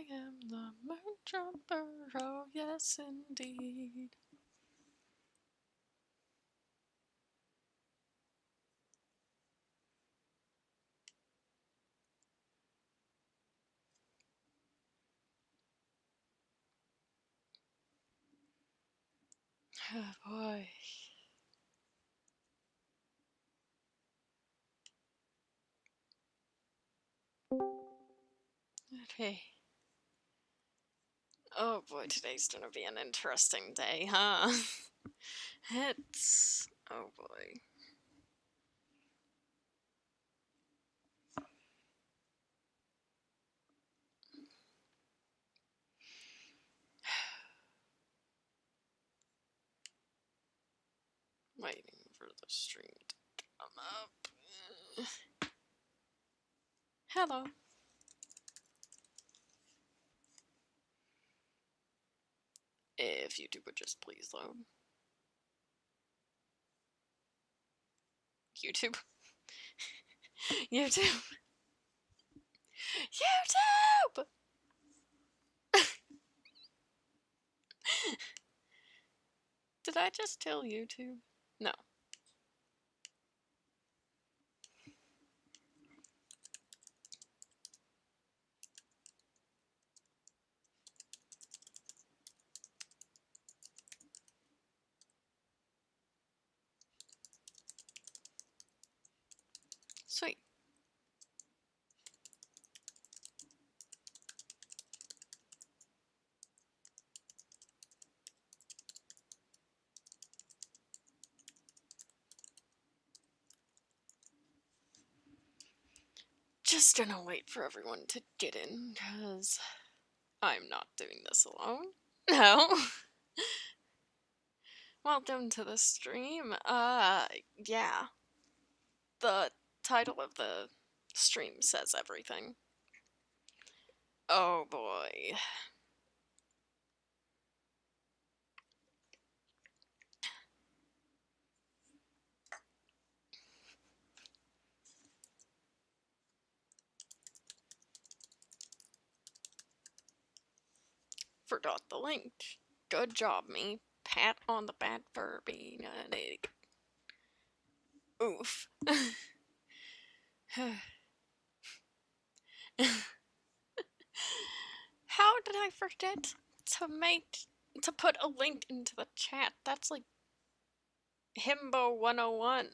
I am the moon jumper, oh yes indeed. Oh boy. Okay. Oh boy, today's gonna be an interesting day, huh? It's... oh boy. Waiting for the stream to come up. Hello. If YouTube would just please load. YouTube. YouTube. YouTube! Did I just tell YouTube? No. Sweet. Just gonna wait for everyone to get in, because I'm not doing this alone. No. Welcome to the stream. Yeah. The title of the stream says everything. Oh boy. Forgot the link. Good job, me. Pat on the back for being an idiot. Oof. How did I forget to put a link into the chat? That's like Himbo 101.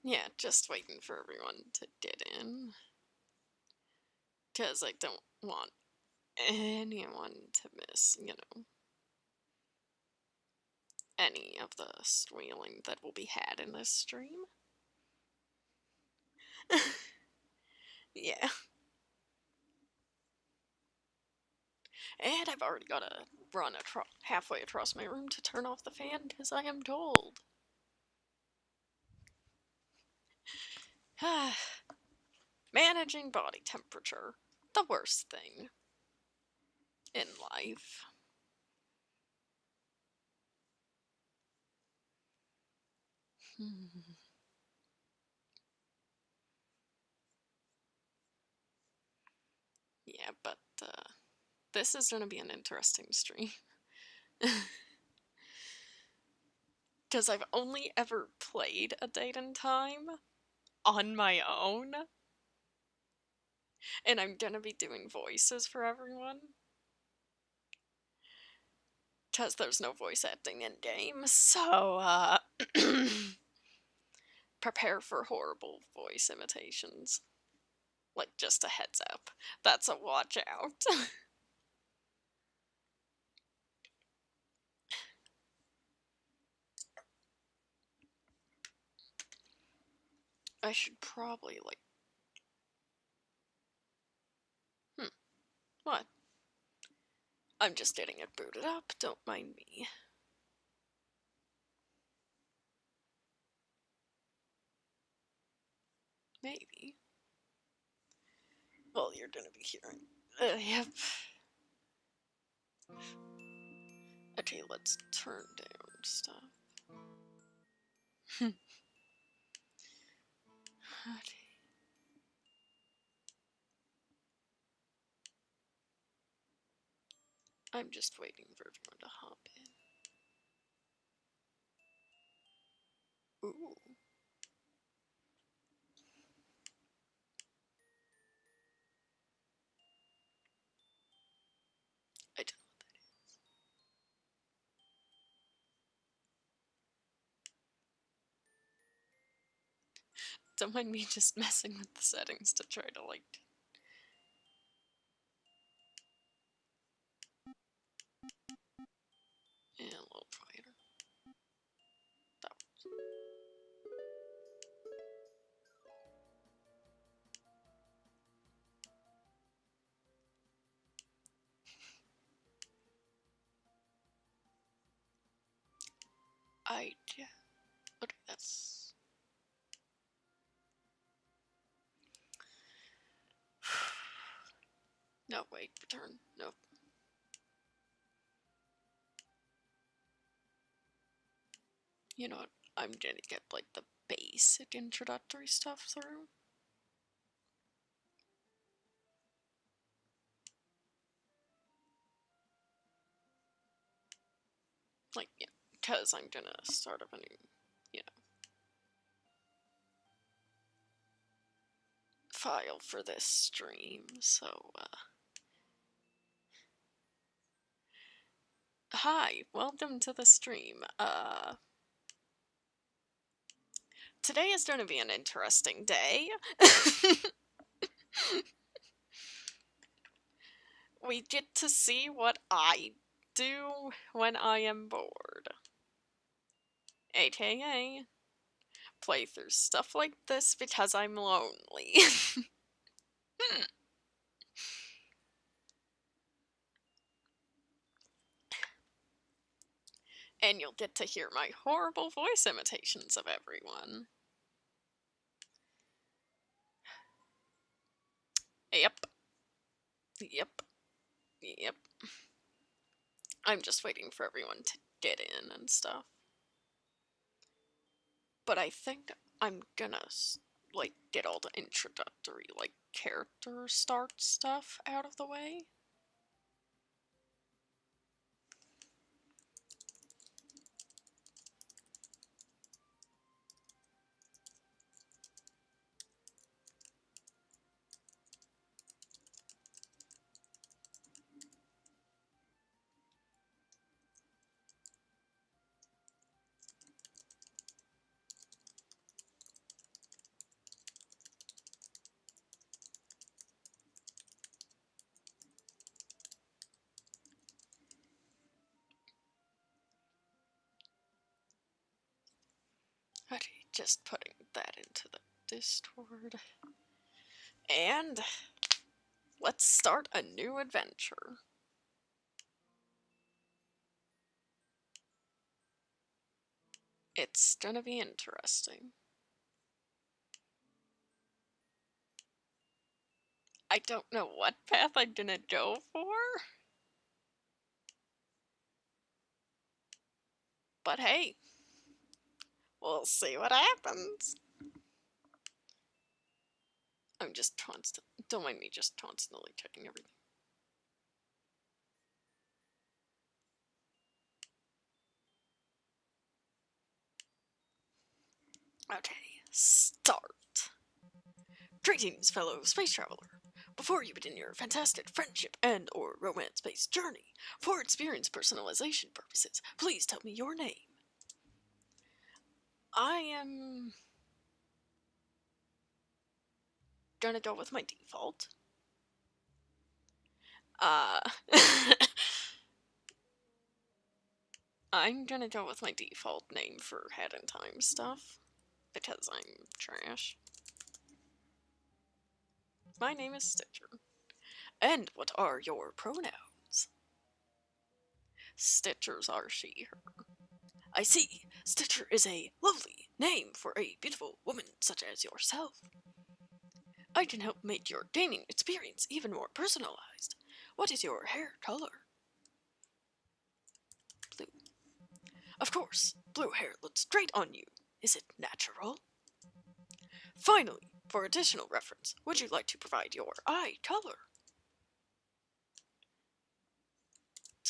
Yeah, just waiting for everyone to get in. Because I don't want anyone to miss, you know, any of the squealing that will be had in this stream. Yeah. And I've already got to run halfway across my room to turn off the fan because I am told. Managing body temperature. The worst thing in life. Yeah, but this is going to be an interesting stream. Because I've only ever played A Date and Time on my own. And I'm going to be doing voices for everyone. Because there's no voice acting in game, so prepare for horrible voice imitations. Like, just a heads up. That's a watch out. I should probably, like... What? I'm just getting it booted up, don't mind me. Maybe. Well, you're gonna be hearing... yep. Okay, let's turn down stuff. Okay. I'm just waiting for everyone to hop in. Ooh. I don't know what that is. Don't mind me just messing with the settings to try to, like... Yeah, a little quieter. That works. Look at this. No, wait, return. Nope. You know what? I'm gonna get, like, the basic introductory stuff through. Like, yeah, because I'm gonna start up a new, you know, file for this stream, so, hi, welcome to the stream. Today is gonna be an interesting day. We get to see what I do when I am bored. AKA, play through stuff like this because I'm lonely. And you'll get to hear my horrible voice imitations of everyone. Yep. Yep. Yep. I'm just waiting for everyone to get in and stuff. But I think I'm gonna, like, get all the introductory, like, character start stuff out of the way. Okay, just putting that into the Discord. And let's start a new adventure. It's gonna be interesting. I don't know what path I'm gonna go for. But hey, we'll see what happens. I'm just don't mind me just constantly checking everything. Okay, start. Greetings, fellow space traveler. Before you begin your fantastic friendship and or romance-based journey, for experience personalization purposes, please tell me your name. I am gonna go with my default. I'm gonna go with my default name for head and time stuff, because I'm trash. My name is Stitcher. And what are your pronouns? Stitchers are she, her. I see. Stitcher is a lovely name for a beautiful woman such as yourself. I can help make your gaming experience even more personalized. What is your hair color? Blue. Of course, blue hair looks great on you. Is it natural? Finally, for additional reference, would you like to provide your eye color?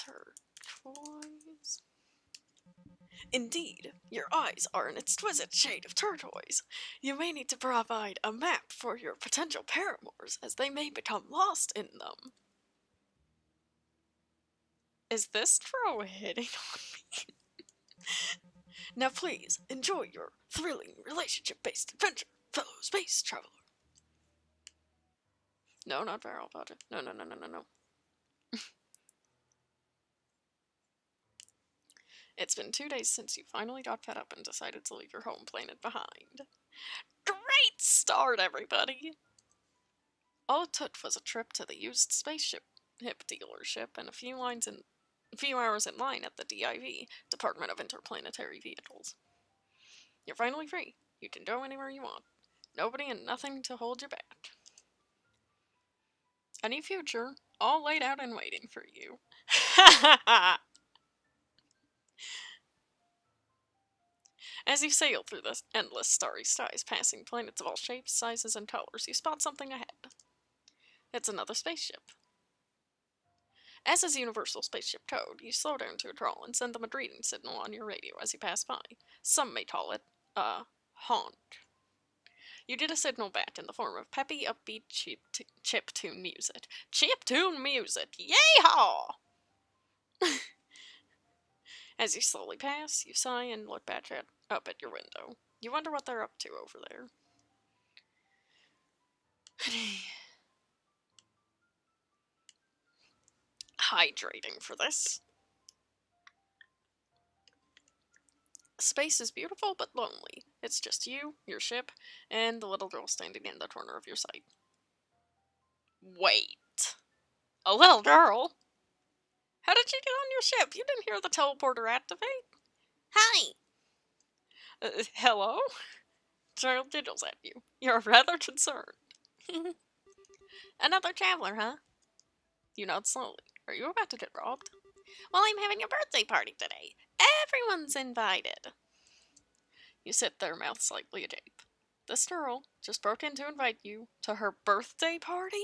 turquoise. Indeed, your eyes are an exquisite shade of turquoise. You may need to provide a map for your potential paramours, as they may become lost in them. Is this troll hitting on me? Now please, enjoy your thrilling relationship-based adventure, fellow space traveler. No, not barrel butter. No, no, no, no, no, no. It's been 2 days since you finally got fed up and decided to leave your home planet behind. Great start, everybody! All it took was a trip to the used spaceship dealership and a few hours in line at the DIV, Department of Interplanetary Vehicles. You're finally free. You can go anywhere you want. Nobody and nothing to hold you back. A new future, all laid out and waiting for you. As you sail through the endless starry skies, passing planets of all shapes, sizes, and colors, you spot something ahead. It's another spaceship. As is universal spaceship code, you slow down to a crawl and send them a greeting signal on your radio as you pass by. Some may call it a honk. You get a signal back in the form of peppy, upbeat chiptune music. Chiptune music! Yeehaw! As you slowly pass, you sigh and look back up at your window. You wonder what they're up to over there. Hydrating for this. Space is beautiful but lonely. It's just you, your ship, and the little girl standing in the corner of your sight. Wait. A little girl? How did you get on your ship? You didn't hear the teleporter activate? Hi! Hello? Child giggles at you. You're rather concerned. Another traveler, huh? You nod slowly. Are you about to get robbed? Well, I'm having a birthday party today. Everyone's invited. You sit there, mouth slightly agape. This girl just broke in to invite you to her birthday party?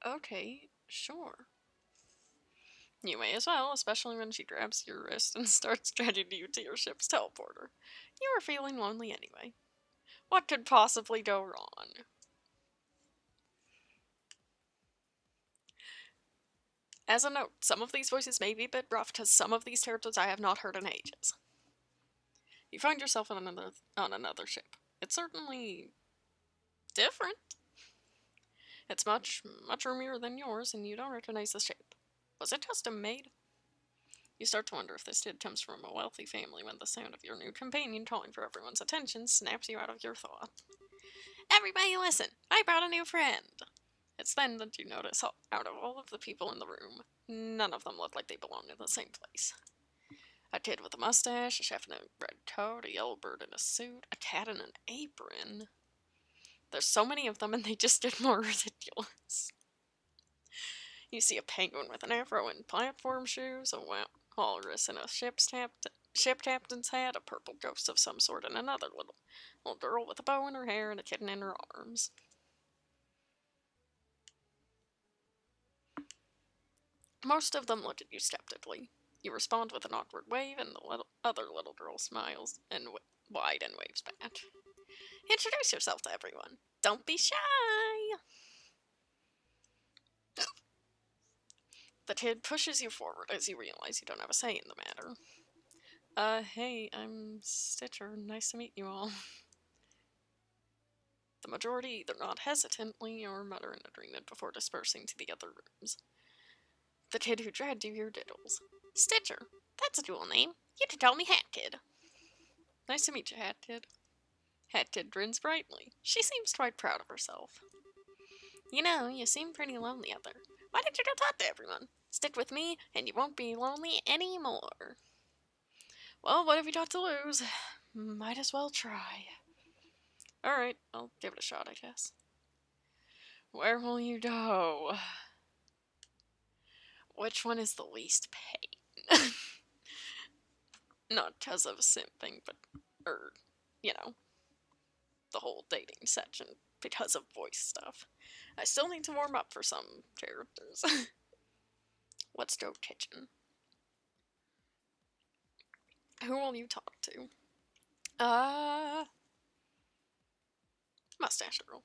Okay, sure. You may as well, especially when she grabs your wrist and starts dragging you to your ship's teleporter. You are feeling lonely anyway. What could possibly go wrong? As a note, some of these voices may be a bit rough because some of these characters I have not heard in ages. You find yourself on another ship. It's certainly different. It's much roomier than yours, and you don't recognize the shape. Was it custom made? You start to wonder if this kid comes from a wealthy family when the sound of your new companion calling for everyone's attention snaps you out of your thought. Everybody listen! I brought a new friend! It's then that you notice out of all of the people in the room, none of them look like they belong in the same place. A kid with a mustache, a chef in a red coat, a yellow bird in a suit, a cat in an apron. There's so many of them and they just get more ridiculous. You see a penguin with an afro and platform shoes, a walrus in a ship captain's hat, a purple ghost of some sort, and another little girl with a bow in her hair and a kitten in her arms. Most of them look at you skeptically. You respond with an awkward wave, and the other little girl smiles and wide and waves back. Introduce yourself to everyone. Don't be shy! The kid pushes you forward as you realize you don't have a say in the matter. Hey, I'm Stitcher. Nice to meet you all. The majority either nod hesitantly or mutter in agreement before dispersing to the other rooms. The kid who dragged you here diddles. Stitcher. That's a cool name. You can call me Hat Kid. Nice to meet you, Hat Kid. Hat Kid grins brightly. She seems quite proud of herself. You know, you seem pretty lonely out there. Why don't you go talk to everyone? Stick with me, and you won't be lonely anymore. Well, what have you got to lose? Might as well try. Alright, I'll give it a shot, I guess. Where will you go? Which one is the least pain? Not because of simping, but, the whole dating section, because of voice stuff. I still need to warm up for some characters. Let's go kitchen. Who will you talk to? Mustache girl.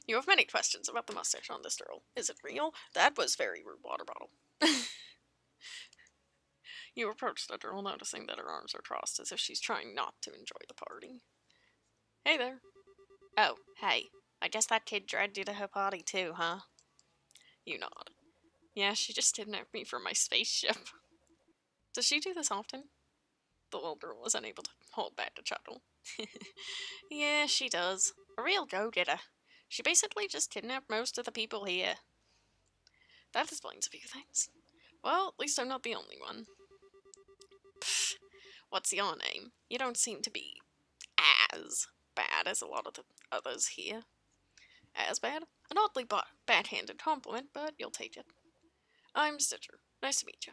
You have many questions about the mustache on this girl. Is it real? That was very rude, water bottle. You approach the girl, noticing that her arms are crossed as if she's trying not to enjoy the party. Hey there. Oh, hey. I guess that kid dragged you to her party too, huh? You nod. Yeah, she just kidnapped me from my spaceship. Does she do this often? The little girl was unable to hold back a chuckle. Yeah, she does. A real go-getter. She basically just kidnapped most of the people here. That explains a few things. Well, at least I'm not the only one. Pfft, what's your name? You don't seem to be as bad as a lot of the others here. As bad? An oddly bad-handed compliment, but you'll take it. I'm Stitcher. Nice to meet you.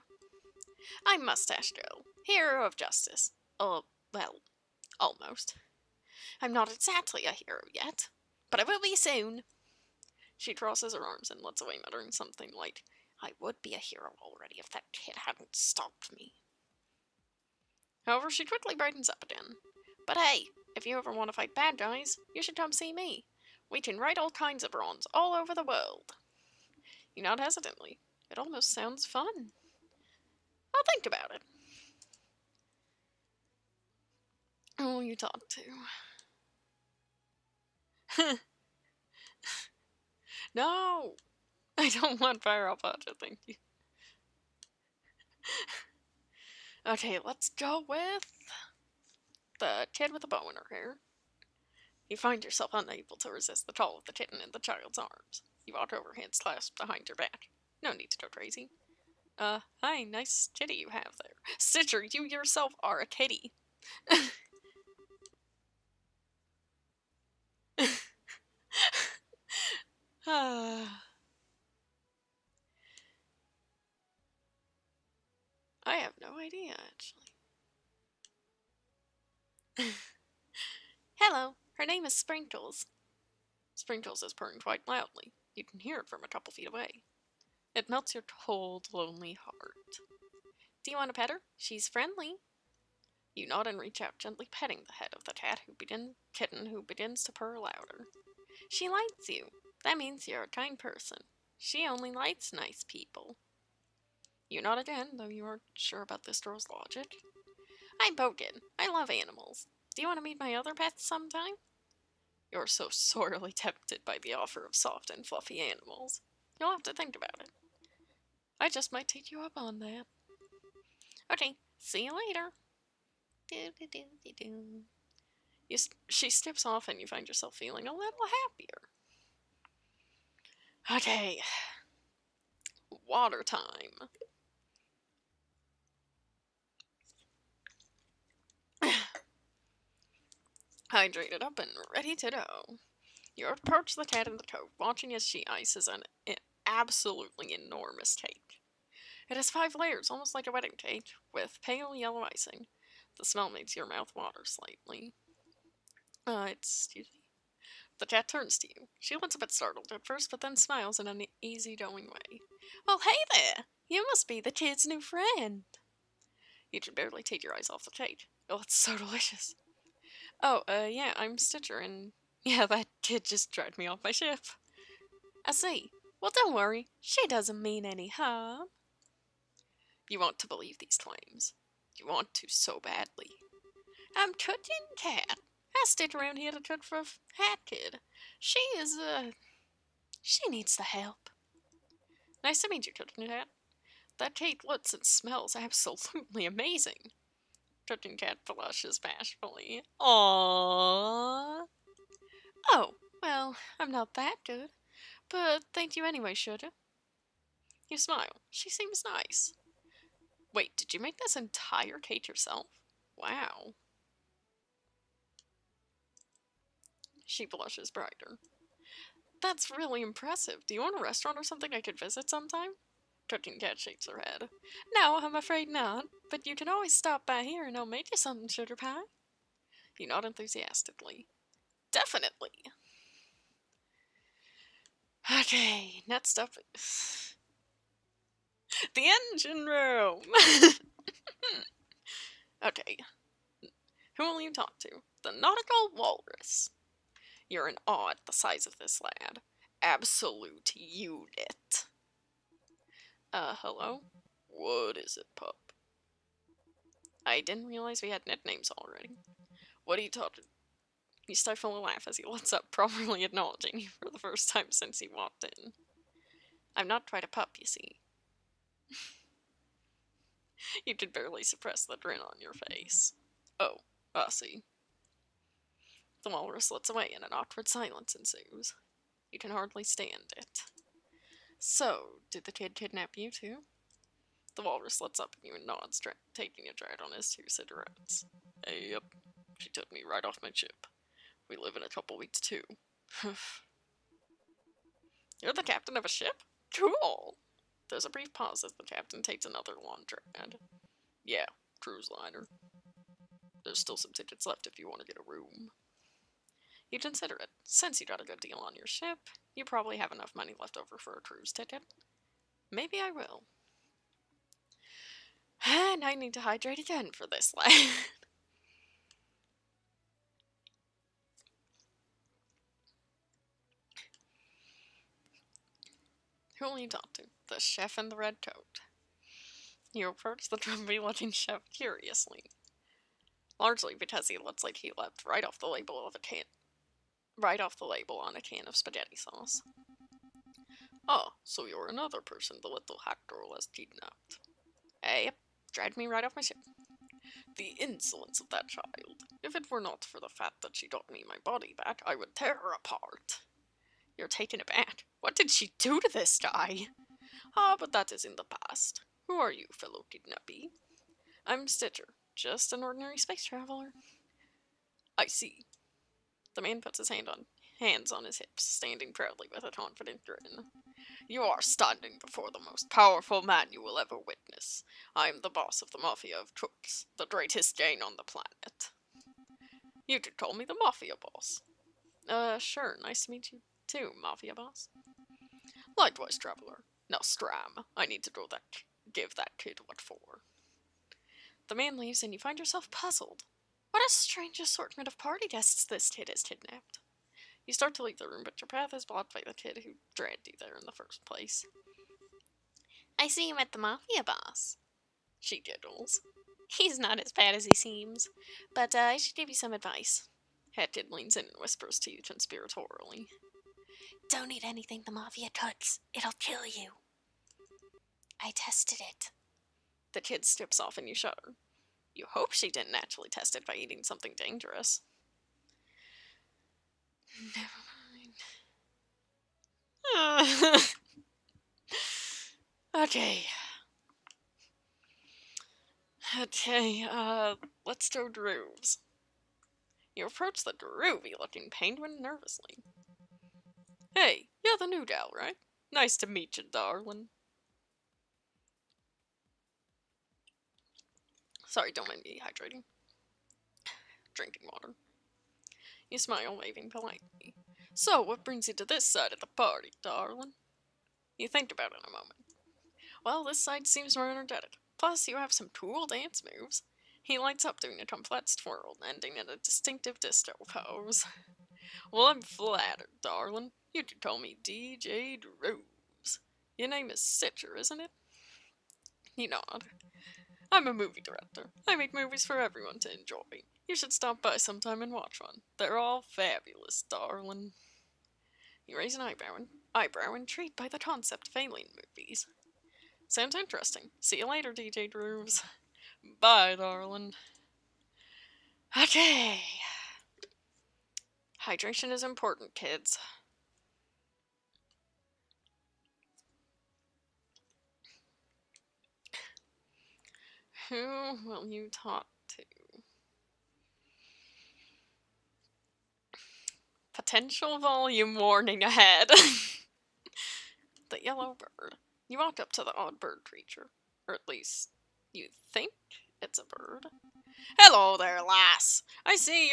I'm Mustache Joe, hero of justice. Well, almost. I'm not exactly a hero yet, but I will be soon. She crosses her arms and lets away, muttering something like, I would be a hero already if that kid hadn't stopped me. However, she quickly brightens up again. But hey, if you ever want to fight bad guys, you should come see me. We can right all kinds of wrongs all over the world. You nod hesitantly. It almost sounds fun. I'll think about it. Who will you talk to? No! I don't want Fire Alpaca, thank you. Okay, let's go with the kid with the bow in her hair. You find yourself unable to resist the call of the kitten in the child's arms. You walk over, hands clasped behind your back. No need to go crazy. Hi, nice kitty you have there. Stitcher, you yourself are a kitty. I have no idea, actually. Hello, her name is Sprinkles. Sprinkles is purring quite loudly. You can hear it from a couple feet away. It melts your cold, lonely heart. Do you want to pet her? She's friendly. You nod and reach out, gently petting the head of the kitten who begins to purr louder. She likes you. That means you're a kind person. She only likes nice people. You nod again, though you aren't sure about this girl's logic. I'm Bogan. I love animals. Do you want to meet my other pets sometime? You're so sorely tempted by the offer of soft and fluffy animals. You'll have to think about it. I just might take you up on that. Okay, see you later. She steps off and you find yourself feeling a little happier. Okay, water time. Hydrated up and ready to go. You approach the cat in the cove, watching as she ices an absolutely enormous cake. It has 5 layers, almost like a wedding cake, with pale yellow icing. The smell makes your mouth water slightly. Excuse me. The cat turns to you. She looks a bit startled at first, but then smiles in an easygoing way. Well, hey there! You must be the kid's new friend. You can barely take your eyes off the cake. Oh, it's so delicious. Oh, yeah, I'm Stitcher, and yeah, that kid just dragged me off my ship. I see. Well, don't worry. She doesn't mean any harm. You want to believe these claims. You want to so badly. I'm cooking cat. I stick around here to cook for Hat Kid. She needs the help. Nice to meet you, Cooking Cat. That cake looks and smells absolutely amazing. Cooking Cat blushes bashfully. Aww. Oh, well, I'm not that good. But thank you anyway, shoulda. You smile. She seems nice. Wait, did you make this entire cake yourself? Wow. She blushes brighter. That's really impressive. Do you want a restaurant or something I could visit sometime? Cooking Cat shakes her head. No, I'm afraid not. But you can always stop by here and I'll make you something, sugar pie. You nod enthusiastically. Definitely. Okay, next up. The engine room! Okay, who will you talk to? The nautical walrus. You're in awe at the size of this lad. Absolute unit. Hello? What is it, pup? I didn't realize we had nicknames already. What are you talking? You stifle a laugh as he lets up, properly acknowledging you for the first time since he walked in. I'm not quite a pup, you see. You could barely suppress the grin on your face. Oh, I see. The walrus lets away and an awkward silence ensues. You can hardly stand it. So, did the kid kidnap you too? The walrus lets up at you and nods, taking a drag on his 2 cigarettes. Yep, she took me right off my ship. We live in a couple weeks too. You're the captain of a ship? Cool! There's a brief pause as the captain takes another long drag. Yeah, cruise liner. There's still some tickets left if you want to get a room. You consider it. Since you got a good deal on your ship, you probably have enough money left over for a cruise ticket. Maybe I will. And I need to hydrate again for this lad. Who will you talk to? The chef in the red coat. You approach the grumpy-looking chef curiously. Largely because he looks like he leapt right off the label on a can of spaghetti sauce. Oh, so you're another person the little hack girl has kidnapped. Yep, dragged me right off my ship. The insolence of that child. If it were not for the fact that she got me my body back, I would tear her apart. You're taken aback. What did she do to this guy? Ah, but that is in the past. Who are you, fellow kidnappee? I'm Stitcher, just an ordinary space traveler. I see. The man puts his hands on his hips, standing proudly with a confident grin. You are standing before the most powerful man you will ever witness. I am the boss of the Mafia of Crooks, the greatest gang on the planet. You could call me the Mafia boss. Sure, nice to meet you too, Mafia boss. Likewise, traveler. Now scram, I need to give that kid what for. The man leaves and you find yourself puzzled. What a strange assortment of party guests this kid has kidnapped. You start to leave the room, but your path is blocked by the kid who dragged you there in the first place. I see you met the Mafia boss. She giggles. He's not as bad as he seems, but I should give you some advice. Hat Kid leans in and whispers to you conspiratorially. Don't eat anything the Mafia cuts. It'll kill you. I tested it. The kid strips off and you shudder. You hope she didn't actually test it by eating something dangerous. Never mind. Okay. Okay, let's go grooves. You approach the groovy-looking penguin nervously. Hey, you're the new gal, right? Nice to meet you, darling. Sorry, don't mind me hydrating. Drinking water. You smile, waving politely. So, what brings you to this side of the party, darling? You think about it a moment. Well, this side seems more energetic. Plus, you have some cool dance moves. He lights up doing a complex twirl, ending in a distinctive disco pose. Well, I'm flattered, darling. You could call me DJ Grooves. Your name is Stitcher, isn't it? You nod. I'm a movie director. I make movies for everyone to enjoy. You should stop by sometime and watch one. They're all fabulous, darling. You raise an eyebrow intrigued by the concept of alien movies. Sounds interesting. See you later, DJ Grooves. Bye, darling. Okay. Hydration is important, kids. Who will you talk to? Potential volume warning ahead. The yellow bird. You walk up to the odd bird creature. Or at least, you think it's a bird. Hello there, lass. I see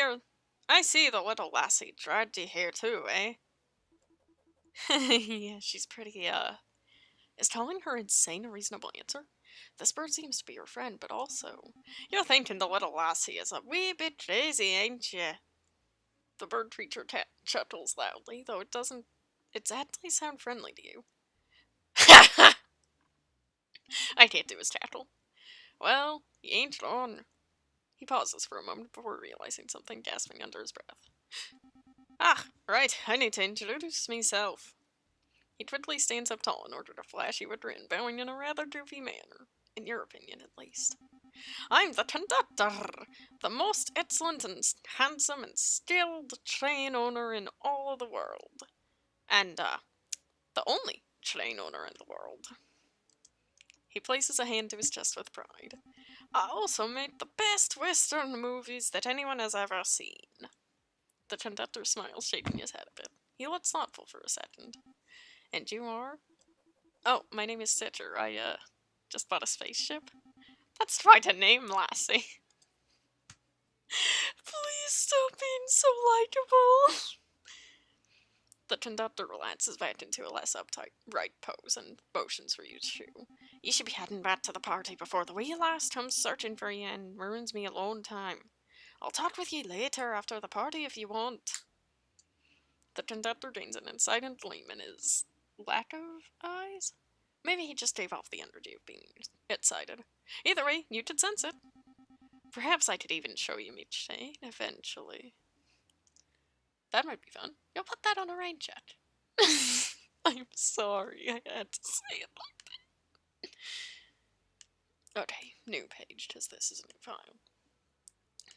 the little lassie dragged you here too, eh? Yeah, she's pretty, Is calling her insane a reasonable answer? This bird seems to be your friend, but also... You're thinking the little lassie is a wee bit crazy, ain't you? The bird creature chuckles loudly, though it doesn't exactly sound friendly to you. I can't do his tattle. Well, he ain't gone. He pauses for a moment before realizing something, gasping under his breath. Ah, right, I need to introduce myself. He quickly stands up tall in order to flash you a grin, bowing in a rather goofy manner, in your opinion at least. I'm the conductor, the most excellent and handsome and skilled train owner in all the world. And, the only train owner in the world. He places a hand to his chest with pride. I also made the best Western movies that anyone has ever seen. The conductor smiles, shaking his head a bit. He looks thoughtful for a second. And you are? Oh, my name is Stitcher. I, just bought a spaceship. That's quite a name, lassie. Please stop being so likable. The conductor relaxes back into a less uptight right pose and motions for you to chew. You should be heading back to the party before the wee lass comes searching for you and ruins me alone time. I'll talk with you later after the party if you want. The conductor gains an insight gleam in his lack of eyes. Maybe he just gave off the energy of being excited. Either way, you could sense it. Perhaps I could even show you me chain eventually. That might be fun. You'll put that on a rain check. I'm sorry, I had to say it like that. Okay, new page, because this is a new file.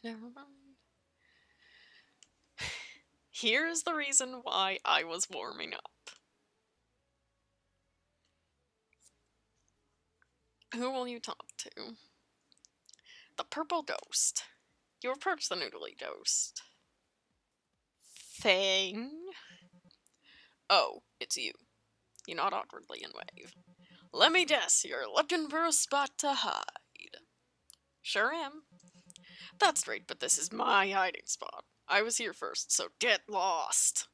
Never mind. Here's the reason why I was warming up. Who will you talk to? The purple ghost. You approach the noodly ghost. Thing? Oh, it's you. You nod awkwardly and wave. Let me guess, you're looking for a spot to hide. Sure am. That's great, but this is my hiding spot. I was here first, so get lost.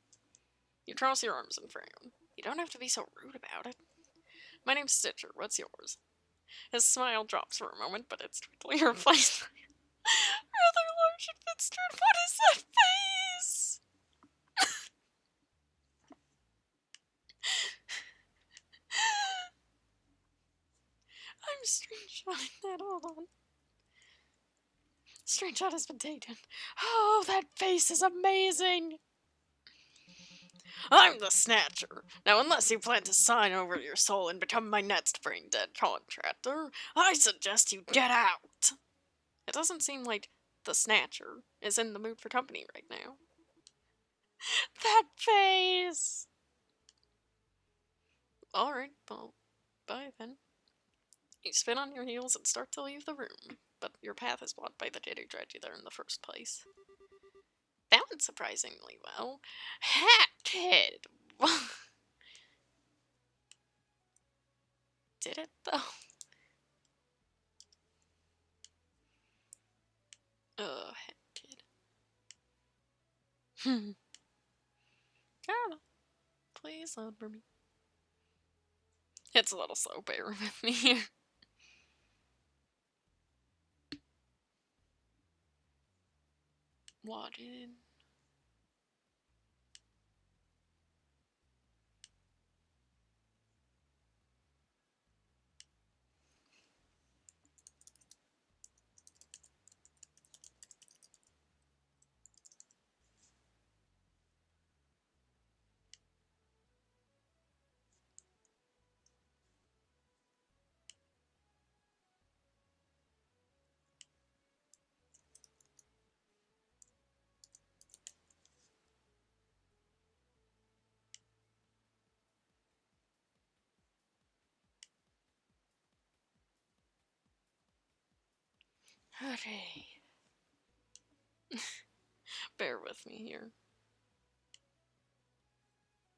You cross your arms and frown. You don't have to be so rude about it. My name's Stitcher. What's yours? His smile drops for a moment, but it's quickly replaced by rather large and fixtured. What is that face? I'm screenshotting that. Hold on. Screenshot has been taken. Oh, that face is amazing. I'm the Snatcher. Now, unless you plan to sign over your soul and become my next brain-dead contractor, I suggest you get out. It doesn't seem like the Snatcher is in the mood for company right now. That face! Alright, well, bye then. You spin on your heels and start to leave the room, but your path is blocked by the kid who dragged you there in the first place. That went surprisingly well. Hat kid! Did it, though? Oh, hat kid. Carla, please load for me. It's a little slow, bear with me here. Log in. Okay. Bear with me here.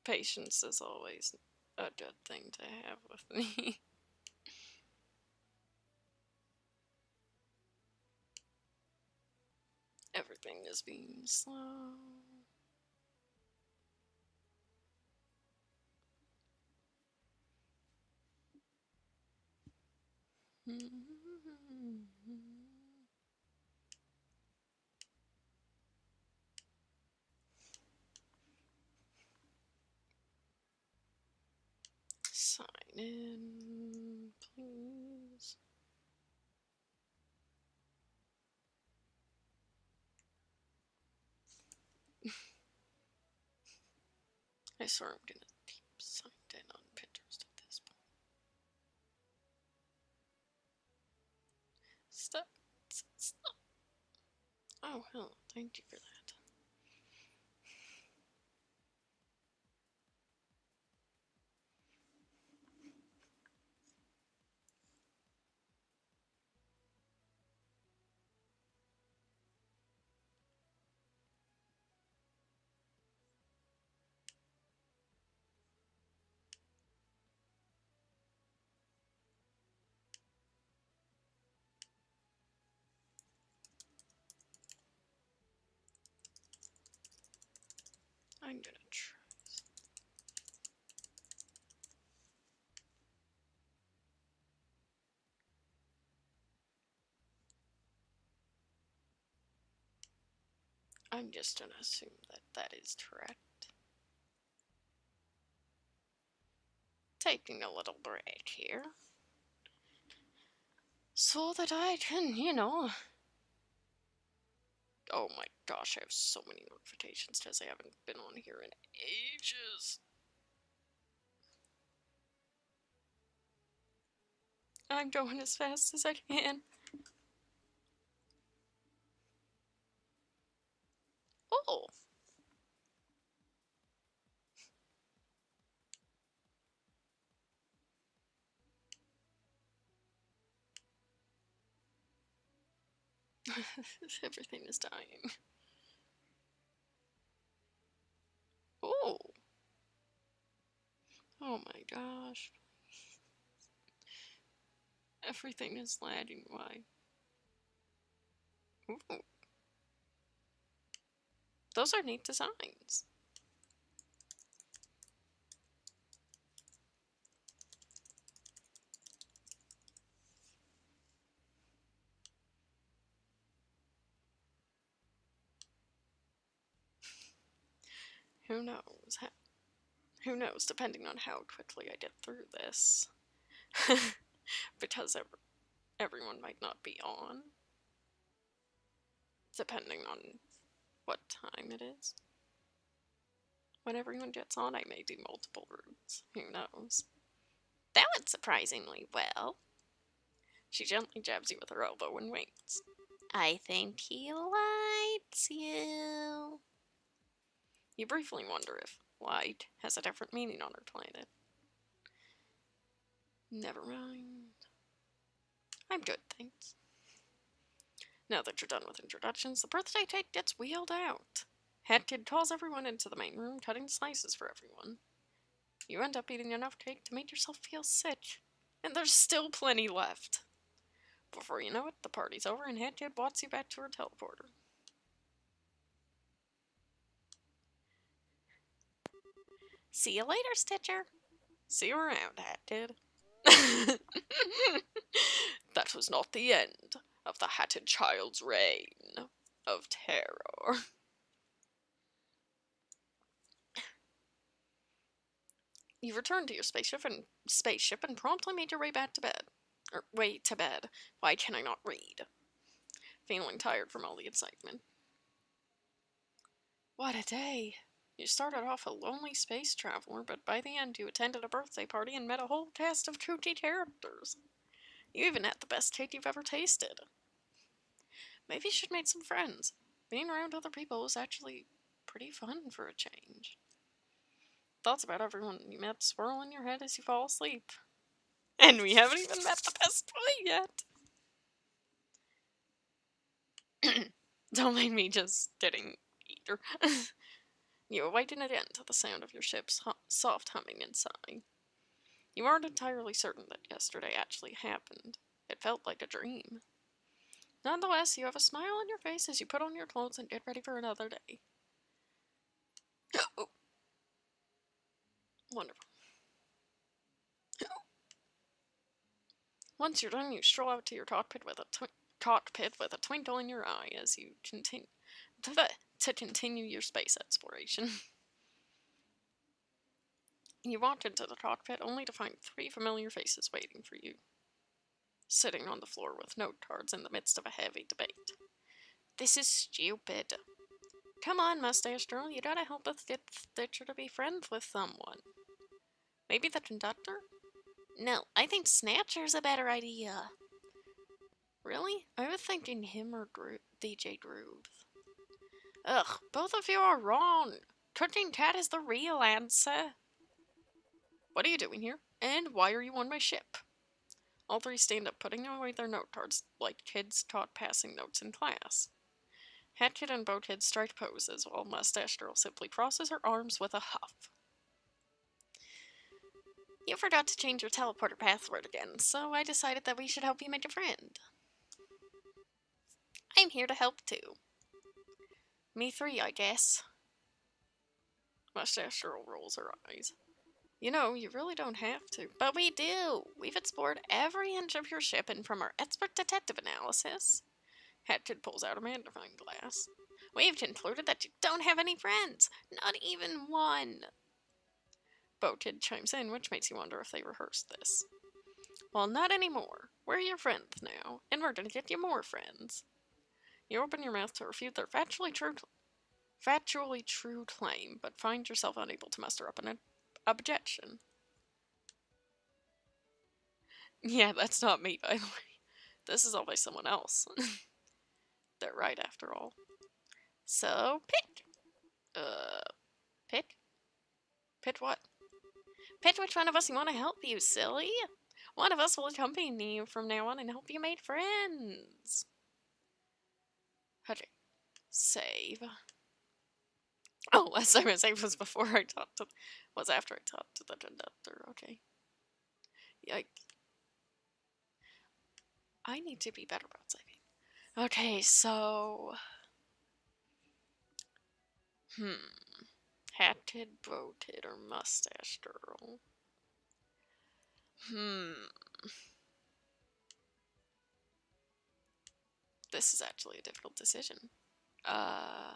Patience is always a good thing to have with me. Everything is being slow. Sign in, please. I swear I'm gonna keep signed in on Pinterest at this point. Stop. Stop. Oh, hell, thank you for that. I'm gonna try. I'm just gonna assume that that is correct. Taking a little break here. So that I can, Oh my gosh, I have so many notifications because I haven't been on here in ages. I'm going as fast as I can. Oh! Everything is dying. Oh! Oh my gosh. Everything is lagging. Why? Ooh. Those are neat designs. Who knows? Who knows, depending on how quickly I get through this. Because everyone might not be on. Depending on what time it is. When everyone gets on, I may do multiple routes. Who knows? That went surprisingly well. She gently jabs you with her elbow and winks. I think he likes you. You briefly wonder if light has a different meaning on her planet. Never mind. I'm good, thanks. Now that you're done with introductions, the birthday cake gets wheeled out. Head Kid calls everyone into the main room, cutting slices for everyone. You end up eating enough cake to make yourself feel sick. And there's still plenty left. Before you know it, the party's over and Head Kid walks you back to her teleporter. See you later, Stitcher. See you around, Hat Kid. That was not the end of the Hatted Child's reign of terror. You returned to your spaceship and promptly made your way back to bed. Way to bed. Why can I not read? Feeling tired from all the excitement. What a day! You started off a lonely space traveler, but by the end you attended a birthday party and met a whole cast of kooky characters. You even had the best cake you've ever tasted. Maybe you should make some friends. Being around other people is actually pretty fun for a change. Thoughts about everyone you met swirl in your head as you fall asleep. And we haven't even met the best boy yet. Don't mind me just getting eager. You awaken again to the sound of your ship's soft humming and sighing. You aren't entirely certain that yesterday actually happened. It felt like a dream. Nonetheless, you have a smile on your face as you put on your clothes and get ready for another day. Oh. Wonderful. Once you're done, you stroll out to your cockpit with a twinkle in your eye as you continue to continue your space exploration. You walked into the cockpit only to find 3 familiar faces waiting for you, sitting on the floor with note cards in the midst of a heavy debate. This is stupid. Come on, Mustache Girl, you gotta help us get Stitcher to be friends with someone. Maybe the conductor? No, I think Snatcher's a better idea. Really? I was thinking him or DJ Grooves. Ugh, both of you are wrong. Cooking Cat is the real answer. What are you doing here? And why are you on my ship? All 3 stand up, putting away their note cards like kids taught passing notes in class. Hat-Kid and Boathead strike poses, while Mustache Girl simply crosses her arms with a huff. You forgot to change your teleporter password again, so I decided that we should help you make a friend. I'm here to help too. Me 3, I guess. Mustache Girl rolls her eyes. You know, you really don't have to. But we do! We've explored every inch of your ship, and from our expert detective analysis, Hat-Kid pulls out a magnifying glass. We've concluded that you don't have any friends. Not even one. Boathead chimes in, which makes you wonder if they rehearsed this. Well, not anymore. We're your friends now, and we're gonna get you more friends. You open your mouth to refute their factually true claim, but find yourself unable to muster up an objection. Yeah, that's not me, by the way. This is all by someone else. They're right, after all. So, pick. Pick? Pick what? Pick which one of us you want to help, you silly. One of us will accompany you from now on and help you make friends. Okay. Save. Oh, last time I saved was before I talked to... was after I talked to the conductor. Okay. Yikes. I need to be better about saving. Okay, so... Hat-Kid, Boathead, or Mustache Girl? This is actually a difficult decision. I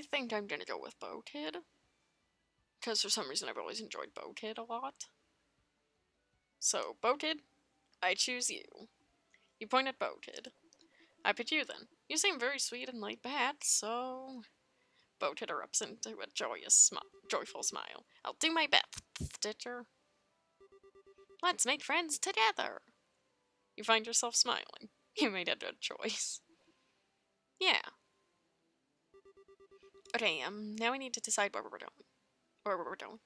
think I'm gonna go with Boathead. Because for some reason I've always enjoyed Boathead a lot. So, Boathead, I choose you. You point at Boathead. I pick you then. You seem very sweet and laid back, so... Boathead erupts into a joyful smile. I'll do my best, Stitcher. Let's make friends together. You find yourself smiling. You made a good choice. Yeah. Okay, now we need to decide where we're going. Where we're going.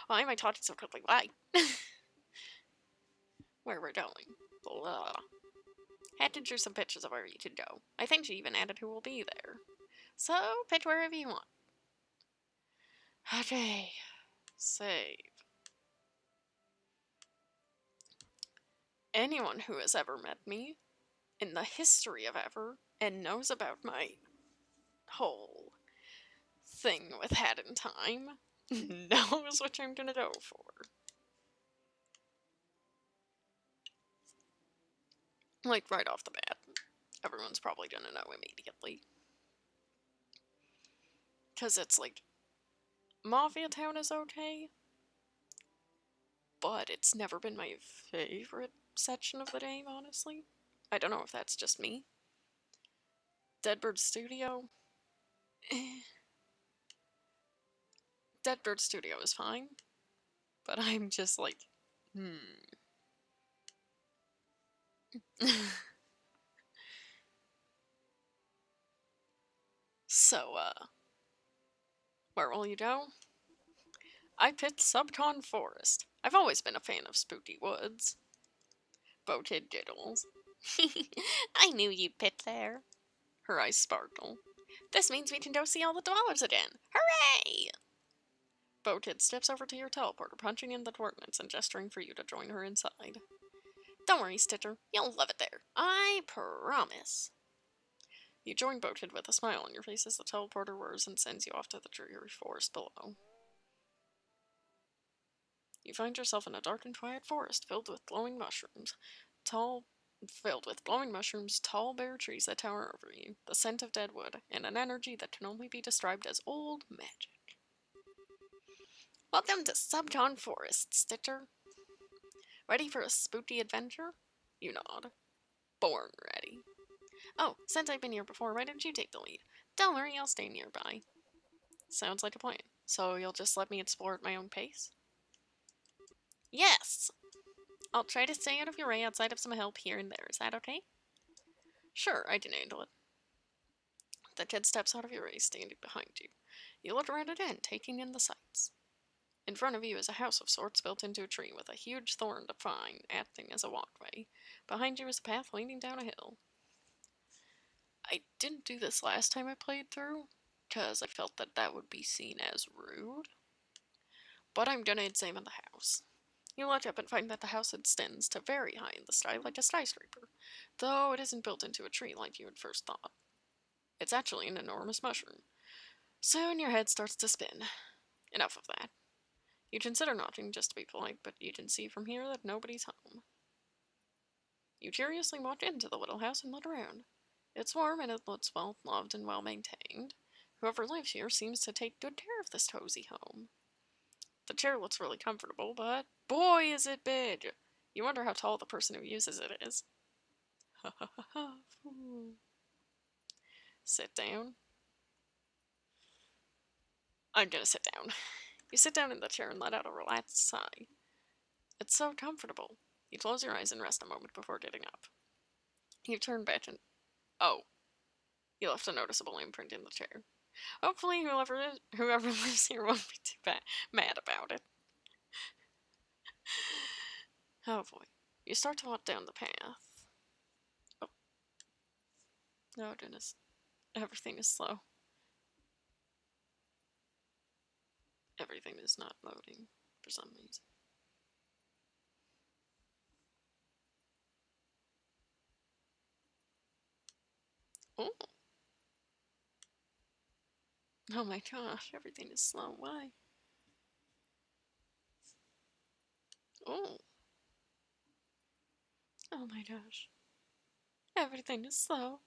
Why am I talking so quickly? Why? Where we're going. Blah. Had to draw some pictures of where you could go. I think she even added who will be there. So, pick wherever you want. Okay. Save. Anyone who has ever met me, in the history of ever, and knows about my whole thing with Hat in Time, knows what I'm gonna go for. Like, right off the bat. Everyone's probably gonna know immediately. Because it's like, Mafia Town is okay, but it's never been my favorite section of the game, honestly. I don't know if that's just me. Deadbird Studio? Deadbird Studio is fine, but I'm just like, So, where will you go? I picked Subcon Forest. I've always been a fan of spooky woods. Boathead giggles. I knew you'd pick there. Her eyes sparkle. This means we can go see all the dwellers again. Hooray! Boathead steps over to your teleporter, punching in the coordinates and gesturing for you to join her inside. Don't worry, Stitcher. You'll love it there. I promise. You join boated with a smile on your face as the teleporter whirs and sends you off to the dreary forest below. You find yourself in a dark and quiet forest filled with glowing mushrooms. Tall bare trees that tower over you, the scent of dead wood, and an energy that can only be described as old magic. Welcome to Subcon Forest, Stitcher. Ready for a spooky adventure? You nod. Born ready. Oh, since I've been here before, why didn't you take the lead? Don't worry, I'll stay nearby. Sounds like a plan. So you'll just let me explore at my own pace? Yes! I'll try to stay out of your way outside of some help here and there. Is that okay? Sure, I can handle it. The kid steps out of your way, standing behind you. You look around again, taking in the sights. In front of you is a house of sorts built into a tree with a huge thorn vine acting as a walkway. Behind you is a path leading down a hill. I didn't do this last time I played through, because I felt that that would be seen as rude. But I'm gonna examine the house. You look up and find that the house extends to very high in the sky like a skyscraper, though it isn't built into a tree like you had first thought. It's actually an enormous mushroom. Soon your head starts to spin. Enough of that. You consider nodding just to be polite, but you can see from here that nobody's home. You curiously walk into the little house and look around. It's warm and it looks well loved and well maintained. Whoever lives here seems to take good care of this cozy home. The chair looks really comfortable, but boy is it big! You wonder how tall the person who uses it is. Ha ha ha ha. Sit down. I'm gonna sit down. You sit down in the chair and let out a relaxed sigh. It's so comfortable. You close your eyes and rest a moment before getting up. You turn back and... Oh. You left a noticeable imprint in the chair. Hopefully whoever lives here won't be too mad about it. Oh boy. You start to walk down the path. Oh. Oh goodness. Everything is slow. Everything is not loading for some reason. Oh. Oh my gosh, everything is slow. Why? Oh. Oh my gosh. Everything is slow.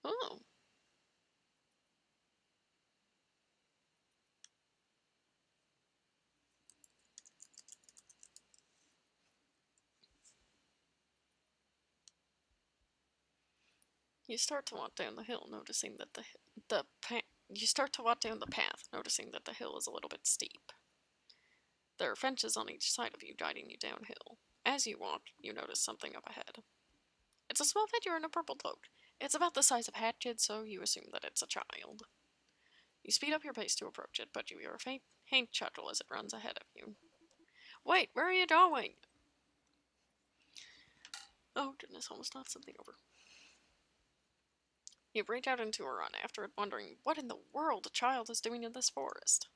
Oh. You start to walk down the hill, noticing that you start to walk down the path, noticing that the hill is a little bit steep. There are fences on each side of you, guiding you downhill. As you walk, you notice something up ahead. It's a small figure in a purple cloak. It's about the size of Hat Kid, so you assume that it's a child. You speed up your pace to approach it, but you hear a faint chuckle as it runs ahead of you. Wait, where are you going? Oh goodness, almost knocked something over. You break out into a run after it, wondering what in the world a child is doing in this forest.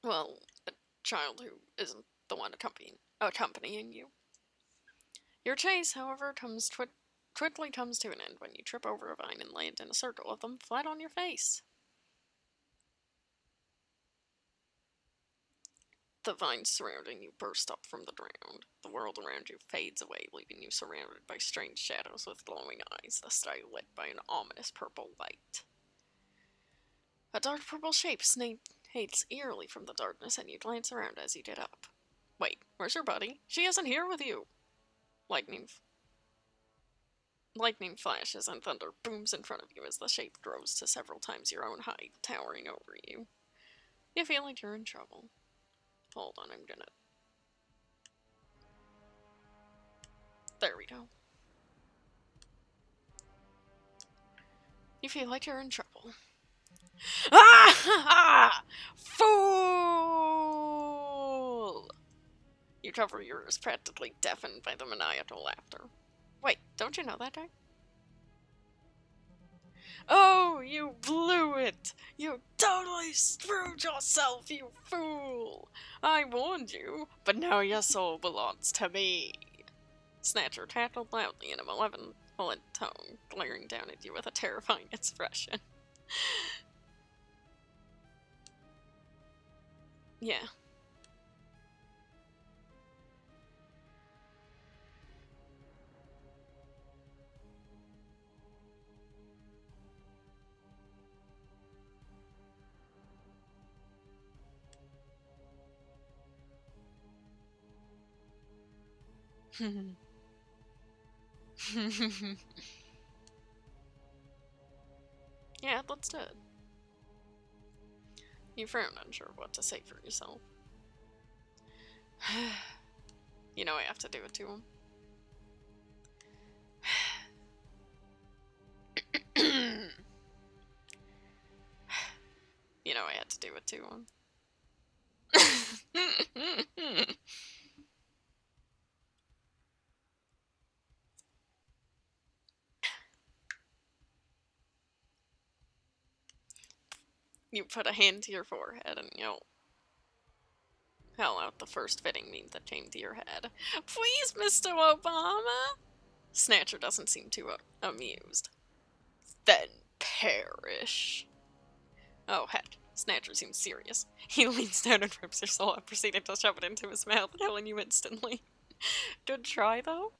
Well, a child who isn't the one accompanying you. Your chase, however, quickly comes to an end when you trip over a vine and land in a circle of them flat on your face. The vines surrounding you burst up from the ground. The world around you fades away, leaving you surrounded by strange shadows with glowing eyes, the sky lit by an ominous purple light. A dark purple shape snakes eerily from the darkness, and you glance around as you get up. Wait, where's your buddy? She isn't here with you! Lightning flashes and thunder booms in front of you as the shape grows to several times your own height, towering over you. You feel like you're in trouble. Hold on, I'm gonna... There we go. You feel like you're in trouble. Ah! Fool! You cover your ears, practically deafened by the maniacal laughter. Wait, don't you know that guy? Oh, you blew it! You totally screwed yourself, you fool! I warned you, but now your soul belongs to me. Snatcher tattled loudly in a malevolent tone, glaring down at you with a terrifying expression. Yeah. Yeah, let's do it. You frowned, unsure what to say for yourself. You know I have to do it to him. You know I had to do it to him. You put a hand to your forehead and you'll hell out the first fitting meme that came to your head. Please, Mr. Obama! Snatcher doesn't seem too amused. Then perish. Oh, heck. Snatcher seems serious. He leans down and rips your soul out, proceeding to shove it into his mouth, killing you instantly. Good try, though?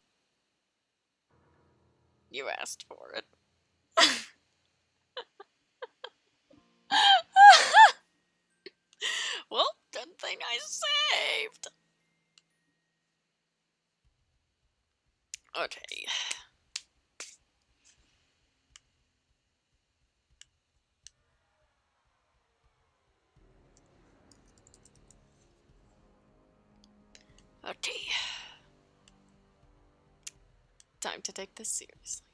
You asked for it. Well, good thing I saved. Okay. Okay. Time to take this seriously.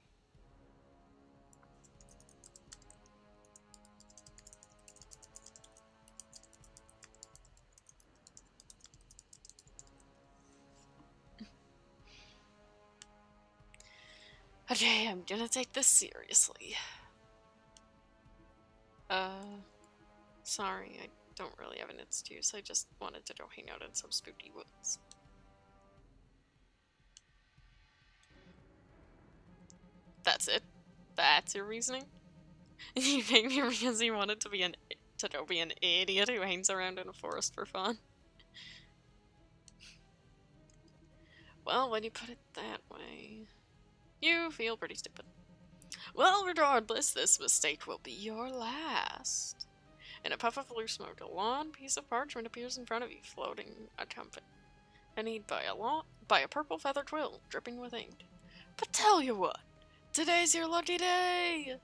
Okay, I'm gonna take this seriously. Sorry, I don't really have an excuse. I just wanted to go hang out in some spooky woods. That's it? That's your reasoning? You named me because you wanted to be an idiot who hangs around in a forest for fun? Well, when you put it that way, you feel pretty stupid. Well, regardless, this mistake will be your last. In a puff of blue smoke, a long piece of parchment appears in front of you, floating accompanied by a purple feather quill, dripping with ink. But tell you what, today's your lucky day!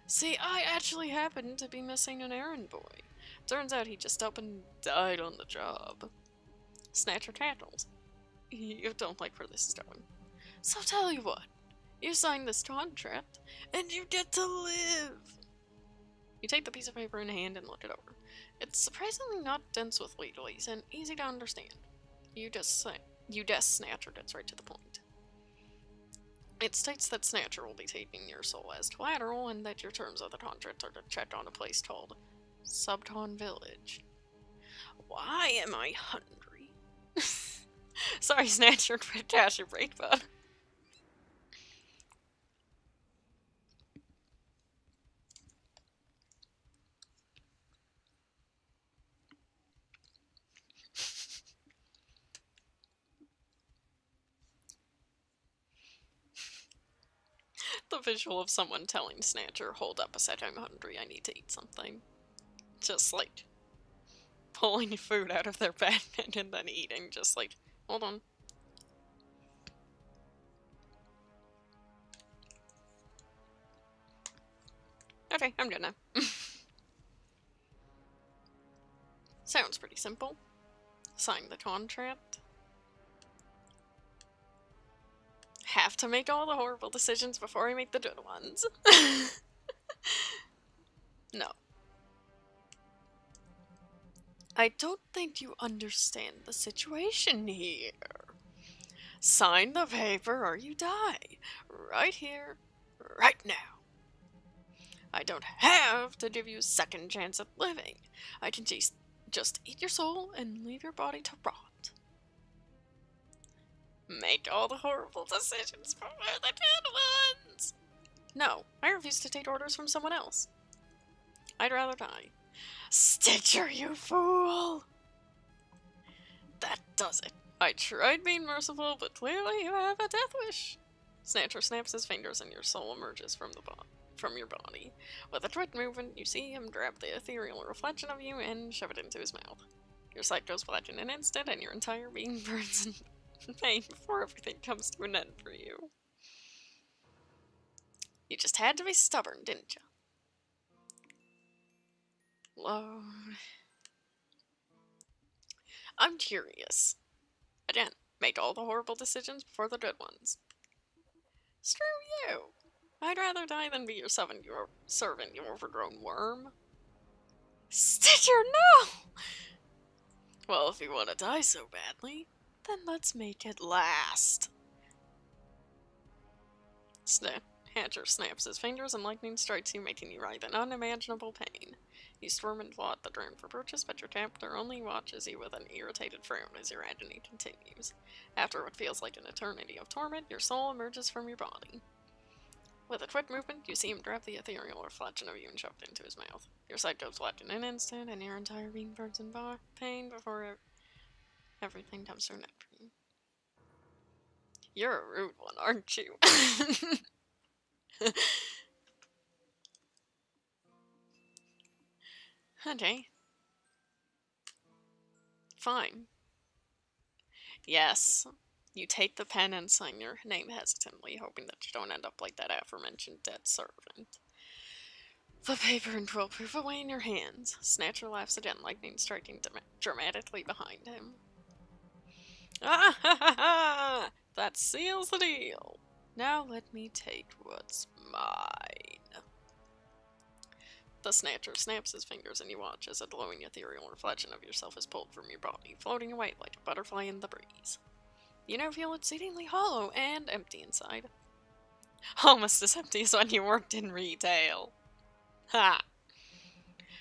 See, I actually happened to be missing an errand boy. Turns out he just up and died on the job. Snatcher tattles. You don't like where this is going. So tell you what, you signed this contract, and you get to live! You take the piece of paper in hand and look it over. It's surprisingly not dense with legalese and easy to understand. You just Snatcher gets right to the point. It states that Snatcher will be taking your soul as collateral and that your terms of the contract are to check on a place called Subton Village. Why am I hungry? Sorry, Snatcher, cash your break, bud. The visual of someone telling Snatcher, hold up a sec, I'm hungry, I need to eat something. Just like pulling food out of their backpack and then eating, just like, hold on. Okay, I'm good now. Sounds pretty simple. Sign the contract. Have to make all the horrible decisions before I make the good ones. No. I don't think you understand the situation here. Sign the paper or you die. Right here, right now. I don't have to give you a second chance at living. I can just eat your soul and leave your body to rot. Make all the horrible decisions for the good ones. No, I refuse to take orders from someone else. I'd rather die. Stitcher, you fool! That does it. I tried being merciful, but clearly you have a death wish. Snatcher snaps his fingers and your soul emerges from your body. With a quick movement, you see him grab the ethereal reflection of you and shove it into his mouth. Your sight goes black in an instant, and your entire being burns in pain before everything comes to an end for you. You just had to be stubborn, didn't you? Load. I'm curious. Again, make all the horrible decisions before the good ones. Screw you! I'd rather die than be your servant, you overgrown worm. Stitcher, no! Well, if you want to die so badly, then let's make it last. Hatcher snaps his fingers and lightning strikes you, making you writhe in unimaginable pain. You squirm and claw at the ground for purchase, but your captor only watches you with an irritated frown as your agony continues. After what feels like an eternity of torment, your soul emerges from your body. With a quick movement, you see him grab the ethereal reflection of you and shove it into his mouth. Your sight goes black in an instant, and your entire being burns in pain before everything comes to an end for you. You're a rude one, aren't you? Okay. Fine. Yes. You take the pen and sign your name hesitantly, hoping that you don't end up like that aforementioned dead servant. The paper and quill proof away in your hands. Snatcher laughs again, lightning striking dramatically behind him. Ah ha ha ha! That seals the deal. Now let me take what's mine. The Snatcher snaps his fingers and you watch as a glowing ethereal reflection of yourself is pulled from your body, floating away like a butterfly in the breeze. You now feel exceedingly hollow and empty inside. Almost as empty as when you worked in retail. Ha!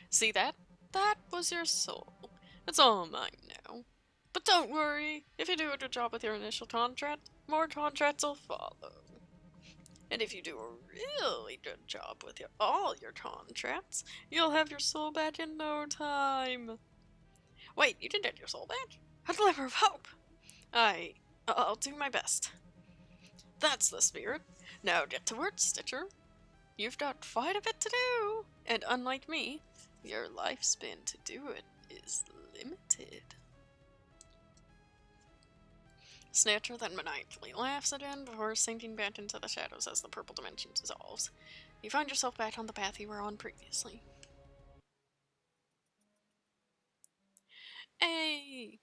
See that? That was your soul. It's all mine now. But don't worry, if you do a good job with your initial contract, more contracts will follow. And if you do a really good job with all your contracts, you'll have your soul back in no time. Wait, you didn't get your soul back? A glimmer of hope! I'll do my best. That's the spirit. Now get to work, Stitcher. You've got quite a bit to do, and unlike me, your lifespan to do it is limited. Snatcher then maniacally laughs again before sinking back into the shadows as the purple dimension dissolves. You find yourself back on the path you were on previously. Hey!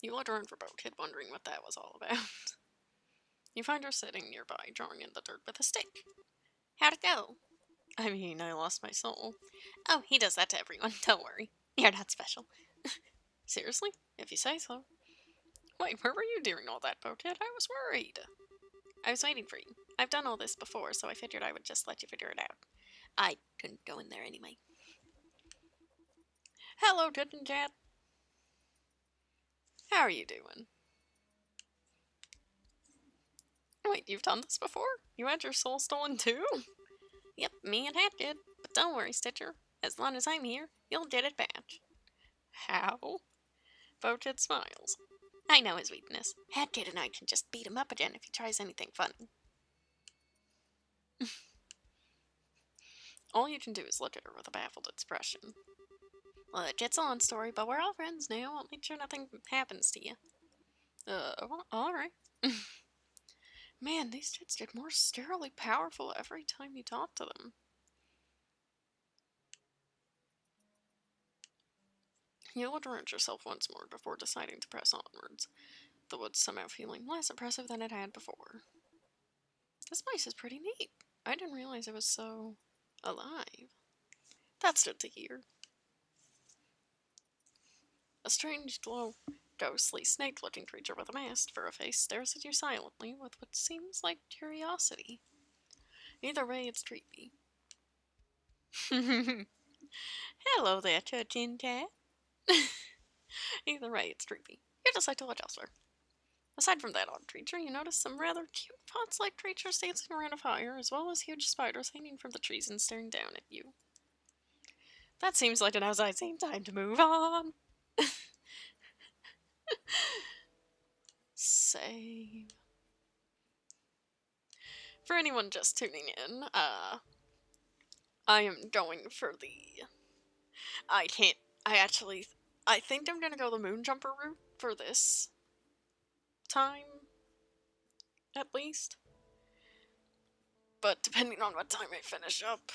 You look around for Boathead, wondering what that was all about. You find her sitting nearby, drawing in the dirt with a stick. How'd it go? I mean, I lost my soul. Oh, he does that to everyone, don't worry. You're not special. Seriously? If you say so. Wait, where were you during all that, Boathead? I was worried. I was waiting for you. I've done all this before, so I figured I would just let you figure it out. I couldn't go in there anyway. Hello, Kitten Cat. How are you doing? Wait, you've done this before? You had your soul stolen too? Yep, me and Hat did. But don't worry, Stitcher. As long as I'm here, you'll get it back. How? Boathead smiles. I know his weakness. Hatkid and I can just beat him up again if he tries anything funny. All you can do is look at her with a baffled expression. Well, it gets a long story, but we're all friends now. I'll make sure nothing happens to you. Alright. Man, these kids get more sterilely powerful every time you talk to them. You look around yourself once more before deciding to press onwards, the woods somehow feeling less oppressive than it had before. This place is pretty neat. I didn't realize it was so alive. That's good to hear. A strange glow ghostly, snake-looking creature with a mask for a face stares at you silently with what seems like curiosity. Either way, it's creepy. Hello there, Turchin Cat. Either way, it's creepy. You decide to look elsewhere. Aside from that odd creature, you notice some rather cute fox-like creatures dancing around a fire, as well as huge spiders hanging from the trees and staring down at you. That seems like an outside time to move on. Save. For anyone just tuning in, I am going for the... I can't... I think I'm gonna go the moon jumper route for this time, at least. But depending on what time I finish up,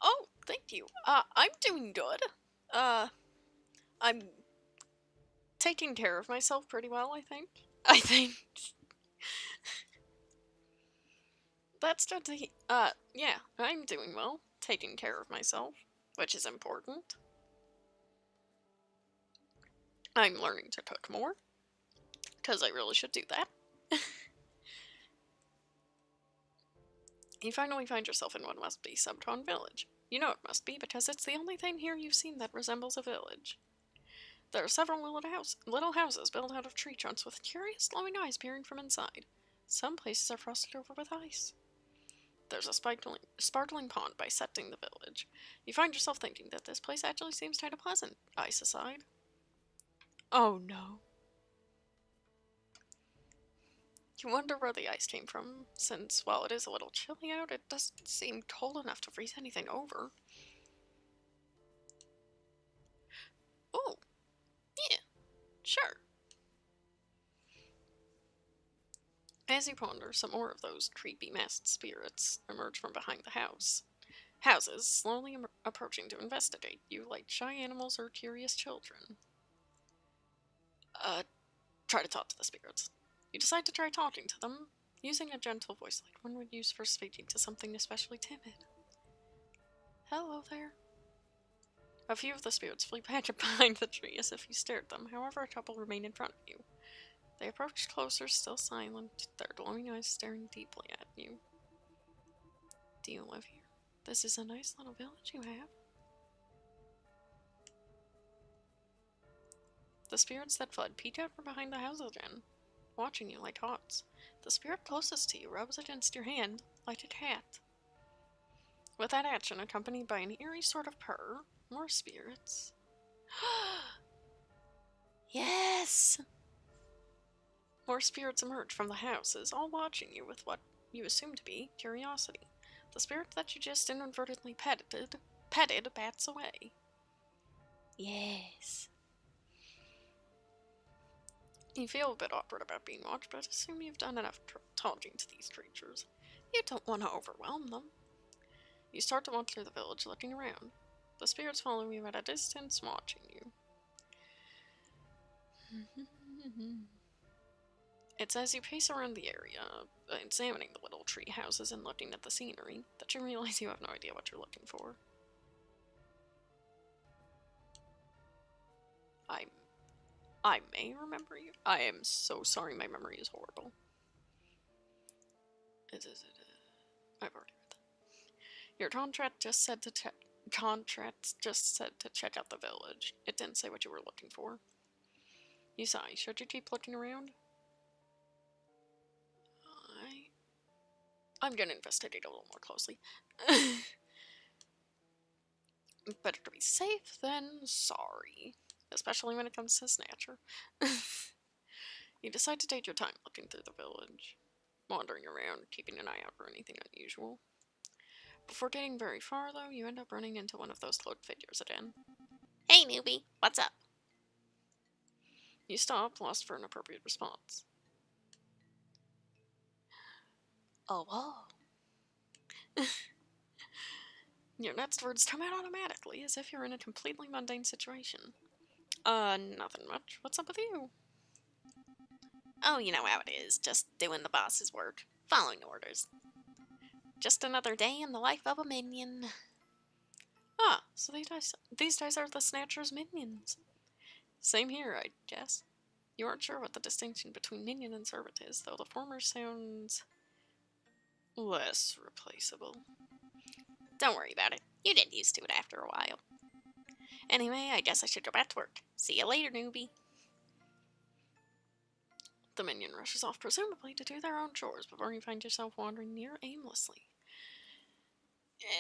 Oh, thank you. I'm doing good. I'm taking care of myself pretty well, I think. That's good to yeah, I'm doing well. Taking care of myself, which is important. I'm learning to cook more, because I really should do that. You finally find yourself in what must be Subtron Village. You know it must be, because it's the only thing here you've seen that resembles a village. There are several little houses built out of tree trunks with curious glowing eyes peering from inside. Some places are frosted over with ice. There's a sparkling pond bisecting the village. You find yourself thinking that this place actually seems kind of pleasant, ice aside. Oh no. You wonder where the ice came from, since while it is a little chilly out, it doesn't seem cold enough to freeze anything over. Oh, yeah, sure. As you ponder, some more of those creepy masked spirits emerge from behind the houses, slowly approaching to investigate you like shy animals or curious children. Try to talk to the spirits. You decide to try talking to them, using a gentle voice like one would use for speaking to something especially timid. Hello there. A few of the spirits flee back behind the tree as if you stared at them, however a couple remain in front of you. They approach closer, still silent, their glowing eyes staring deeply at you. Do you live here? This is a nice little village you have. The spirits that fled peek out from behind the house again, watching you like hawks. The spirit closest to you rubs against your hand like a cat. With that action accompanied by an eerie sort of purr, more spirits. Yes! More spirits emerge from the houses, all watching you with what you assume to be curiosity. The spirit that you just inadvertently petted bats away. Yes. You feel a bit awkward about being watched, but assume you've done enough talking to these creatures. You don't want to overwhelm them. You start to walk through the village, looking around. The spirits follow you at a distance, watching you. It's as you pace around the area, examining the little tree houses and looking at the scenery, that you realize you have no idea what you're looking for. I may remember you. I am so sorry, my memory is horrible. I've already read that. Your contract just said to check out the village. It didn't say what you were looking for. You sigh. Should you keep looking around? I'm gonna investigate a little more closely. Better to be safe than sorry. Especially when it comes to Snatcher. You decide to take your time looking through the village, wandering around, keeping an eye out for anything unusual. Before getting very far, though, you end up running into one of those cloaked figures again. Hey, newbie, what's up? You stop, lost for an appropriate response. Oh, whoa. Your next words come out automatically, as if you're in a completely mundane situation. Nothing much. What's up with you? Oh, you know how it is, just doing the boss's work, following orders. Just another day in the life of a minion. Ah, so these dice are the Snatcher's minions. Same here, I guess. You aren't sure what the distinction between minion and servant is, though the former sounds less replaceable. Don't worry about it. You get used to it after a while. Anyway, I guess I should go back to work. See you later, newbie. The minion rushes off, presumably to do their own chores, before you find yourself wandering near aimlessly.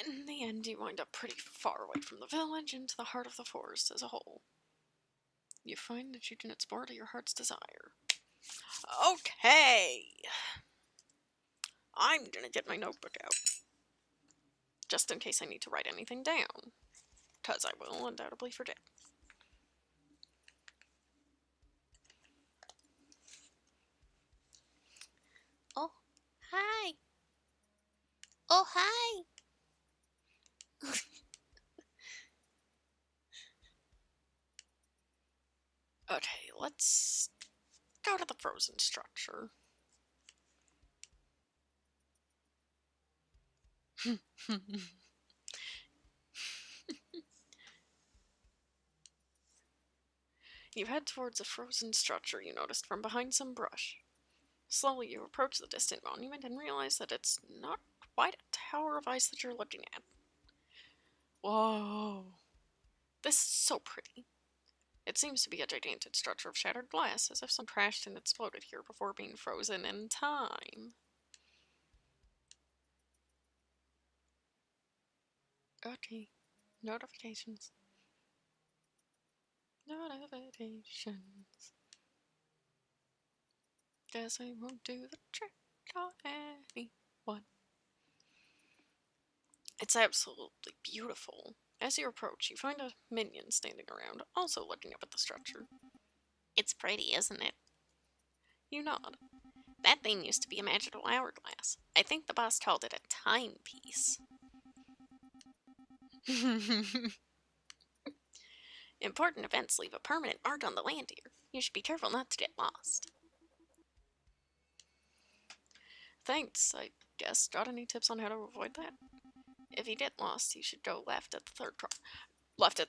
In the end, you wind up pretty far away from the village into the heart of the forest as a whole. You find that you can explore to your heart's desire. Okay! I'm gonna get my notebook out. Just in case I need to write anything down. Because I will undoubtedly forget. Oh, hi. Oh, hi. Okay, let's go to the frozen structure. You head towards a frozen structure you noticed from behind some brush. Slowly you approach the distant monument and realize that it's not quite a tower of ice that you're looking at. Whoa. This is so pretty. It seems to be a gigantic structure of shattered glass, as if some crashed and exploded here before being frozen in time. Okay. Notifications. Notifications. Guess I won't do the trick on anyone. It's absolutely beautiful. As you approach, you find a minion standing around, also looking up at the structure. It's pretty, isn't it? You nod. That thing used to be a magical hourglass. I think the boss called it a timepiece. Important events leave a permanent mark on the land here. You should be careful not to get lost. Thanks, I guess. Got any tips on how to avoid that? If you get lost, you should go left at the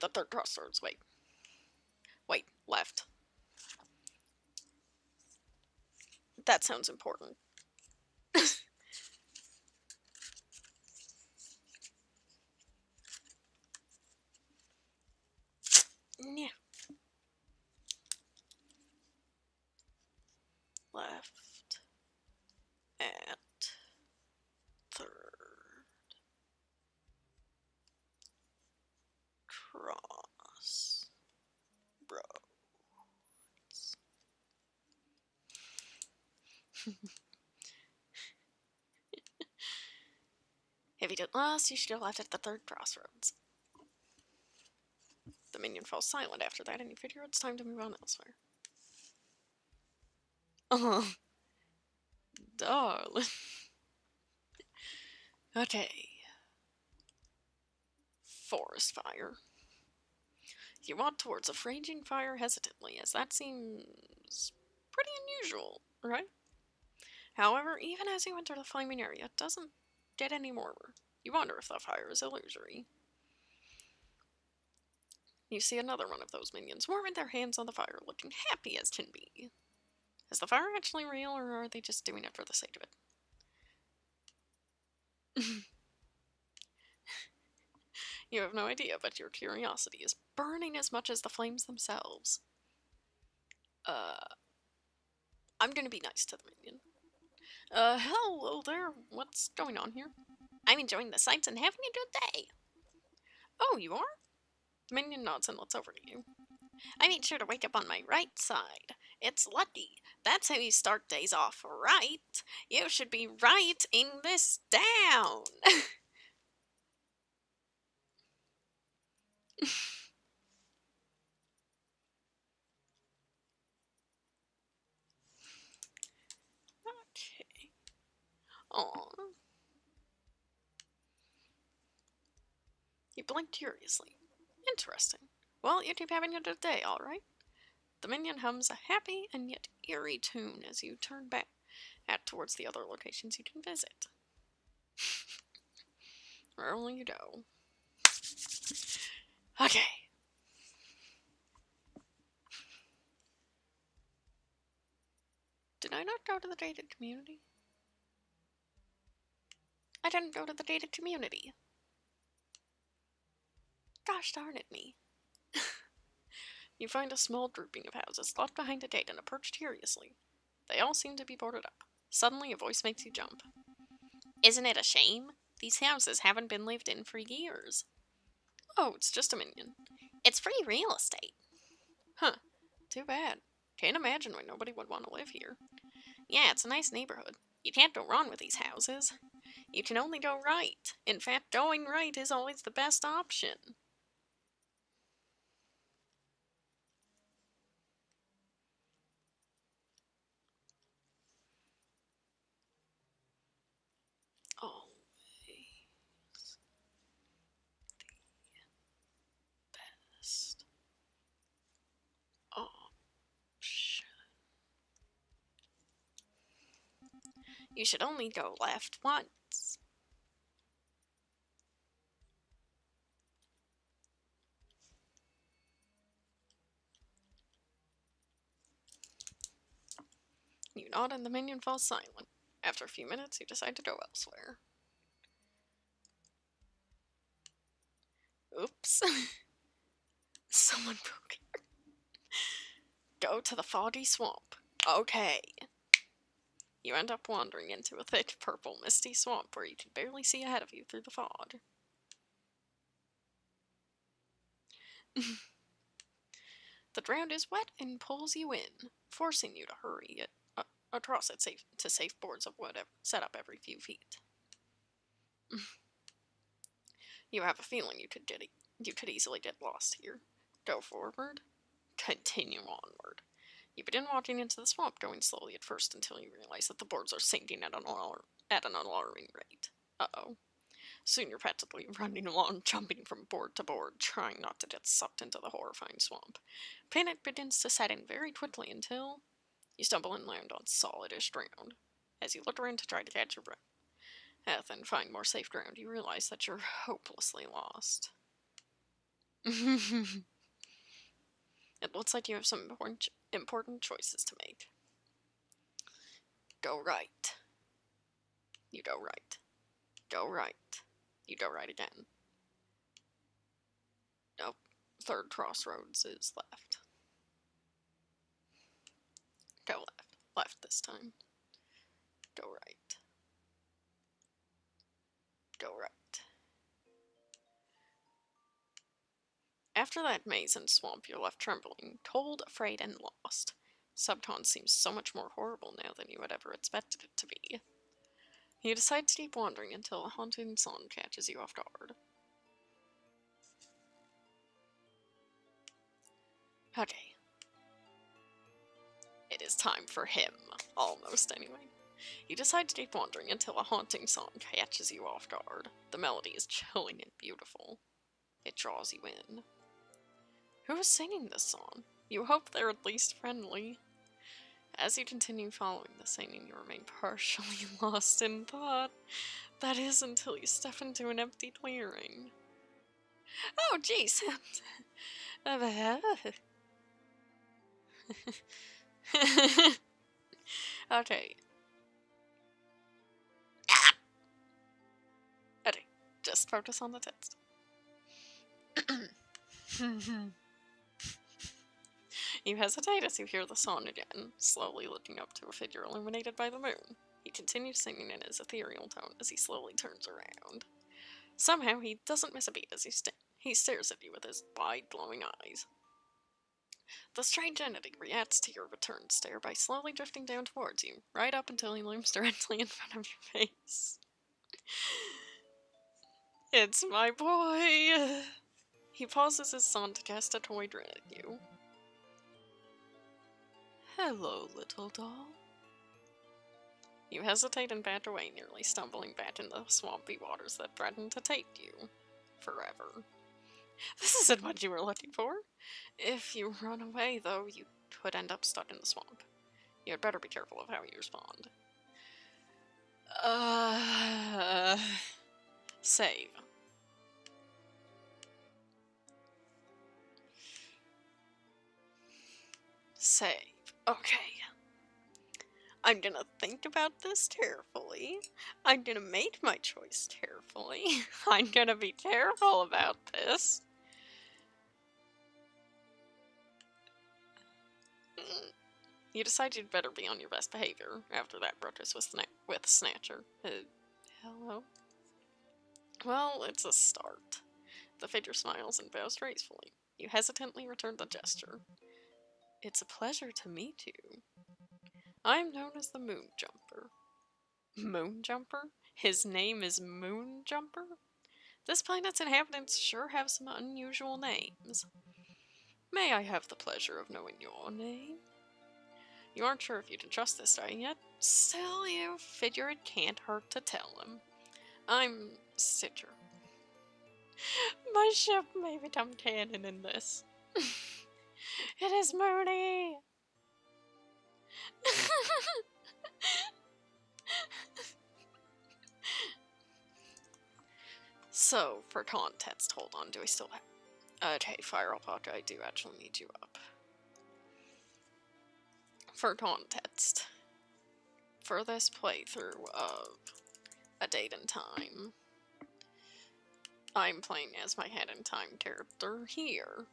third crossroads. Wait, left. That sounds important. Yeah. Left at third crossroads. If you get lost, you should go left at the third crossroads. The minion falls silent after that, and you figure it's time to move on elsewhere. Oh, darling. Okay. Forest fire. You walk towards a raging fire hesitantly, as that seems pretty unusual, right? However, even as you enter the flaming area, it doesn't get any warmer. You wonder if the fire is illusory. You see another one of those minions warming their hands on the fire, looking happy as can be. Is the fire actually real, or are they just doing it for the sake of it? You have no idea, but your curiosity is burning as much as the flames themselves. I'm gonna be nice to the minion. Hello there, what's going on here? I'm enjoying the sights and having a good day. Oh, you are? The minion nods and looks over to you. I made sure to wake up on my right side. It's lucky. That's how you start days off, right? You should be writing this down. Okay. Aww. You blink curiously. Interesting. Well, you keep having a good day, alright? The minion hums a happy and yet eerie tune as you turn back towards the other locations you can visit. Where will you go? Okay. Did I not go to the gated community? I didn't go to the gated community. Gosh darn it me. You find a small grouping of houses left behind a gate and approach curiously. They all seem to be boarded up. Suddenly, a voice makes you jump. Isn't it a shame? These houses haven't been lived in for years. Oh, it's just a minion. It's free real estate. Huh. Too bad. Can't imagine why nobody would want to live here. Yeah, it's a nice neighborhood. You can't go wrong with these houses. You can only go right. In fact, going right is always the best option. Always the best option. You should only go left once. You nod and the minion falls silent. After a few minutes, you decide to go elsewhere. Oops. Someone broke here. Go to the foggy swamp. Okay. You end up wandering into a thick, purple, misty swamp where you can barely see ahead of you through the fog. The ground is wet and pulls you in, forcing you to hurry across it to safe boards of wood set up every few feet. You have a feeling you could easily get lost here. Go forward. Continue onward. You begin walking into the swamp, going slowly at first until you realize that the boards are sinking at an alarming rate. Uh-oh. Soon you're practically running along, jumping from board to board, trying not to get sucked into the horrifying swamp. Panic begins to set in very quickly until you stumble and land on solidish ground. As you look around to try to catch your breath and find more safe ground, you realize that you're hopelessly lost. It looks like you have some important choices to make. Go right. You go right. Go right. You go right again. Nope. Third crossroads is left. Go left. Left this time. Go right. Go right. After that maze and swamp, you're left trembling, cold, afraid, and lost. Subcon seems so much more horrible now than you had ever expected it to be. You decide to keep wandering until a haunting song catches you off guard. Okay. It is time for him. Almost, anyway. You decide to keep wandering until a haunting song catches you off guard. The melody is chilling and beautiful. It draws you in. Who is singing this song? You hope they're at least friendly. As you continue following the singing, you remain partially lost in thought. That is until you step into an empty clearing. Oh, jeez. Okay. Okay, just focus on the text. You hesitate as you hear the song again, slowly looking up to a figure illuminated by the moon. He continues singing in his ethereal tone as he slowly turns around. Somehow, he doesn't miss a beat as he stares at you with his wide, glowing eyes. The strange entity reacts to your return stare by slowly drifting down towards you, right up until he looms directly in front of your face. It's my boy! He pauses his song to cast a toy grin at you. Hello, little doll. You hesitate and back away, nearly stumbling back in the swampy waters that threaten to take you forever. This isn't what you were looking for. If you run away, though, you could end up stuck in the swamp. You had better be careful of how you respond. Save. I'm gonna think about this carefully. I'm gonna make my choice carefully. I'm gonna be careful about this. You decide you'd better be on your best behavior after that protest with Snatcher. Hello? Well, it's a start. The figure smiles and bows gracefully. You hesitantly return the gesture. It's a pleasure to meet you. I am known as the Moon Jumper. Moon Jumper? His name is Moon Jumper? This planet's inhabitants sure have some unusual names. May I have the pleasure of knowing your name? You aren't sure if you can trust this guy yet. Still, you figure it can't hurt to tell him. I'm Stitcher. My ship may become canon in this. It is Mooney! So, for context, hold on, do I still have... Okay, Firehawk, I do actually need you up. For context, for this playthrough of A Date and Time, I'm playing as my Head in Time character here.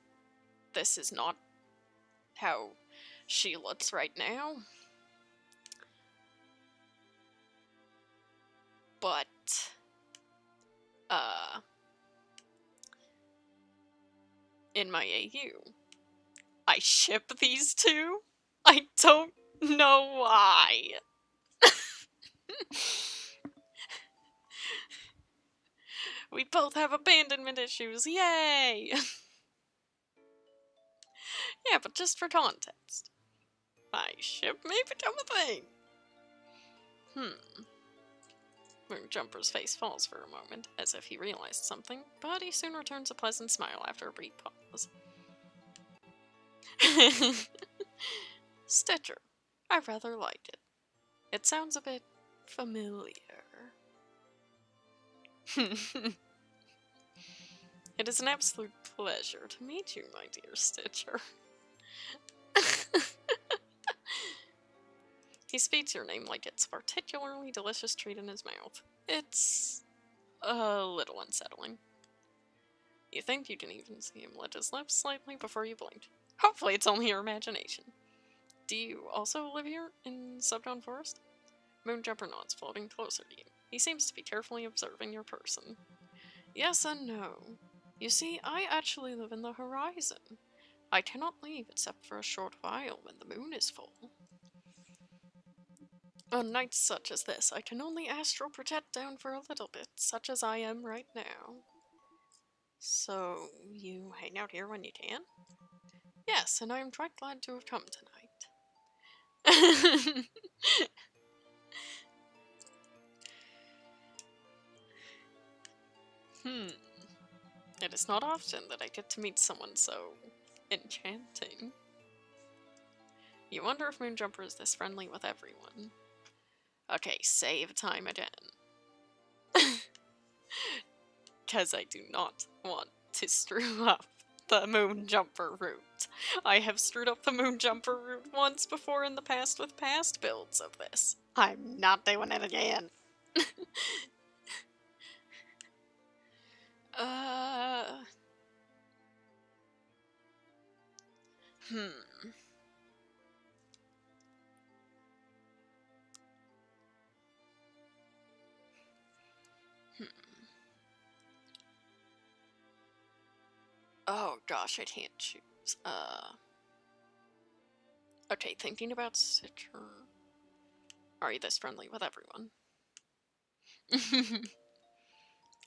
This is not how she looks right now. But, in my AU, I ship these two? I don't know why. We both have abandonment issues, yay! Yeah, but just for context. My ship may become a thing. Moonjumper's face falls for a moment, as if he realized something, but he soon returns a pleasant smile after a brief pause. Stitcher. I rather like it. It sounds a bit familiar. It is an absolute pleasure to meet you, my dear Stitcher. He speaks your name like it's a particularly delicious treat in his mouth. It's a little unsettling. You think you can even see him lick his lips slightly before you blink. Hopefully it's only your imagination. Do you also live here in Subdawn Forest? Moonjumper nods, floating closer to you. He seems to be carefully observing your person. Yes and no. You see, I actually live in the horizon. I cannot leave except for a short while when the moon is full. On nights such as this, I can only astral project down for a little bit, such as I am right now. So, you hang out here when you can? Yes, and I am quite glad to have come tonight. It is not often that I get to meet someone so enchanting. You wonder if Moonjumper is this friendly with everyone. Okay, save time again. Because I do not want to screw up the Moonjumper route. I have screwed up the Moonjumper route once before in the past with past builds of this. I'm not doing it again. Oh gosh, I can't choose. Okay, thinking about Stitcher. Are you this friendly with everyone?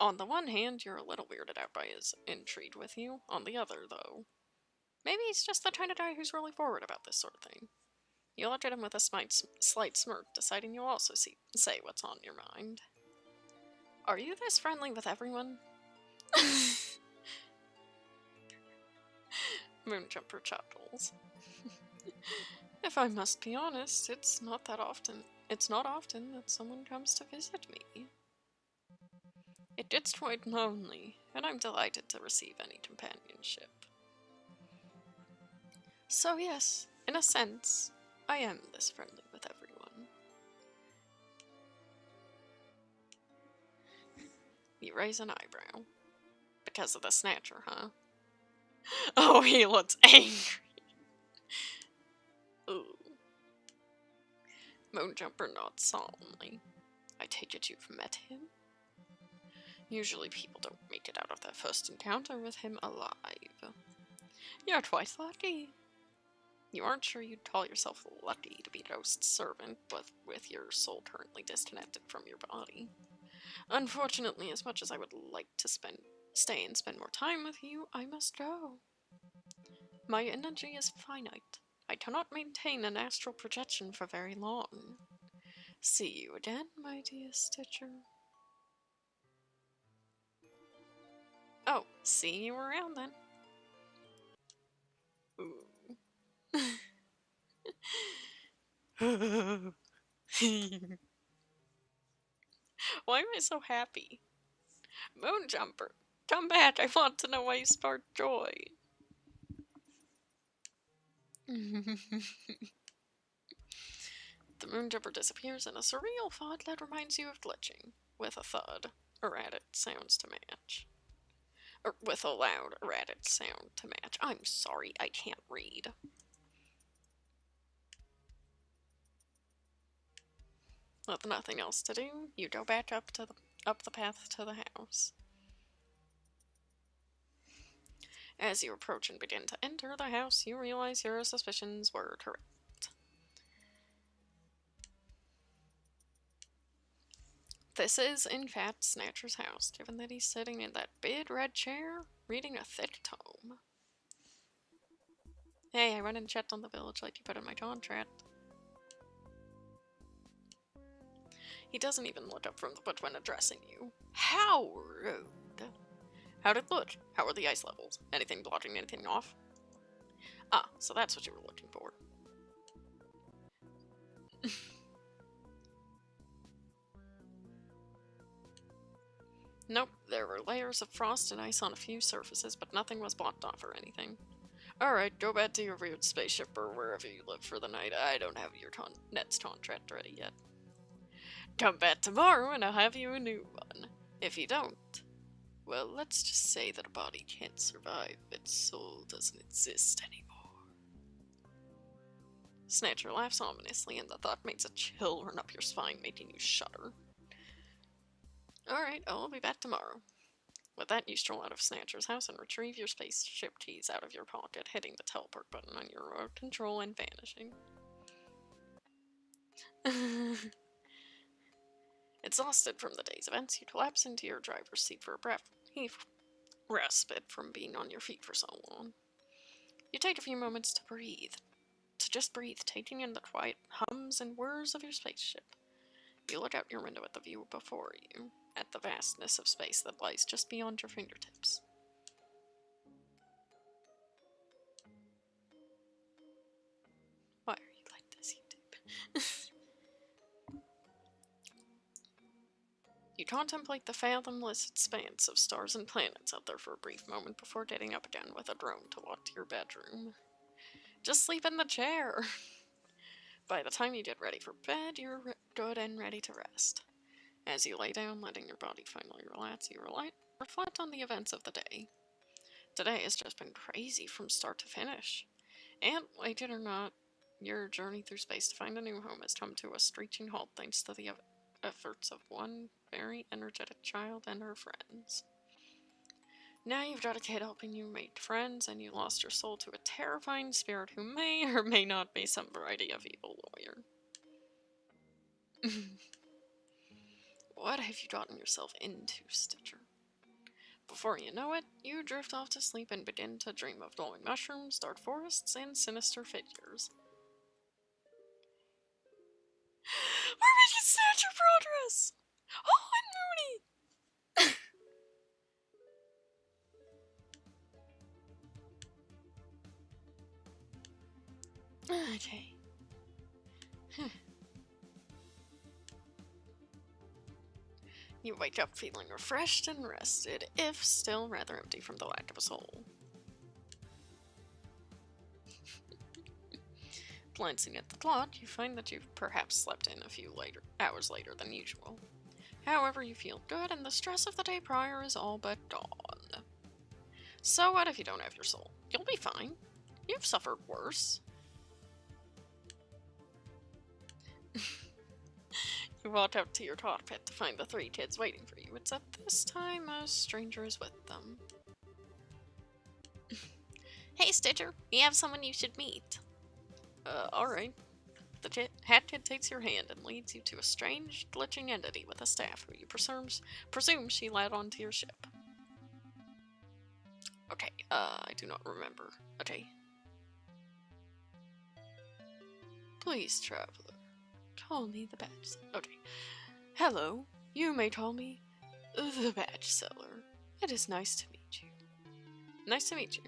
On the one hand, you're a little weirded out by his intrigue with you. On the other, though, maybe he's just the kind of guy who's really forward about this sort of thing. You look at him with a slight smirk, deciding you'll also say what's on your mind. Are you this friendly with everyone? Moonjumper chuckles. If I must be honest, it's not often that someone comes to visit me. It gets quite lonely, and I'm delighted to receive any companionship. So yes, in a sense, I am this friendly with everyone. You raise an eyebrow. Because of the snatcher, huh? Oh, he looks angry. Ooh. Moonjumper nods solemnly. I take it you've met him? Usually people don't make it out of their first encounter with him alive. You're twice lucky. You aren't sure you'd call yourself lucky to be Ghost's servant, but with your soul currently disconnected from your body. Unfortunately, as much as I would like to stay and spend more time with you, I must go. My energy is finite. I cannot maintain an astral projection for very long. See you again, my dear Stitcher. Oh, see you around then. Ooh. Why am I so happy? Moonjumper, come back. I want to know why you spark joy. The Moonjumper disappears in a surreal fog that reminds you of glitching, with a thud, erratic sounds to match. Or with a loud, erratic sound to match. I'm sorry, I can't read. With nothing else to do, you go back up the path to the house. As you approach and begin to enter the house, you realize your suspicions were correct. This is, in fact, Snatcher's house, given that he's sitting in that big red chair, reading a thick tome. Hey, I went and checked on the village like you put in my contract. He doesn't even look up from the book when addressing you. How rude. How'd it look? How are the ice levels? Anything blocking anything off? Ah, so that's what you were looking for. Nope, there were layers of frost and ice on a few surfaces, but nothing was blocked off or anything. Alright, go back to your weird spaceship or wherever you live for the night. I don't have your next contract ready yet. Come back tomorrow and I'll have you a new one. If you don't, well, let's just say that a body can't survive. Its soul doesn't exist anymore. Snatcher laughs ominously, and the thought makes a chill run up your spine, making you shudder. Alright, I'll be back tomorrow. With that, you stroll out of Snatcher's house and retrieve your spaceship keys out of your pocket, hitting the teleport button on your remote control and vanishing. Exhausted from the day's events, you collapse into your driver's seat for a brief respite from being on your feet for so long. You take a few moments to breathe. To just breathe, taking in the quiet hums and whirs of your spaceship. You look out your window at the view before you, at the vastness of space that lies just beyond your fingertips. Why are you like this, YouTube? You contemplate the fathomless expanse of stars and planets out there for a brief moment before getting up again with a groan to walk to your bedroom. Just sleep in the chair! By the time you get ready for bed, you're good and ready to rest. As you lay down, letting your body finally relax, you reflect on the events of the day. Today has just been crazy from start to finish. And, like it or not, your journey through space to find a new home has come to a screeching halt thanks to the efforts of one very energetic child and her friends. Now you've got a kid helping you make friends, and you lost your soul to a terrifying spirit who may or may not be some variety of evil lawyer. What have you gotten yourself into, Stitcher? Before you know it, you drift off to sleep and begin to dream of glowing mushrooms, dark forests, and sinister figures. We're making Snatcher progress! Oh, and Mooney! Okay. You wake up feeling refreshed and rested, if still rather empty from the lack of a soul. Glancing at the clock, you find that you've perhaps slept in a few hours later than usual. However, you feel good, and the stress of the day prior is all but gone. So what if you don't have your soul? You'll be fine. You've suffered worse. You walk out to your tot pit to find the 3 kids waiting for you. It's at this time a stranger is with them. Hey, Stitcher, we have someone you should meet. Alright. The hat kid takes your hand and leads you to a strange, glitching entity with a staff who you presume she led onto your ship. Okay, I do not remember. Okay. Please, traveler, call me the badge seller. Okay. Hello, you may call me the badge seller. It is nice to meet you. Nice to meet you.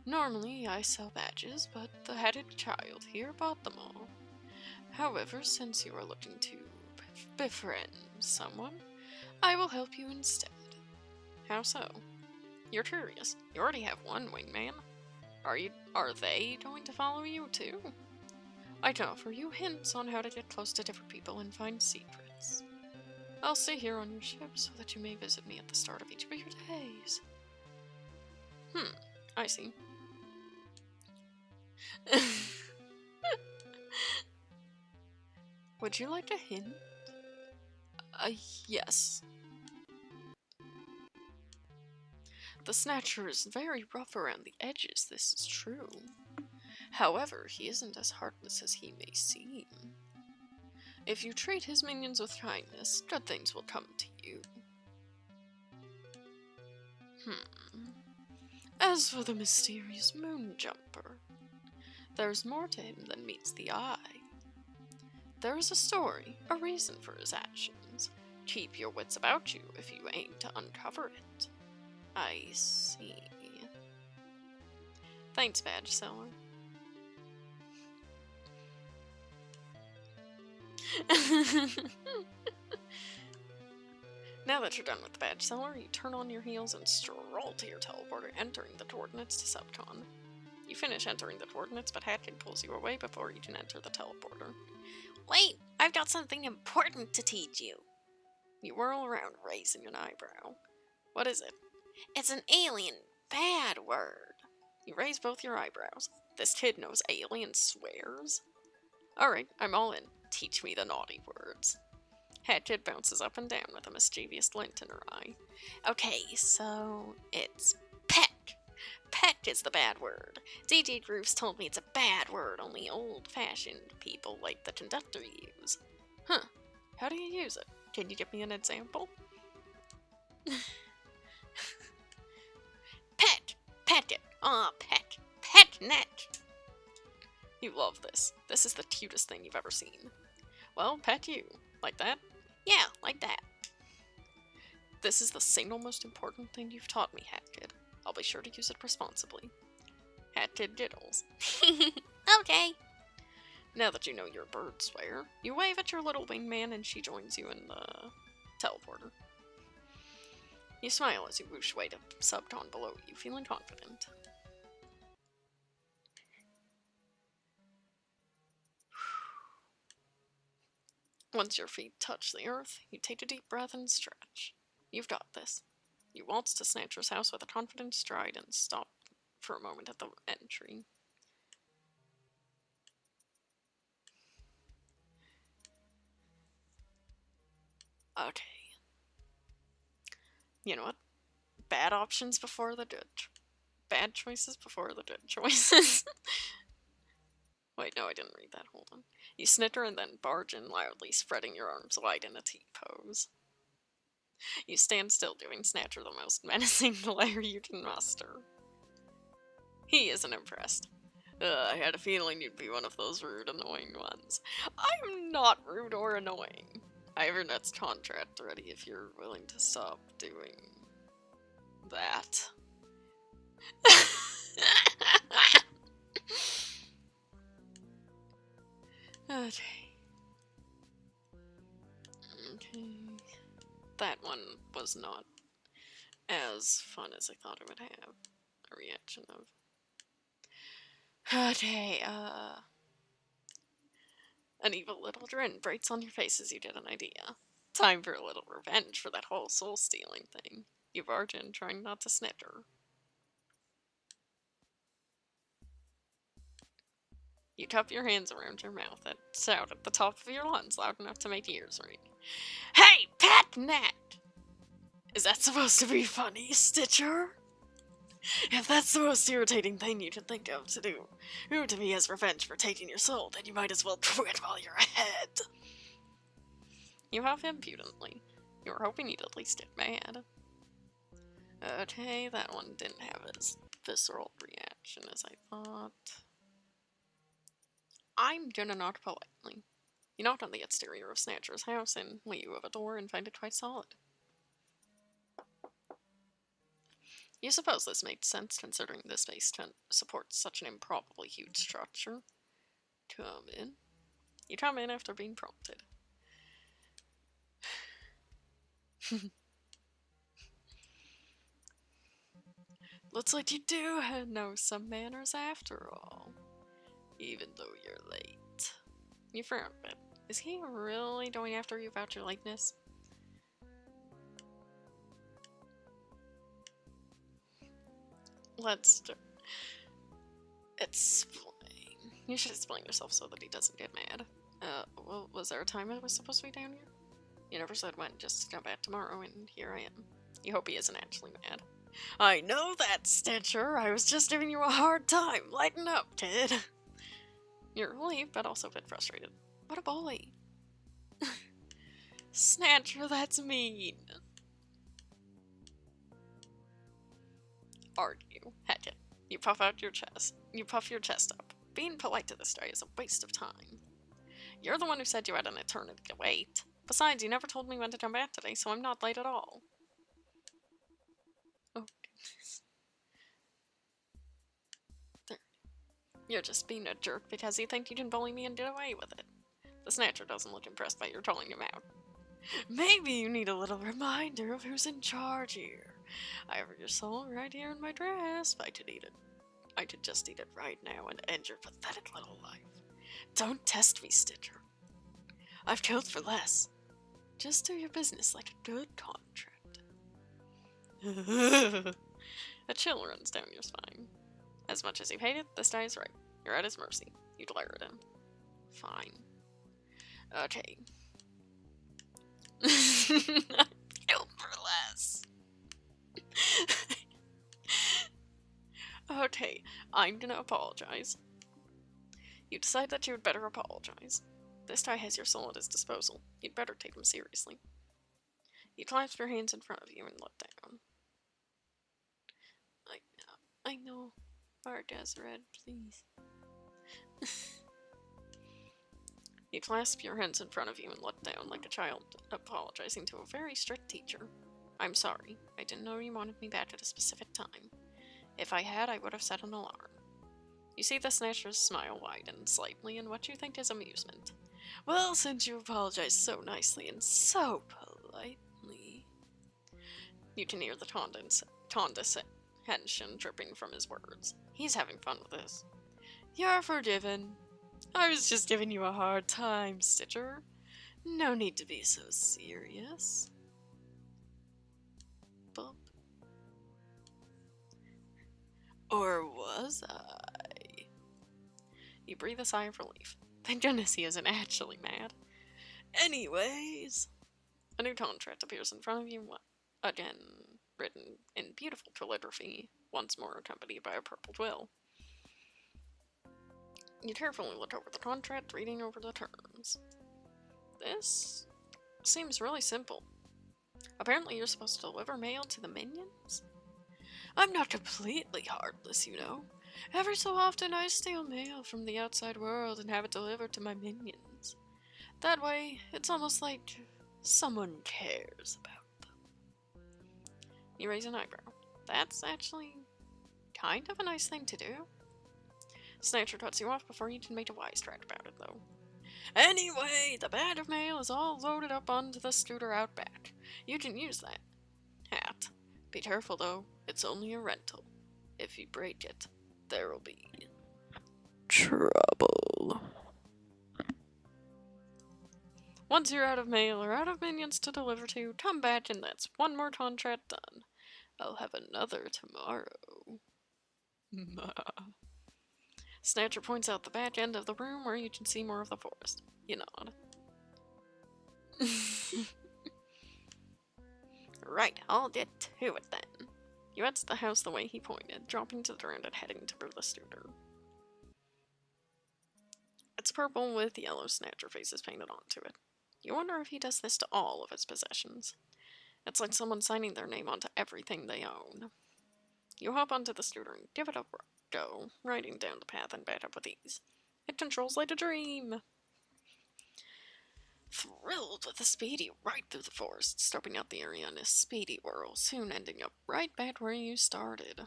Normally, I sell badges, but the hatted child here bought them all. However, since you are looking to befriend someone, I will help you instead. How so? You're curious. You already have one wingman. Are they going to follow you too? I can offer you hints on how to get close to different people and find secrets. I'll stay here on your ship so that you may visit me at the start of each of your days. I see. Would you like a hint? Yes. The Snatcher is very rough around the edges, this is true. However, he isn't as heartless as he may seem. If you treat his minions with kindness, good things will come to you. As for the mysterious moon jumper, there's more to him than meets the eye. There is a story, a reason for his actions. Keep your wits about you if you aim to uncover it. I see. Thanks, badge seller. Now that you're done with the badge seller, you turn on your heels and stroll to your teleporter, entering the coordinates to Subcon. You finish entering the coordinates, but Hatkid pulls you away before you can enter the teleporter. Wait, I've got something important to teach you. You whirl around, raising an eyebrow. What is it? It's an alien bad word. You raise both your eyebrows. This kid knows alien swears? Alright, I'm all in. Teach me the naughty words. Hatkid bounces up and down with a mischievous glint in her eye. Okay, so it's peck. Peck is the bad word. DJ Grooves told me it's a bad word only old-fashioned people like the conductor use. Huh. How do you use it? Can you give me an example? Pet. Pet it. Aw, pet. Pet net. You love this. This is the cutest thing you've ever seen. Well, pet you. Like that? Yeah, like that. This is the single most important thing you've taught me, Hatkid. I'll be sure to use it responsibly. Hatkid giggles. Okay. Now that you know your bird swear, you wave at your little wingman and she joins you in the teleporter. You smile as you whoosh away to Subcon below you, feeling confident. Once your feet touch the earth, you take a deep breath and stretch. You've got this. You waltz to Snatcher's house with a confident stride and stop for a moment at the entry. Okay. You know what? Bad options before the good. Bad choices before the good choices. Wait, no, I didn't read that. Hold on. You snicker and then barge in loudly, spreading your arms wide in a T pose. You stand still, giving Snatcher the most menacing glare you can muster. He isn't impressed. I had a feeling you'd be one of those rude, annoying ones. I'm not rude or annoying. I have your next contract ready if you're willing to stop doing that. Okay. That one was not as fun as I thought it would have. A reaction of... Okay, an evil little grin breaks on your face as you get an idea. Time for a little revenge for that whole soul-stealing thing. You barge in, trying not to snitch her. You cup your hands around your mouth and shout at the top of your lungs loud enough to make ears ring. Hey, Pat Nat! Is that supposed to be funny, Stitcher? If that's the most irritating thing you can think of to do to me as revenge for taking your soul, then you might as well quit while you're ahead. You huff impudently. You were hoping you'd at least get mad. Okay, that one didn't have as visceral reaction as I thought. I'm gonna knock politely. You knock on the exterior of Snatcher's house in lieu of a door and find it quite solid. You suppose this makes sense considering this space supports such an improbably huge structure. Come in. You come in after being prompted. Looks like you do know some manners after all. Even though you're late. You frown a bit. Is he really going after you about your lateness? Let's explain. You should explain yourself so that he doesn't get mad. Well, was there a time I was supposed to be down here? You never said when, just come back tomorrow, and here I am. You hope he isn't actually mad. I know that, Stitcher. I was just giving you a hard time. Lighten up, kid. You're relieved, but also a bit frustrated. What a bully. Snatcher, that's mean. Argue. Heck it. You puff out your chest. You puff your chest up. Being polite to this guy is a waste of time. You're the one who said you had an eternity to wait. Besides, you never told me when to come back today, so I'm not late at all. Oh, goodness. There. You're just being a jerk because you think you can bully me and get away with it. The Snatcher doesn't look impressed by your calling him out. Maybe you need a little reminder of who's in charge here. I have your soul right here in my grasp. I could eat it. I could just eat it right now and end your pathetic little life. Don't test me, Stitcher. I've killed for less. Just do your business like a good contract. A chill runs down your spine. As much as you hate it, this guy is right. You're at his mercy. You glare at him. Fine. Okay. Killed for less. Okay, I'm gonna apologize. You decide that you would better apologize. This guy has your soul at his disposal. You'd better take him seriously. You clasp your hands in front of you and look down. I know. Mark as red, please. You clasp your hands in front of you and look down like a child apologizing to a very strict teacher. I'm sorry. I didn't know you wanted me back at a specific time. If I had, I would have set an alarm. You see the Snatcher's smile widen slightly in what you think is amusement. Well, since you apologized so nicely and so politely... You can hear the condescension dripping from his words. He's having fun with this. You're forgiven. I was just giving you a hard time, Stitcher. No need to be so serious. Bump. Or was I? You breathe a sigh of relief. Thank goodness he isn't actually mad. Anyways, a new contract appears in front of you, again written in beautiful calligraphy, once more accompanied by a purple twill. You carefully look over the contract, reading over the terms. This seems really simple. Apparently you're supposed to deliver mail to the minions? I'm not completely heartless, you know. Every so often I steal mail from the outside world and have it delivered to my minions. That way, it's almost like someone cares about them. You raise an eyebrow. That's actually kind of a nice thing to do. Snatcher cuts you off before you can make a wisecrack about it, though. Anyway, the bag of mail is all loaded up onto the scooter out back. You can use that hat. Be careful, though. It's only a rental. If you break it, there'll be trouble. Once you're out of mail or out of minions to deliver to, come back and that's one more contract done. I'll have another tomorrow. Snatcher points out the back end of the room where you can see more of the forest. You nod. Right, I'll get to it then. You head to the house the way he pointed, dropping to the ground and heading toward the Studer. It's purple with yellow Snatcher faces painted onto it. You wonder if he does this to all of his possessions. It's like someone signing their name onto everything they own. You hop onto the Studer and give it a go, riding down the path and back up with ease. It controls like a dream. Thrilled with the speed, you ride through the forest, stopping out the area in a speedy whirl, soon ending up right back where you started.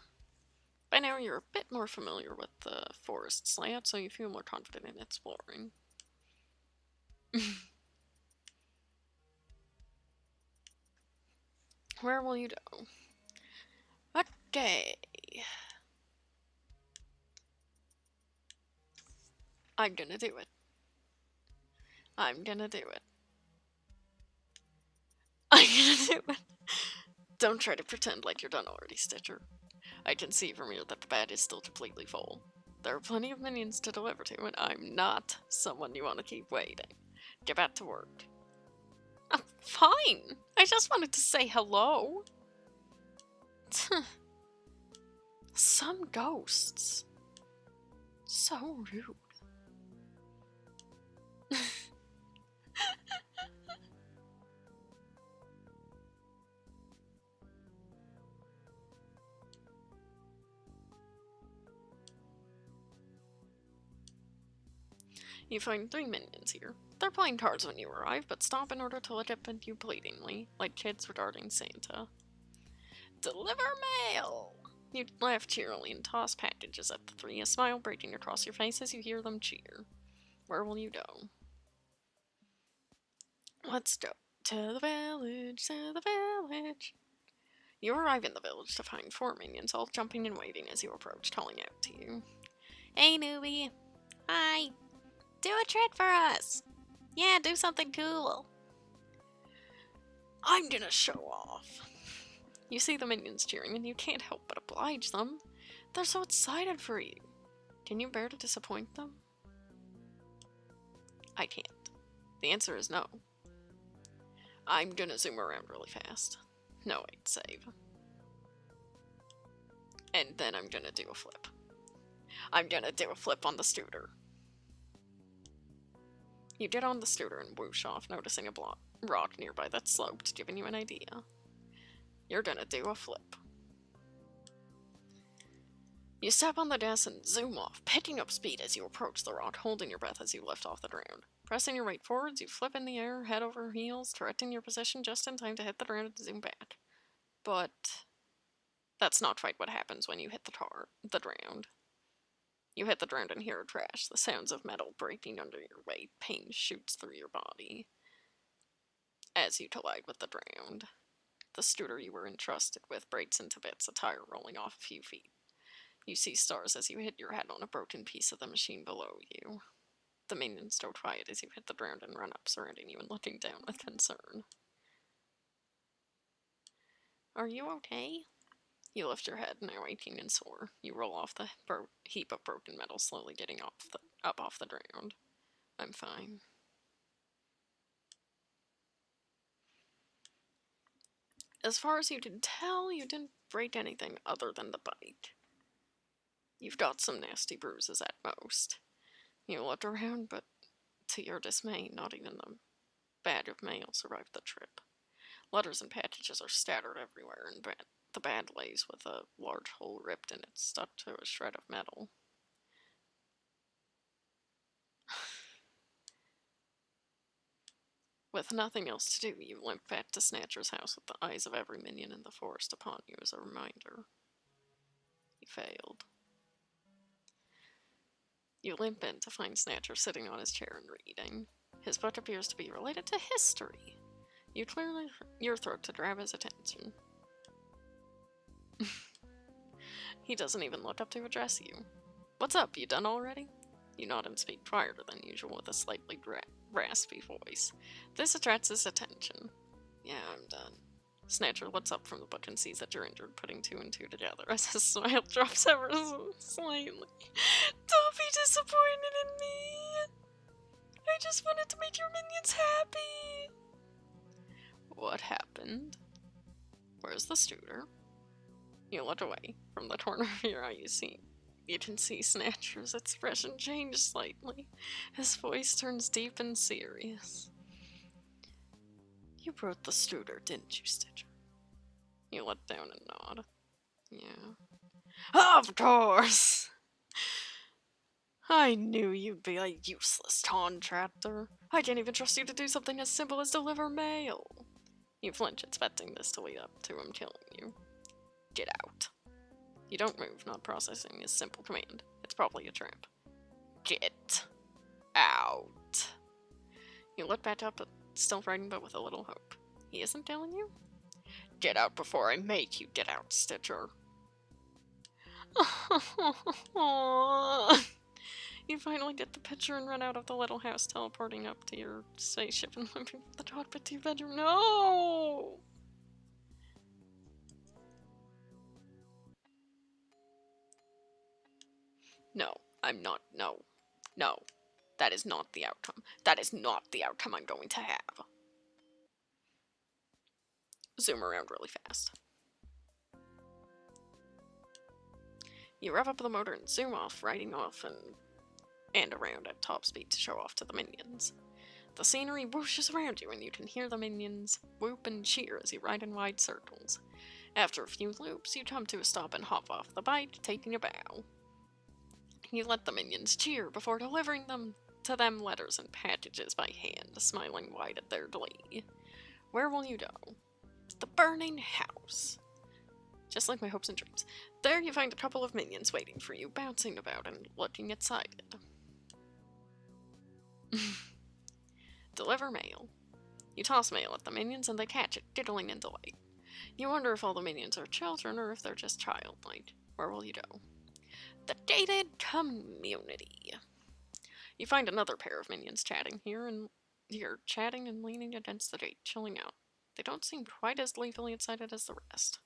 By now you're a bit more familiar with the forest's layout, so you feel more confident in exploring. Where will you go? Okay. I'm gonna do it. I'm gonna do it. I'm gonna do it. Don't try to pretend like you're done already, Stitcher. I can see from here that the bag is still completely full. There are plenty of minions to deliver to, and I'm not someone you want to keep waiting. Get back to work. Fine. I just wanted to say hello. Some ghosts. So rude. You find 3 minions here. They're playing cards when you arrive, but stop in order to look up at you pleadingly, like kids regarding Santa. Deliver mail! You laugh cheerily and toss packages at the 3, a smile breaking across your face as you hear them cheer. Where will you go? Let's go to the village, to the village. You arrive in the village to find 4 minions, all jumping and waving as you approach, calling out to you. Hey, newbie. Hi. Do a trick for us. Yeah, do something cool. I'm gonna show off. You see the minions cheering and you can't help but oblige them. They're so excited for you. Can you bear to disappoint them? I can't. The answer is no. I'm gonna zoom around really fast. No, wait, save. And then I'm gonna do a flip. I'm gonna do a flip on the Studer. You get on the Studer and whoosh off, noticing a rock nearby that sloped, giving you an idea. You're gonna do a flip. You step on the gas and zoom off, picking up speed as you approach the rock, holding your breath as you lift off the ground. Pressing your weight forwards, you flip in the air, head over heels, correcting your position just in time to hit the ground and zoom back. But that's not quite what happens when you hit the ground. You hit the ground and hear a crash, the sounds of metal breaking under your weight. Pain shoots through your body as you collide with the ground. The Studer you were entrusted with breaks into bits, a tire rolling off a few feet. You see stars as you hit your head on a broken piece of the machine below you. The minions go quiet as you hit the ground and run up, surrounding you and looking down with concern. Are you okay? You lift your head, now aching and sore. You roll off the heap of broken metal, slowly getting up off the ground. I'm fine. As far as you can tell, you didn't break anything other than the bike. You've got some nasty bruises at most. You look around, but to your dismay, not even the bag of mail survived the trip. Letters and packages are scattered everywhere, and the bag lays with a large hole ripped in it, stuck to a shred of metal. With nothing else to do, you limp back to Snatcher's house with the eyes of every minion in the forest upon you as a reminder. You failed. You limp in to find Snatcher sitting on his chair and reading. His book appears to be related to history. You clear your throat to grab his attention. He doesn't even look up to address you. What's up, you done already? You nod and speak quieter than usual with a slightly raspy voice. This attracts his attention. Yeah, I'm done. Snatcher looks up from the book and sees that you're injured, putting two and two together as his smile drops ever so slightly. Don't be disappointed in me! I just wanted to make your minions happy! What happened? Where's the Studer? You look away. From the corner of your eye you can see Snatcher's expression change slightly. His voice turns deep and serious. You brought the Studer, didn't you, Stitcher? You look down and nod. Yeah. Of course! I knew you'd be a useless contractor. I can't even trust you to do something as simple as deliver mail. You flinch, expecting this to lead up to him killing you. Get out. You don't move, not processing his simple command. It's probably a trap. Get out. You look back up, still frightened but with a little hope. He isn't telling you? Get out before I make you get out, Stitcher. You finally get the picture and run out of the little house, teleporting up to your spaceship and looking for the cockpit to your bedroom. No! No, I'm not. No. No. That is not the outcome. That is not the outcome I'm going to have. Zoom around really fast. You rev up the motor and zoom off, riding off and around at top speed to show off to the minions. The scenery whooshes around you and you can hear the minions whoop and cheer as you ride in wide circles. After a few loops, you come to a stop and hop off the bike, taking a bow. You let the minions cheer before delivering to them letters and packages by hand, smiling wide at their glee. Where will you go? The burning house. Just like my hopes and dreams. There you find a couple of minions waiting for you, bouncing about and looking excited. Deliver mail. You toss mail at the minions and they catch it, giggling in delight. You wonder if all the minions are children or if they're just childlike. Where will you go? The gated community. You find another pair of minions chatting here and leaning against the gate, chilling out. They don't seem quite as gleefully excited as the rest.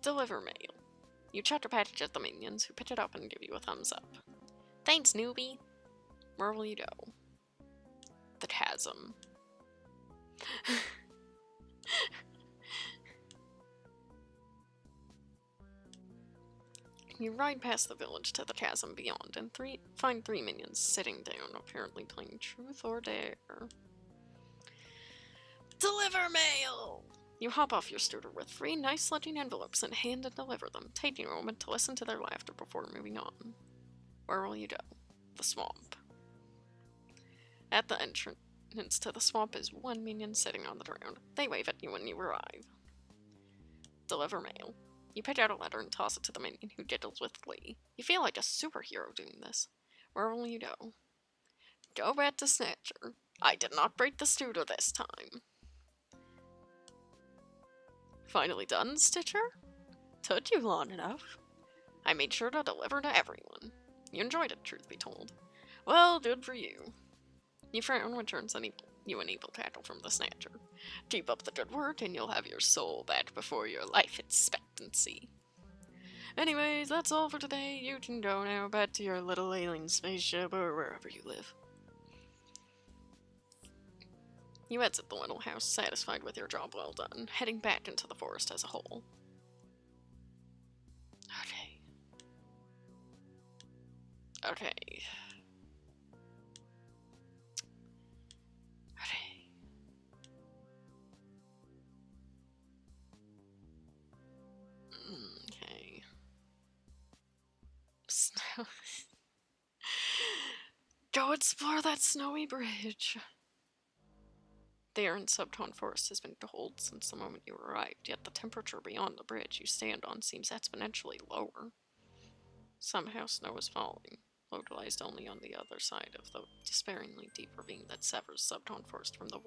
Deliver mail. You chuck a package at the minions, who pick it up and give you a thumbs up. Thanks, newbie. Where will you go? The chasm. You ride past the village to the chasm beyond and find three minions sitting down, apparently playing truth or dare. Deliver mail! You hop off your scooter with three nice looking envelopes and hand and deliver them, taking a moment to listen to their laughter before moving on. Where will you go? The swamp. At the entrance to the swamp is one minion sitting on the ground. They wave at you when you arrive. Deliver mail. You pick out a letter and toss it to the minion, who giggles with glee. You feel like a superhero doing this. Where will you go? Go back to Snatcher. I did not break the scooter this time. Finally done, Stitcher? Took you long enough. I made sure to deliver to everyone. You enjoyed it, truth be told. Well, good for you. You frown when turns you an evil tackle from the Snatcher. Keep up the good work and you'll have your soul back before your life expectancy. Anyways, that's all for today. You can go now back to your little alien spaceship or wherever you live. You exit the little house, satisfied with your job well done, heading back into the forest as a whole. Okay. Okay. Snow. Go explore that snowy bridge. The air in Subtone Forest has been cold since the moment you arrived, yet the temperature beyond the bridge you stand on seems exponentially lower. Somehow snow is falling, localized only on the other side of the despairingly deep ravine that severs Subtone Forest from the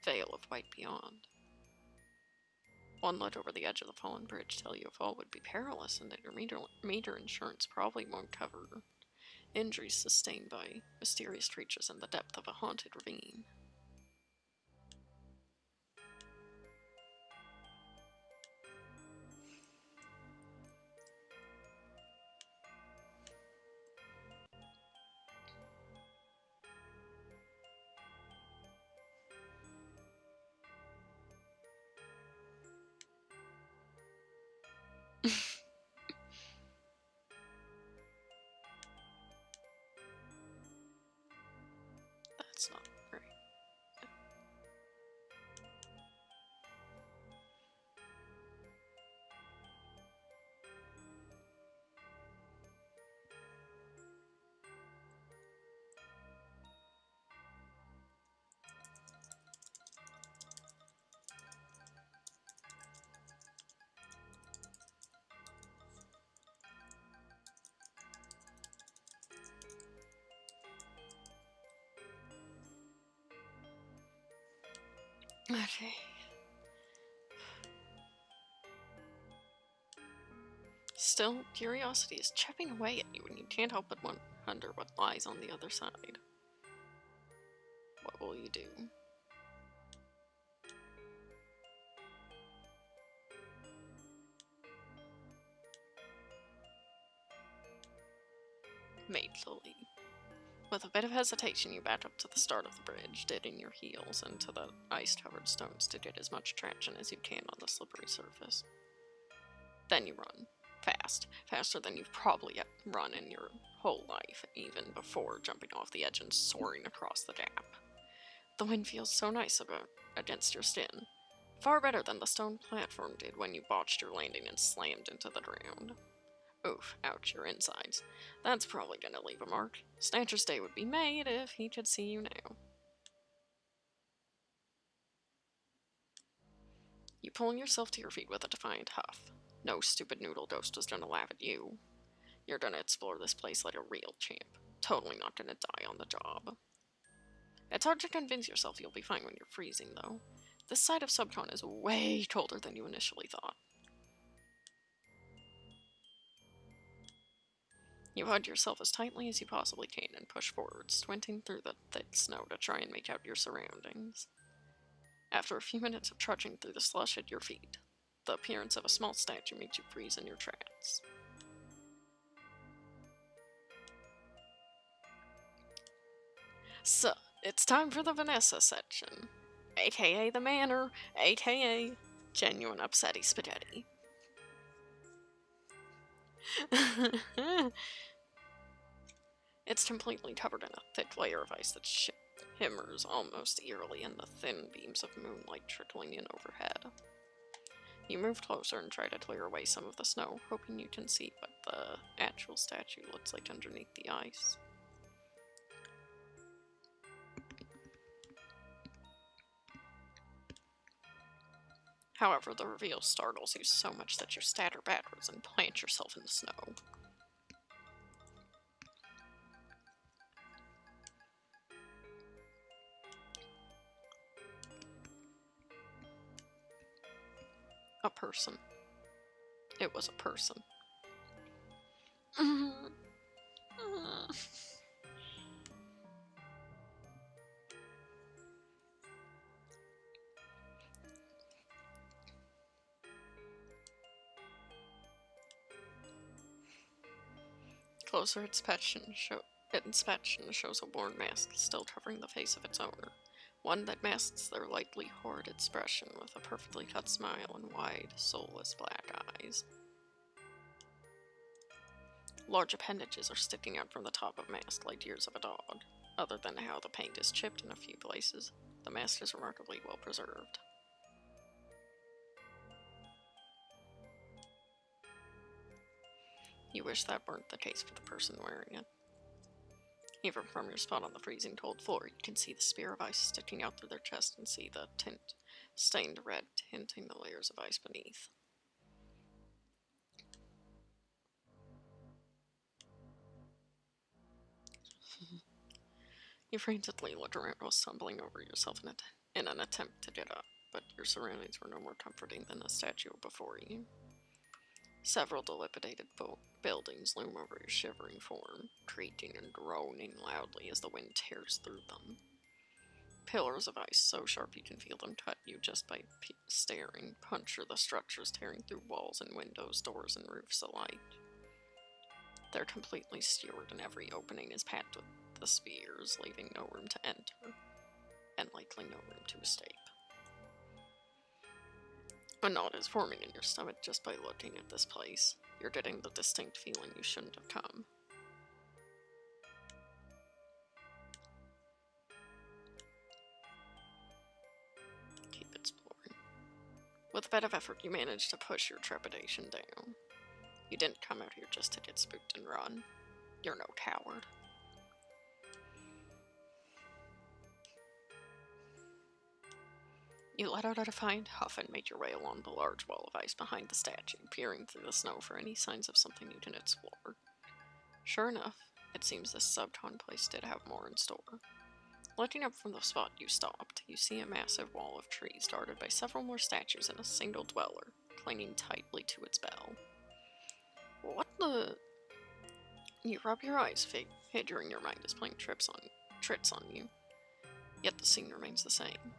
veil of white beyond. One look over the edge of the fallen bridge tell you a fall would be perilous and that your meter insurance probably won't cover injuries sustained by mysterious creatures in the depth of a haunted ravine. That's not right. Okay. Still, curiosity is chipping away at you, and you can't help but wonder what lies on the other side. What will you do? Made to leap. With a bit of hesitation, you back up to the start of the bridge, digging your heels into the ice-covered stones to get as much traction as you can on the slippery surface. Then you run. Fast. Faster than you've probably run in your whole life, even before jumping off the edge and soaring across the gap. The wind feels so nice against your skin. Far better than the stone platform did when you botched your landing and slammed into the ground. Oof, ouch, your insides. That's probably gonna leave a mark. Snatcher's day would be made if he could see you now. You pull yourself to your feet with a defiant huff. No stupid noodle ghost is gonna laugh at you. You're gonna explore this place like a real champ. Totally not gonna die on the job. It's hard to convince yourself you'll be fine when you're freezing, though. This side of Subcon is way colder than you initially thought. You hug yourself as tightly as you possibly can and push forward, squinting through the thick snow to try and make out your surroundings. After a few minutes of trudging through the slush at your feet, the appearance of a small statue makes you freeze in your tracks. So, it's time for the Vanessa section, aka the Manor, aka Genuine Upsetty Spaghetti. It's completely covered in a thick layer of ice that shimmers almost eerily in the thin beams of moonlight trickling in overhead. You move closer and try to clear away some of the snow, hoping you can see what the actual statue looks like underneath the ice. However, the reveal startles you so much that you statter backwards and plant yourself in the snow. A person. It was a person. Closer inspection shows a worn mask still covering the face of its owner. One that masks their likely horrid expression with a perfectly cut smile and wide, soulless black eyes. Large appendages are sticking out from the top of the mask like ears of a dog. Other than how the paint is chipped in a few places, the mask is remarkably well preserved. You wish that weren't the case for the person wearing it. Even from your spot on the freezing cold floor, you can see the spear of ice sticking out through their chest and see the stained red tinting the layers of ice beneath. You frantically look around while stumbling over yourself in an attempt to get up, but your surroundings were no more comforting than the statue before you. Several dilapidated buildings loom over your shivering form, creaking and groaning loudly as the wind tears through them. Pillars of ice so sharp you can feel them cut you just by staring puncture the structures tearing through walls and windows, doors, and roofs alike. They're completely skewered and every opening is packed with the spears, leaving no room to enter, and likely no room to escape. A knot is forming in your stomach just by looking at this place. You're getting the distinct feeling you shouldn't have come. Keep exploring. With a bit of effort, you manage to push your trepidation down. You didn't come out here just to get spooked and run. You're no coward. You let out a defiant huff and made your way along the large wall of ice behind the statue, peering through the snow for any signs of something you can explore. Sure enough, it seems this subcon place did have more in store. Looking up from the spot you stopped, you see a massive wall of trees guarded by several more statues and a single dweller, clinging tightly to its bell. What the... You rub your eyes, figuring your mind is playing tricks on you. Yet the scene remains the same.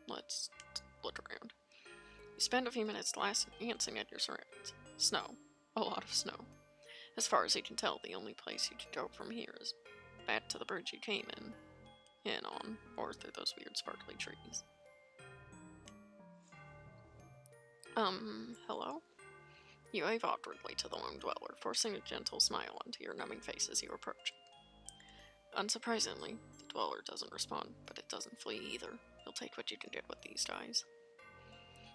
Let's look around. You spend a few minutes glancing at your surroundings. Snow. A lot of snow. As far as you can tell, the only place you can go from here is back to the bridge you came in on, or through those weird sparkly trees. Hello? You wave awkwardly to the lone dweller, forcing a gentle smile onto your numbing face as you approach it. Unsurprisingly, the dweller doesn't respond, but it doesn't flee either. You'll take what you can get with these guys.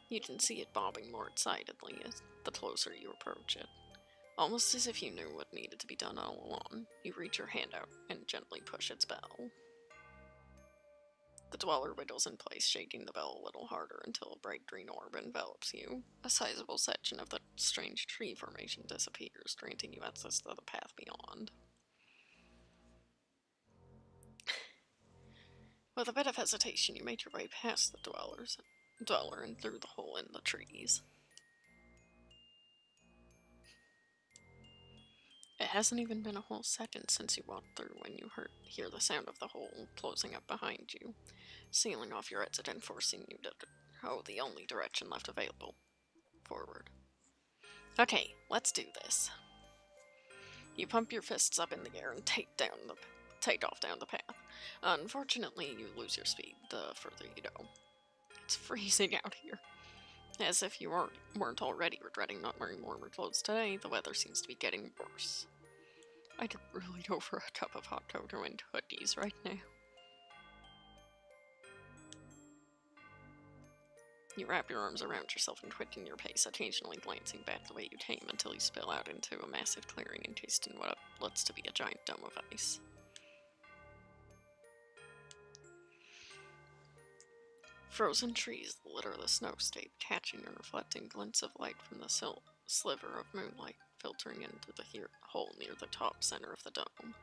You can see it bobbing more excitedly as the closer you approach it. Almost as if you knew what needed to be done all along, you reach your hand out and gently push its bell. The dweller wiggles in place, shaking the bell a little harder until a bright green orb envelops you. A sizable section of the strange tree formation disappears, granting you access to the path beyond. With a bit of hesitation, you make your way past the dweller and through the hole in the trees. It hasn't even been a whole second since you walked through when you hear the sound of the hole closing up behind you, sealing off your exit and forcing you to go the only direction left available. Forward. Okay, let's do this. You pump your fists up in the air and take off down the path. Unfortunately, you lose your speed the further you go. It's freezing out here. As if you weren't already regretting not wearing warmer clothes today, the weather seems to be getting worse. I could really go for a cup of hot cocoa and hoodies right now. You wrap your arms around yourself and quicken your pace, occasionally glancing back the way you came until you spill out into a massive clearing encased in what looks to be a giant dome of ice. Frozen trees litter the snowscape, catching and reflecting glints of light from the sliver of moonlight filtering into the hole near the top center of the dome.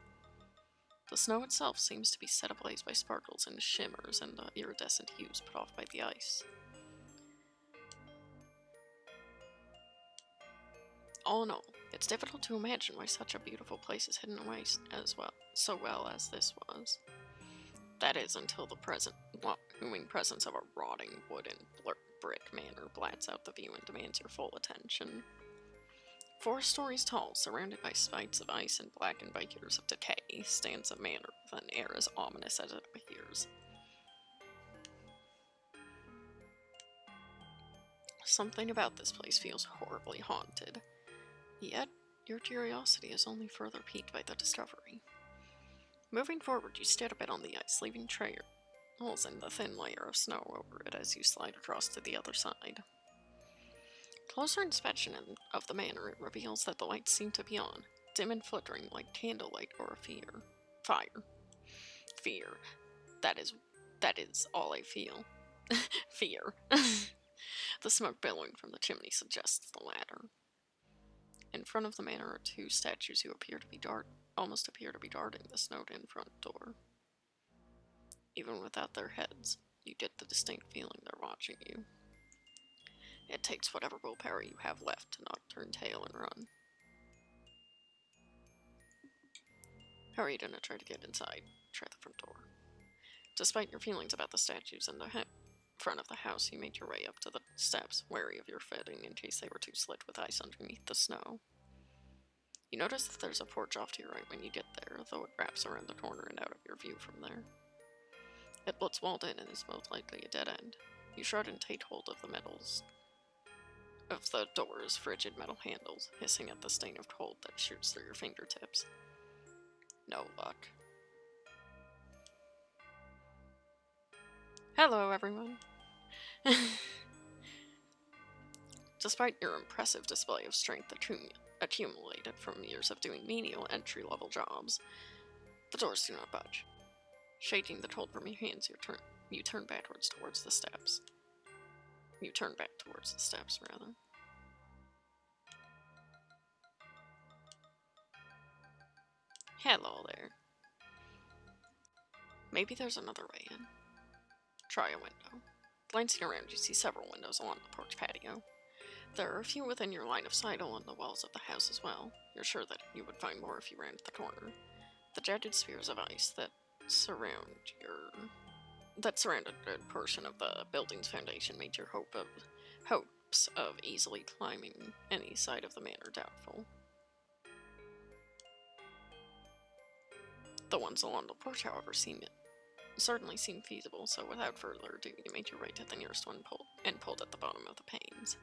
The snow itself seems to be set ablaze by sparkles and shimmers and the iridescent hues put off by the ice. All in all, it's difficult to imagine why such a beautiful place is hidden away so well as this was. That is, until the looming presence of a rotting wooden brick manor blats out the view and demands your full attention. 4 stories tall, surrounded by spikes of ice and blackened by years of decay, stands a manor with an air as ominous as it appears. Something about this place feels horribly haunted, yet your curiosity is only further piqued by the discovery. Moving forward, you stare a bit on the ice, leaving trails in the thin layer of snow over it as you slide across to the other side. Closer inspection of the manor reveals that the lights seem to be on, dim and flickering like candlelight or a fire. Fear. That is all I feel. Fear. The smoke billowing from the chimney suggests the latter. In front of the manor are 2 statues who almost appear to be guarding the snowed-in front door. Even without their heads, you get the distinct feeling they're watching you. It takes whatever willpower you have left to not turn tail and run. How are you gonna try to get inside? Try the front door. Despite your feelings about the statues in the front of the house, you made your way up to the steps, wary of your footing in case they were too slick with ice underneath the snow. You notice that there's a porch off to your right when you get there, though it wraps around the corner and out of your view from there. It looks walled in and is most likely a dead end. You shrug and take hold of the metals of the door's frigid metal handles, hissing at the stain of cold that shoots through your fingertips. No luck. Hello, everyone. Despite your impressive display of strength accumulated from years of doing menial entry-level jobs, the doors do not budge. Shaking the cold from your hands, you turn backwards towards the steps. You turn back towards the steps, rather. Hello there. Maybe there's another way in. Try a window. Glancing around, you see several windows along the porch patio. There are a few within your line of sight along the walls of the house as well. You're sure that you would find more if you rounded the corner. The jagged spheres of ice that surround a good portion of the building's foundation made your hopes of easily climbing any side of the manor doubtful. The ones along the porch, however, certainly seem feasible, so without further ado, you made your way to the nearest one and pulled at the bottom of the panes.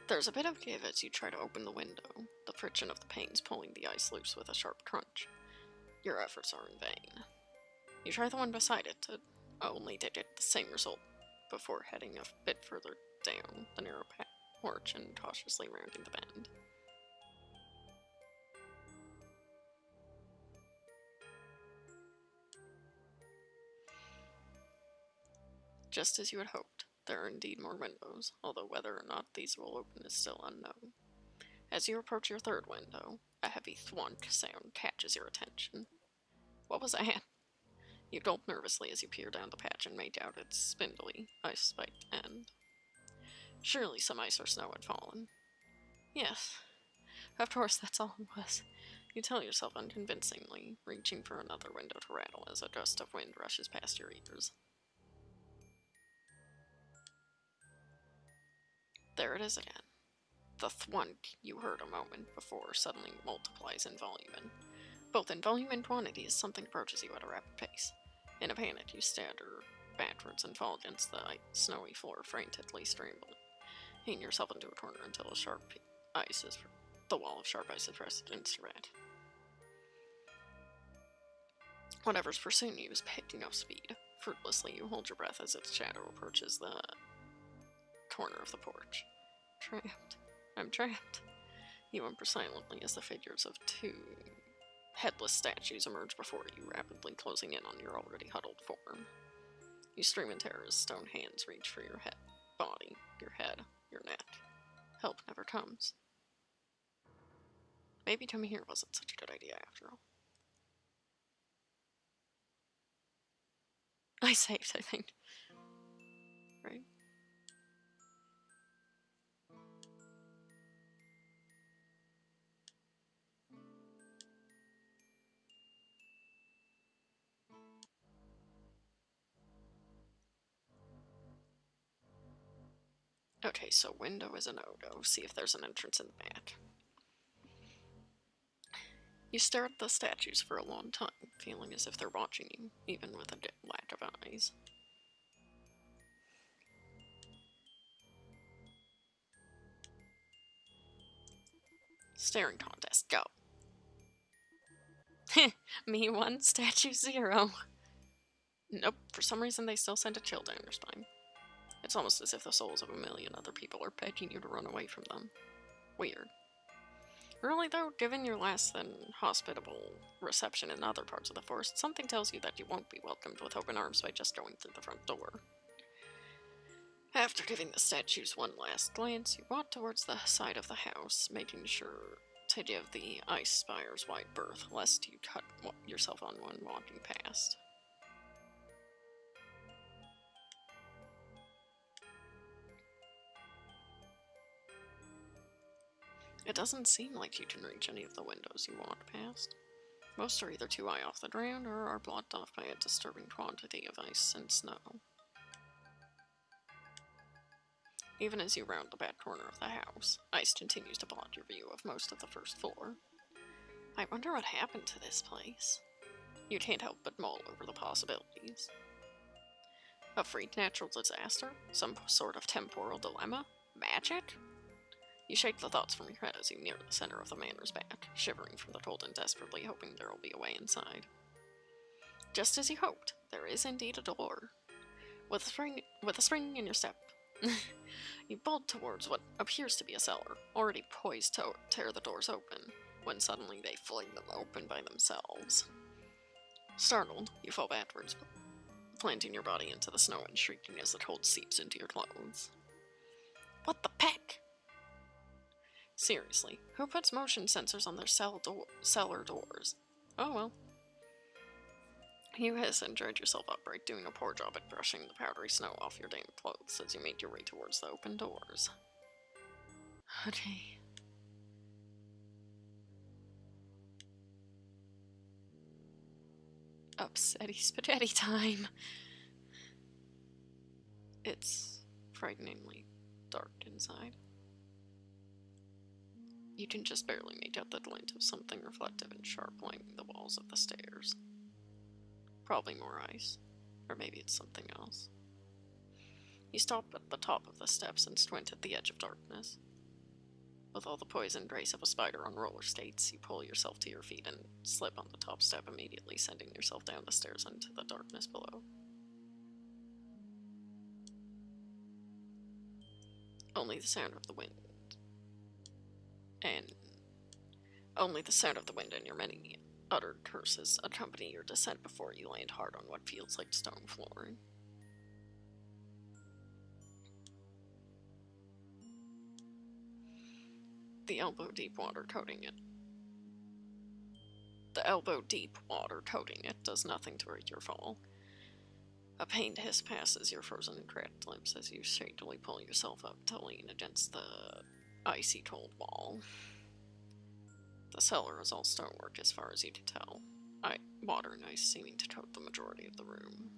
There's a bit of give as you try to open the window, the friction of the panes pulling the ice loose with a sharp crunch. Your efforts are in vain. You try the one beside it, only to get the same result before heading a bit further down the narrow porch and cautiously rounding the bend. Just as you had hoped, there are indeed more windows, although whether or not these will open is still unknown. As you approach your third window, a heavy thwunk sound catches your attention. What was that? You gulp nervously as you peer down the patch and make out its spindly, ice-spiked end. Surely some ice or snow had fallen. Yes, of course that's all it was. You tell yourself unconvincingly, reaching for another window to rattle as a gust of wind rushes past your ears. There it is again. The thwunk you heard a moment before suddenly multiplies in volume, both in volume and quantity as something approaches you at a rapid pace. In a panic, you stagger backwards and fall against the snowy floor, frantically scrambling yourself into a corner until the wall of sharp ice is pressed against your head. Whatever's pursuing you is picking up speed. Fruitlessly, you hold your breath as its shadow approaches the corner of the porch. Trapped. I'm trapped. You whimper silently as the figures of two headless statues emerge before you, rapidly closing in on your already huddled form. You scream in terror as stone hands reach for your body, your head, your neck. Help never comes. Maybe coming here wasn't such a good idea after all. I saved, I think. Right? Okay, so window is a no-go. See if there's an entrance in the back. You stare at the statues for a long time, feeling as if they're watching you, even with a lack of eyes. Staring contest, go. Me 1, statue 0. Nope, for some reason they still send a chill down your spine. It's almost as if the souls of a million other people are begging you to run away from them. Weird. Really though, given your less than hospitable reception in other parts of the forest, something tells you that you won't be welcomed with open arms by just going through the front door. After giving the statues one last glance, you walk towards the side of the house, making sure to give the ice spires wide berth, lest you cut yourself on one walking past. It doesn't seem like you can reach any of the windows you walk past. Most are either too high off the ground or are blocked off by a disturbing quantity of ice and snow. Even as you round the back corner of the house, ice continues to block your view of most of the first floor. I wonder what happened to this place. You can't help but mull over the possibilities. A freak natural disaster? Some sort of temporal dilemma? Magic? You shake the thoughts from your head as you near the center of the manor's back, shivering from the cold and desperately hoping there will be a way inside. Just as you hoped, there is indeed a door. With a spring in your step, you bolt towards what appears to be a cellar, already poised to tear the doors open, when suddenly they fling them open by themselves. Startled, you fall backwards, planting your body into the snow and shrieking as the cold seeps into your clothes. What the peck? Seriously, who puts motion sensors on their cellar doors? Oh well. You hiss and dredge yourself upright, doing a poor job at brushing the powdery snow off your damp clothes as you make your way towards the open doors. Okay. Upsetty spaghetti time. It's frighteningly dark inside. You can just barely make out the glint of something reflective and sharp lining the walls of the stairs. Probably more ice, or maybe it's something else. You stop at the top of the steps and squint at the edge of darkness. With all the poise and grace of a spider on roller skates, you pull yourself to your feet and slip on the top step, immediately sending yourself down the stairs into the darkness below. Only the sound of the wind and your many uttered curses accompany your descent before you land hard on what feels like stone flooring. The elbow-deep water coating it does nothing to break your fall. A pained hiss passes your frozen and cracked lips as you shakily pull yourself up to lean against the icy cold wall. The cellar is all stonework as far as you can tell, water and ice seeming to coat the majority of the room.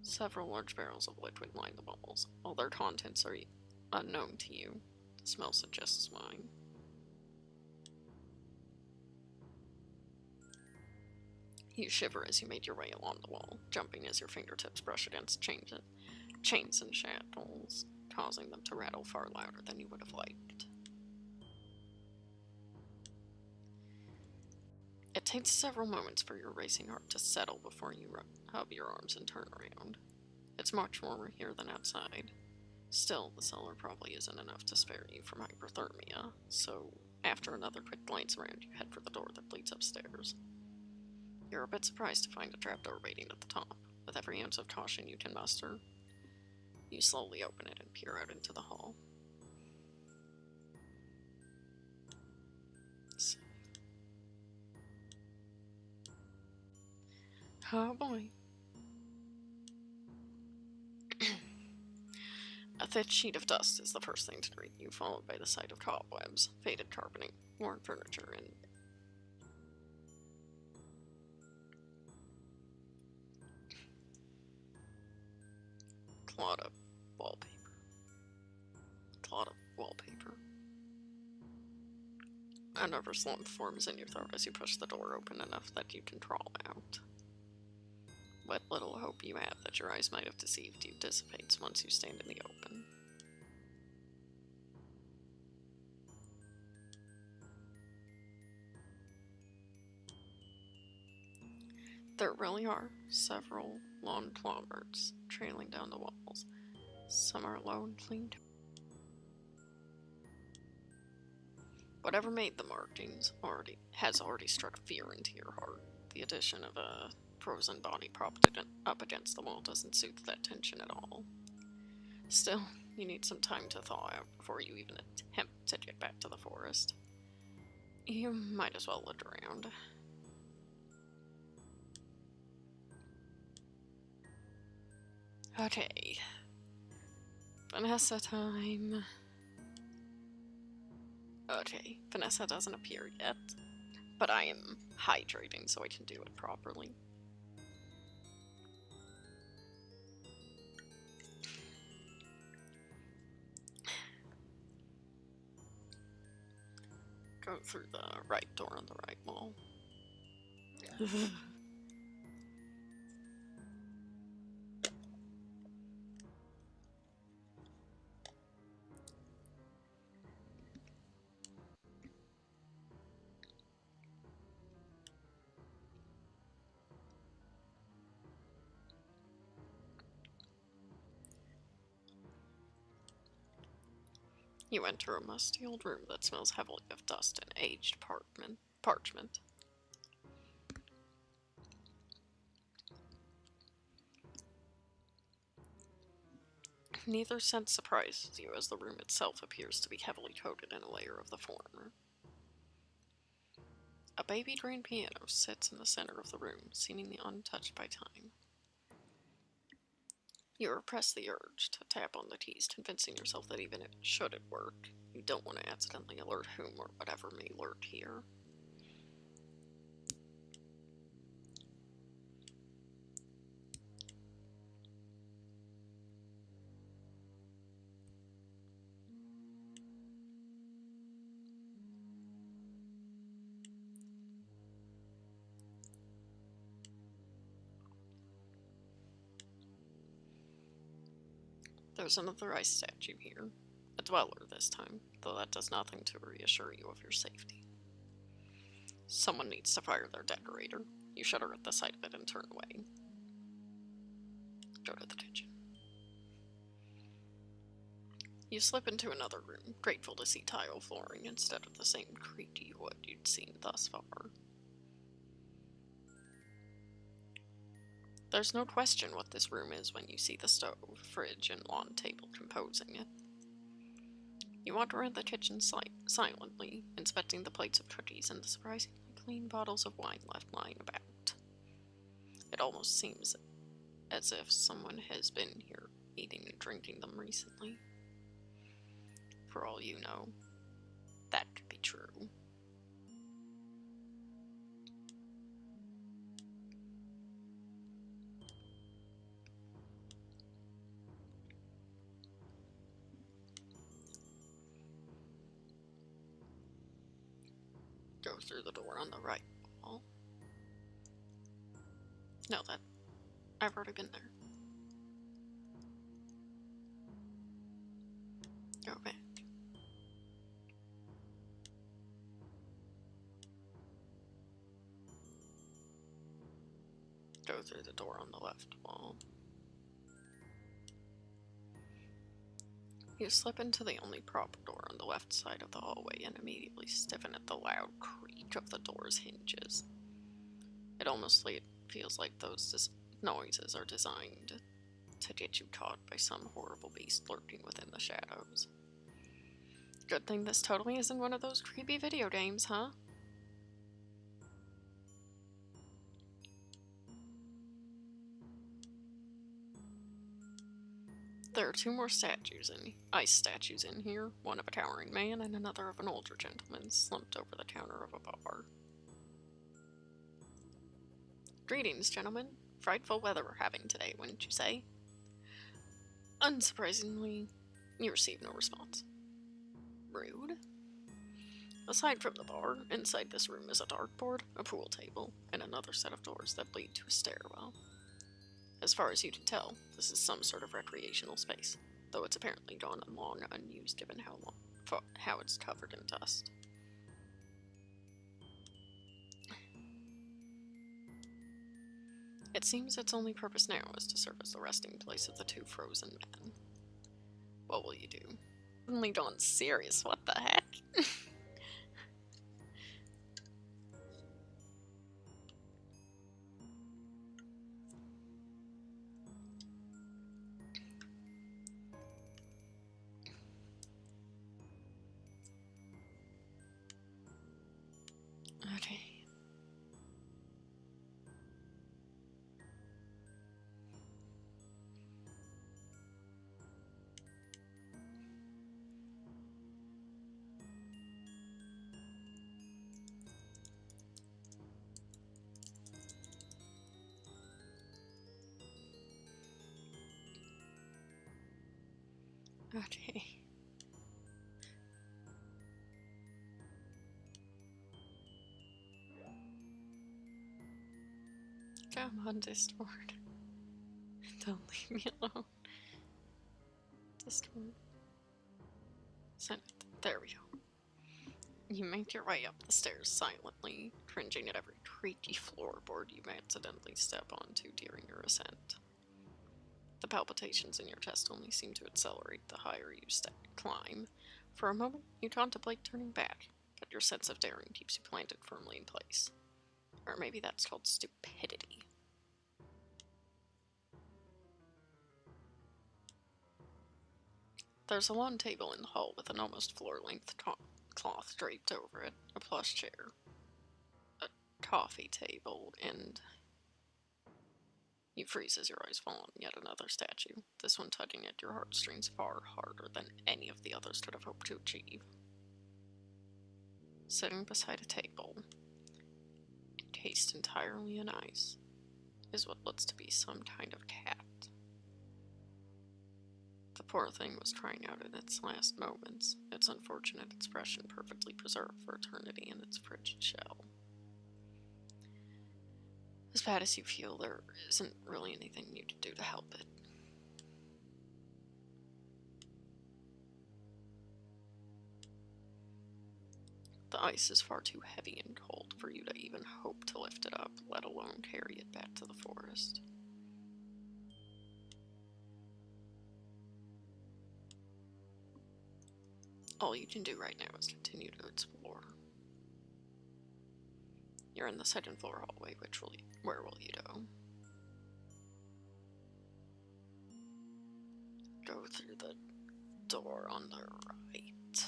Several large barrels of liquid line the walls. While their contents are unknown to you, the smell suggests wine. You shiver as you make your way along the wall, jumping as your fingertips brush against chains and shackles, causing them to rattle far louder than you would have liked. It takes several moments for your racing heart to settle before you hub your arms and turn around. It's much warmer here than outside. Still, the cellar probably isn't enough to spare you from hypothermia, so after another quick glance around, you head for the door that leads upstairs. You're a bit surprised to find a trapdoor waiting at the top. With every ounce of caution you can muster, you slowly open it and peer out into the hall. Oh boy. A thick sheet of dust is the first thing to greet you, followed by the sight of cobwebs, faded carpeting, worn furniture, and clod of wallpaper. A nervous lump forms in your throat as you push the door open enough that you can crawl out. What little hope you have that your eyes might have deceived you dissipates once you stand in the open. There really are several long claw marks trailing down the walls. Some are low and clean. Whatever made the markings has already struck fear into your heart. The addition of a frozen body propped up against the wall doesn't soothe that tension at all. Still, you need some time to thaw out before you even attempt to get back to the forest. You might as well look around. Okay. Vanessa time. Okay, Vanessa doesn't appear yet, but I am hydrating so I can do it properly. Go through the right door on the right wall. You enter a musty old room that smells heavily of dust and aged parchment. Neither scent surprises you, as the room itself appears to be heavily coated in a layer of the foreigner. A baby grand piano sits in the center of the room, seemingly untouched by time. You repress the urge to tap on the keys, convincing yourself that even should it work, you don't want to accidentally alert whom or whatever may lurk here. There's another ice statue here, a dweller this time, though that does nothing to reassure you of your safety. Someone needs to fire their decorator. You shudder at the sight of it and turn away. Go to the kitchen. You slip into another room, grateful to see tile flooring instead of the same creaky wood you'd seen thus far. There's no question what this room is when you see the stove, fridge, and lawn table composing it. You wander around the kitchen silently, inspecting the plates of cookies and the surprisingly clean bottles of wine left lying about. It almost seems as if someone has been here eating and drinking them recently. For all you know, that could be true. Go through the door on the right wall. No, I've already been there. Go back. Go through the door on the left wall. You slip into the only proper door on the left side of the hallway and immediately stiffen at the loud creak of the door's hinges. It almost feels like those noises are designed to get you caught by some horrible beast lurking within the shadows. Good thing this totally isn't one of those creepy video games, huh? There are two more ice statues in here, one of a towering man and another of an older gentleman slumped over the counter of a bar. Greetings, gentlemen. Frightful weather we're having today, wouldn't you say? Unsurprisingly, you receive no response. Rude. Aside from the bar, inside this room is a dartboard, a pool table, and another set of doors that lead to a stairwell. As far as you can tell, this is some sort of recreational space, though it's apparently gone long unused given how it's covered in dust. It seems its only purpose now is to serve as the resting place of the two frozen men. What will you do? Suddenly gone serious, what the heck? Okay. Okay. Come on, Discord. Don't leave me alone. Discord. There we go. You make your way up the stairs silently, cringing at every creaky floorboard you may accidentally step onto during your ascent. The palpitations in your chest only seem to accelerate the higher you climb. For a moment, you contemplate turning back, but your sense of daring keeps you planted firmly in place. Or maybe that's called stupidity. There's a long table in the hall with an almost floor-length cloth draped over it, a plush chair, a coffee table, and you freeze as your eyes fall on yet another statue, this one tugging at your heartstrings far harder than any of the others could have hoped to achieve. Sitting beside a table, encased entirely in ice, is what looks to be some kind of cat. The poor thing was crying out in its last moments, its unfortunate expression perfectly preserved for eternity in its frigid shell. As bad as you feel, there isn't really anything you can do to help it. The ice is far too heavy and cold for you to even hope to lift it up, let alone carry it back to the forest. All you can do right now is continue to explore. You're in the second floor hallway, where will you go? Go through the door on the right.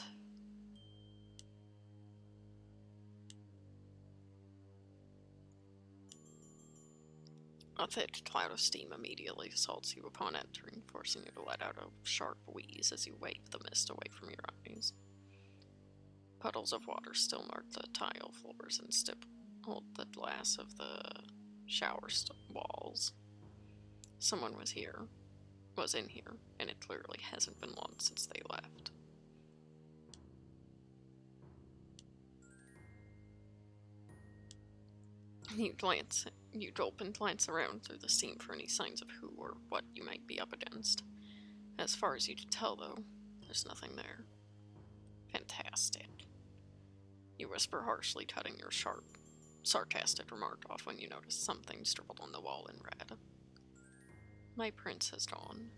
A thick cloud of steam immediately assaults you upon entering, forcing you to let out a sharp wheeze as you wave the mist away from your eyes. Puddles of water still mark the tile floors and stipple the glass of the shower walls. Someone was in here, and it clearly hasn't been long since they left. You gulp and glance around through the steam for any signs of who or what you might be up against. As far as you can tell, though, there's nothing there. Fantastic. You whisper harshly, cutting your sharp, sarcastic remark off when you notice something scribbled on the wall in red. My prince has gone.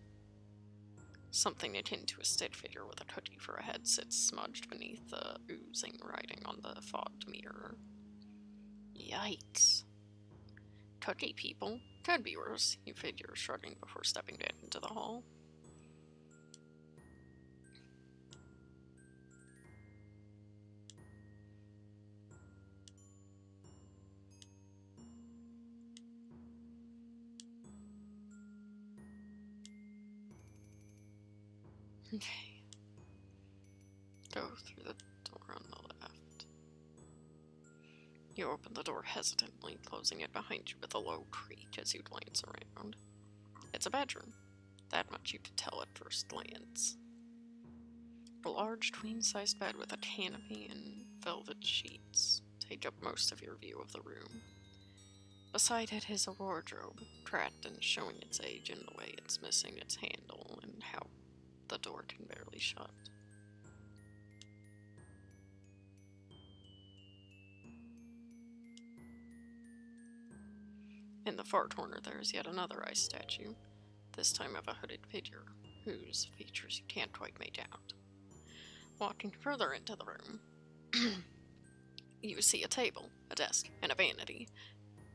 Something akin to a stick figure with a cookie for a head sits smudged beneath the oozing writing on the fogged mirror. Yikes. Cookie people. Could be worse, you figure, shrugging before stepping back into the hall. Okay. Go through the door on the left. You open the door hesitantly, closing it behind you with a low creak as you glance around. It's a bedroom. That much you could tell at first glance. A large queen-sized bed with a canopy and velvet sheets take up most of your view of the room. Beside it is a wardrobe, cracked and showing its age in the way it's missing its handle and how the door can barely shut. In the far corner there is yet another ice statue, this time of a hooded figure, whose features you can't quite make out. Walking further into the room, you see a table, a desk, and a vanity,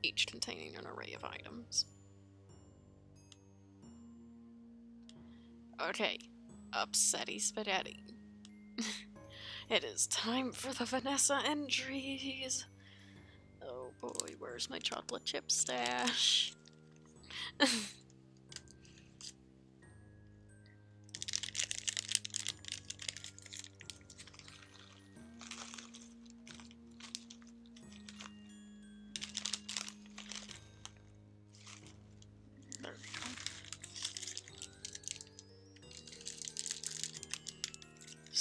each containing an array of items. Okay, upsetty spaghetti. It is time for the Vanessa entries. Oh boy, where's my chocolate chip stash? There we go.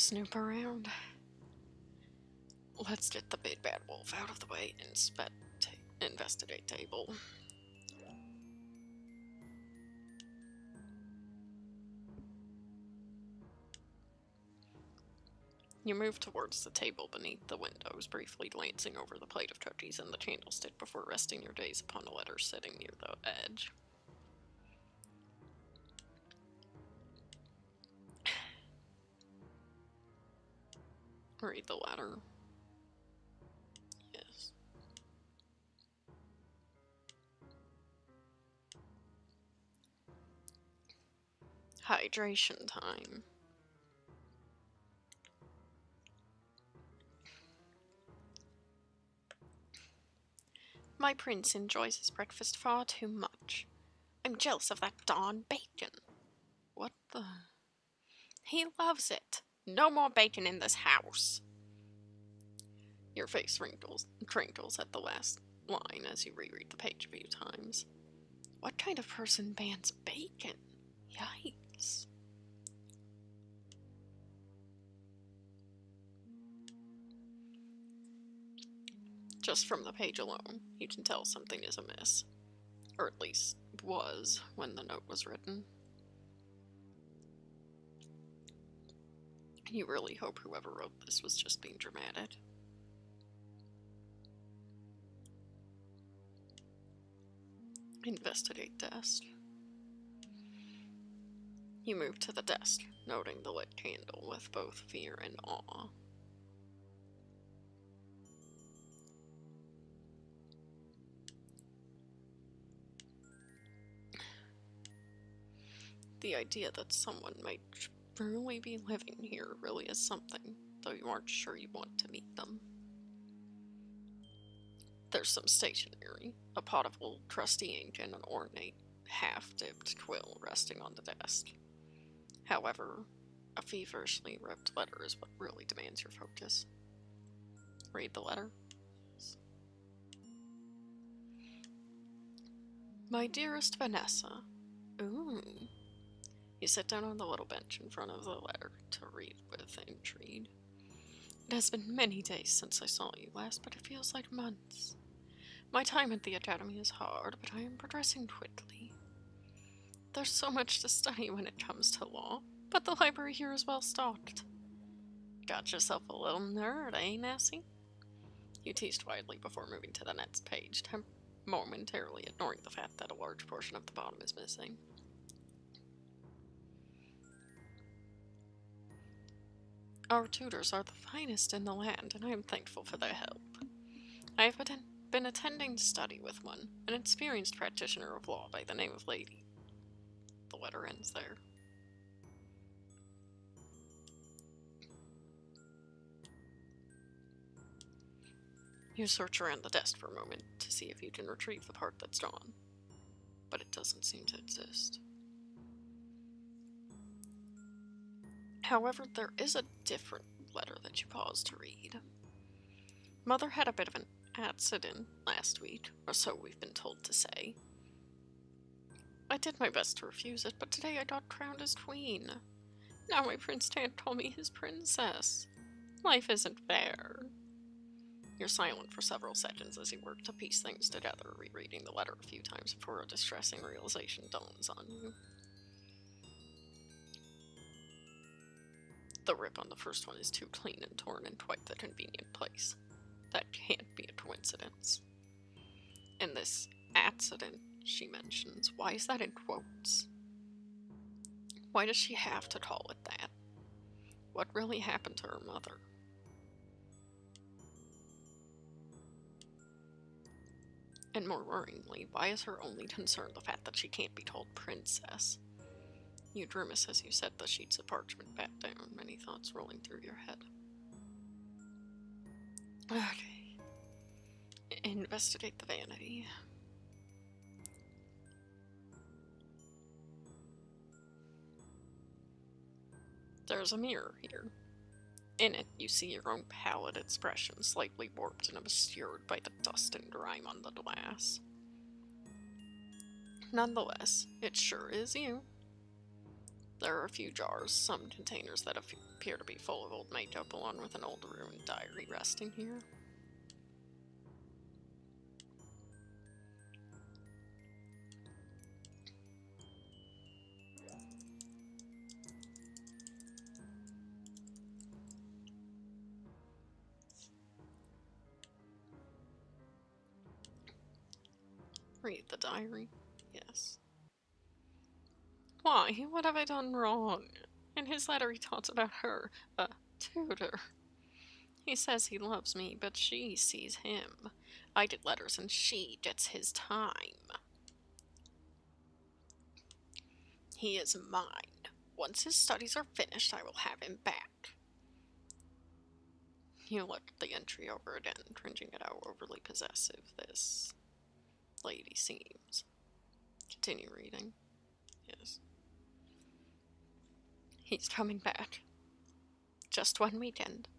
snoop around. Let's get the big bad wolf out of the way and investigate table. You move towards the table beneath the windows, briefly glancing over the plate of cookies and the candlestick before resting your gaze upon a letter sitting near the edge. Read the letter. Yes. Hydration time. My prince enjoys his breakfast far too much. I'm jealous of that darn bacon. What the? He loves it. No more bacon in this house. Your face crinkles at the last line as you reread the page a few times. What kind of person bans bacon? Yikes. Just from the page alone, you can tell something is amiss. Or at least was when the note was written. You really hope whoever wrote this was just being dramatic. Investigate desk. You move to the desk, noting the lit candle with both fear and awe. The idea that someone might truly be living here really is something, though you aren't sure you want to meet them. There's some stationery, a pot of old crusty ink, and an ornate, half-dipped quill resting on the desk. However, a feverishly ripped letter is what really demands your focus. Read the letter. My dearest Vanessa. Ooh. You sit down on the little bench in front of the letter to read with intrigue. It has been many days since I saw you last, but it feels like months. My time at the academy is hard, but I am progressing quickly. There's so much to study when it comes to law, but the library here is well stocked. Got yourself a little nerd, eh, Nessie? You teased widely before moving to the next page, momentarily ignoring the fact that a large portion of the bottom is missing. Our tutors are the finest in the land, and I am thankful for their help. I have been attending study with one, an experienced practitioner of law by the name of Lady. The letter ends there. You search around the desk for a moment to see if you can retrieve the part that's gone, but it doesn't seem to exist. However, there is a different letter that you pause to read. Mother had a bit of an accident last week, or so we've been told to say. I did my best to refuse it, but today I got crowned as queen. Now my prince can't call me his princess. Life isn't fair. You're silent for several seconds as you work to piece things together, rereading the letter a few times before a distressing realization dawns on you. The rip on the first one is too clean and torn in quite the convenient place. That can't be a coincidence. And this accident she mentions, why is that in quotes? Why does she have to call it that? What really happened to her mother? And more worryingly, why is her only concern the fact that she can't be told princess? You grimace as you set the sheets of parchment back down, many thoughts rolling through your head. Okay. Investigate the vanity. There's a mirror here. In it, you see your own pallid expression, slightly warped and obscured by the dust and grime on the glass. Nonetheless, it sure is you. There are a few jars, some containers that appear to be full of old makeup, along with an old ruined diary resting here. Read the diary. Yes. Why? What have I done wrong? In his letter he talks about her, a tutor. He says he loves me, but she sees him. I did letters and she gets his time. He is mine. Once his studies are finished, I will have him back. You looked the entry over again, cringing at how overly possessive this lady seems. Continue reading. Yes. He's coming back. Just one weekend.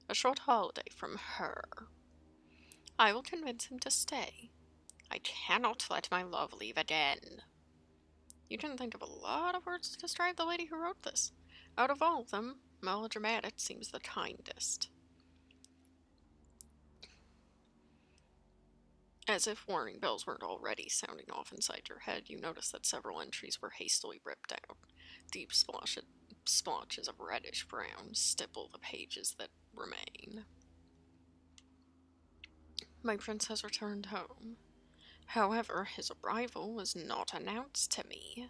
A short holiday from her. I will convince him to stay. I cannot let my love leave again. You can think of a lot of words to describe the lady who wrote this. Out of all of them, melodramatic seems the kindest. As if warning bells weren't already sounding off inside your head, you notice that several entries were hastily ripped out. Deep splotches of reddish brown stipple the pages that remain. My prince has returned home. However, his arrival was not announced to me.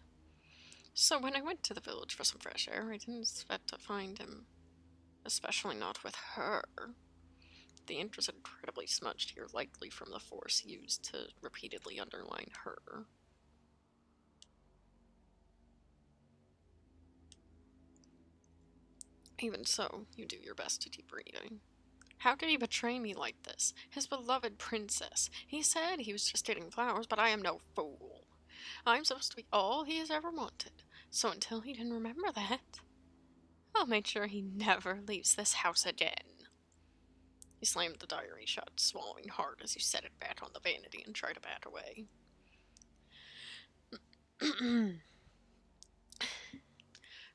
So when I went to the village for some fresh air, I didn't expect to find him. Especially not with her. The ink was incredibly smudged here, likely from the force used to repeatedly underline her. Even so, you do your best to keep reading. How could he betray me like this? His beloved princess. He said he was just getting flowers, but I am no fool. I'm supposed to be all he has ever wanted, so until he can remember that, I'll make sure he never leaves this house again. He slammed the diary shut, swallowing hard as he set it back on the vanity and tried to back away.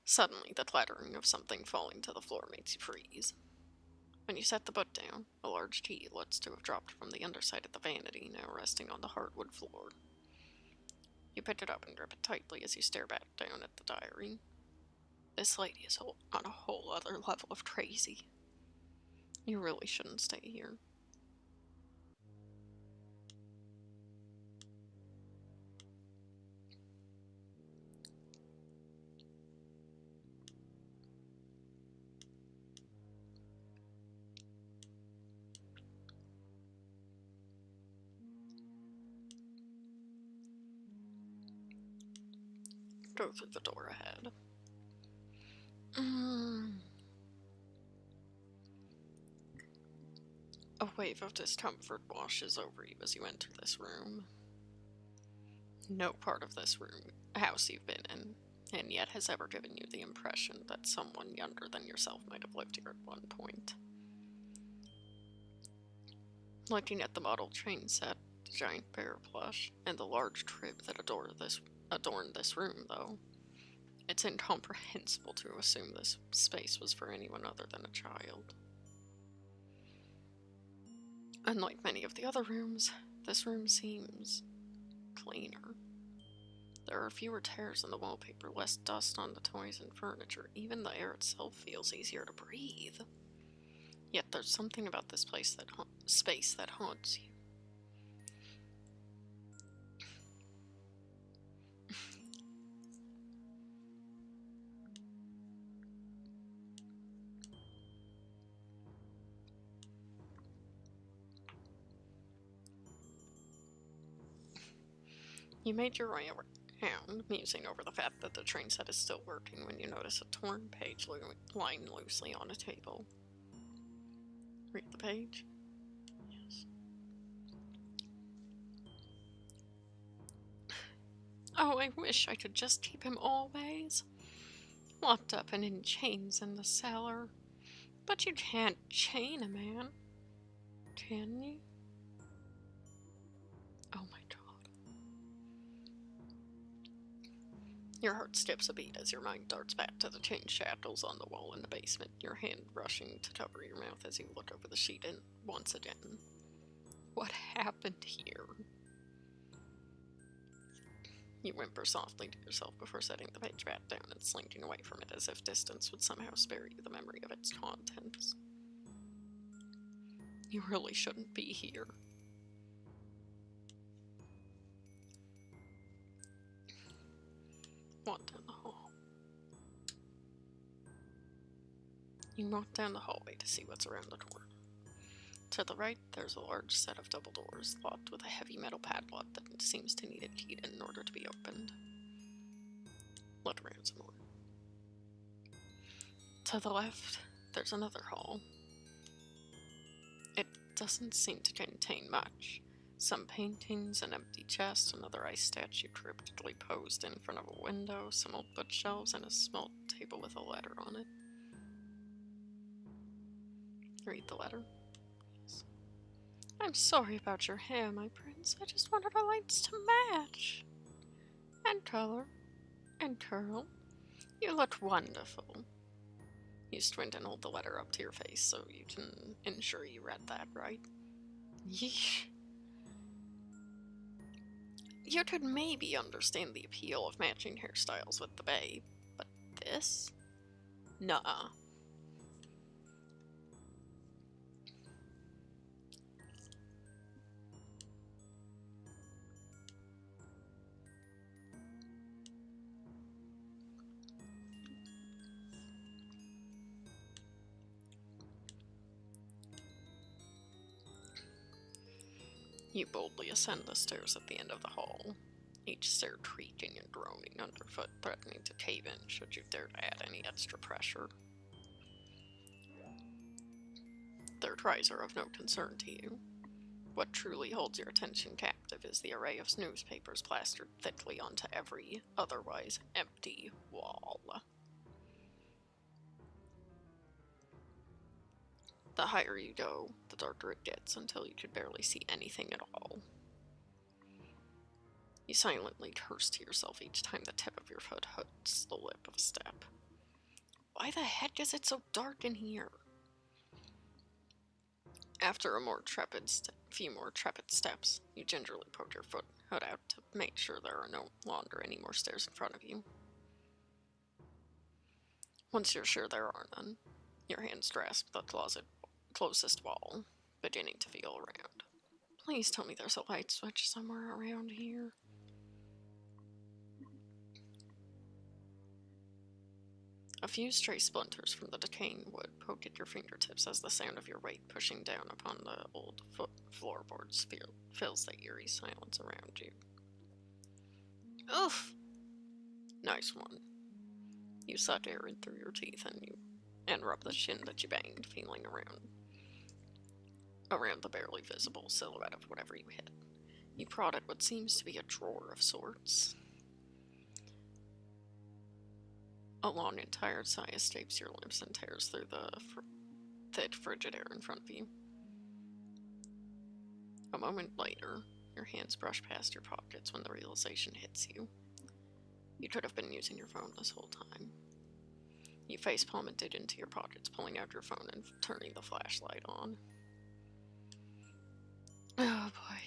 Suddenly, the clattering of something falling to the floor makes you freeze. When you set the book down, a large key looks to have dropped from the underside of the vanity, now resting on the hardwood floor. You pick it up and grip it tightly as you stare back down at the diary. This lady is on a whole other level of crazy. You really shouldn't stay here. Go through the door ahead. A wave of discomfort washes over you as you enter this room. No part of this house you've been in, and yet has ever given you the impression that someone younger than yourself might have lived here at one point. Looking at the model train set, the giant bear plush, and the large crib that adorned this room, though, it's incomprehensible to assume this space was for anyone other than a child. Unlike many of the other rooms, this room seems cleaner. There are fewer tears in the wallpaper, less dust on the toys and furniture. Even the air itself feels easier to breathe. Yet there's something about this space that haunts you. You made your way around, musing over the fact that the train set is still working, when you notice a torn page lying loosely on a table. Read the page. Yes. Oh, I wish I could just keep him always. Locked up and in chains in the cellar. But you can't chain a man, can you? Oh my god. Your heart skips a beat as your mind darts back to the chain shackles on the wall in the basement, your hand rushing to cover your mouth as you look over the sheet and once again. What happened here? You whimper softly to yourself before setting the page back down and slinking away from it as if distance would somehow spare you the memory of its contents. You really shouldn't be here. Walk down the hall. You walk down the hallway to see what's around the corner. To the right, there's a large set of double doors, locked with a heavy metal padlock that seems to need a key in order to be opened. Look around some more. To the left, there's another hall. It doesn't seem to contain much. Some paintings, an empty chest, another ice statue cryptically posed in front of a window, some old bookshelves, and a small table with a letter on it. Read the letter. Yes. I'm sorry about your hair, my prince. I just wanted our lights to match. And color. And curl. You look wonderful. You squint and hold the letter up to your face so you can ensure you read that right. Yeesh. You could maybe understand the appeal of matching hairstyles with the babe, but this? Nuh-uh. You boldly ascend the stairs at the end of the hall, each stair creaking and groaning underfoot, threatening to cave in should you dare to add any extra pressure. Their cries are of no concern to you. What truly holds your attention captive is the array of newspapers plastered thickly onto every otherwise empty wall. The higher you go, the darker it gets until you could barely see anything at all. You silently curse to yourself each time the tip of your foot hits the lip of a step. Why the heck is it so dark in here? After a few more trepid steps, you gingerly poke your foot hood out to make sure there are no longer any more stairs in front of you. Once you're sure there are none, your hands grasp the closest wall, beginning to feel around. Please tell me there's a light switch somewhere around here. A few stray splinters from the decaying wood poke at your fingertips as the sound of your weight pushing down upon the old floorboards fills the eerie silence around you. Oof! Nice one. You suck air in through your teeth and rub the shin that you banged, feeling around the barely visible silhouette of whatever you hit. You prod at what seems to be a drawer of sorts. A long and tired sigh escapes your lips and tears through the thick, frigid air in front of you. A moment later, your hands brush past your pockets when the realization hits you. You could have been using your phone this whole time. You facepalm and dig into your pockets, pulling out your phone and turning the flashlight on. Oh boy.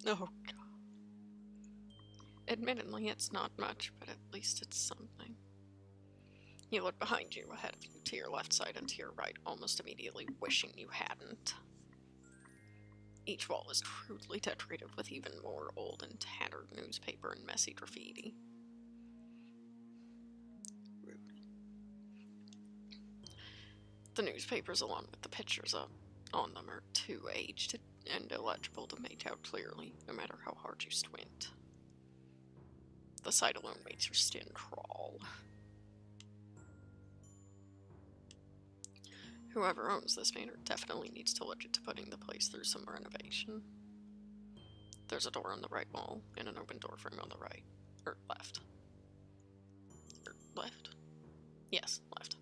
Oh god. Admittedly, it's not much, but at least it's something. You look behind you, ahead of you, to your left side and to your right, almost immediately wishing you hadn't. Each wall is crudely decorated with even more old and tattered newspaper and messy graffiti. Rude. The newspapers, along with the pictures on them, are too aged and illegible to make out clearly, no matter how hard you squint. The sight alone makes your skin crawl. Whoever owns this manor definitely needs to look into putting the place through some renovation. There's a door on the right wall and an open door frame on the right. Or left. Or left? Yes, left.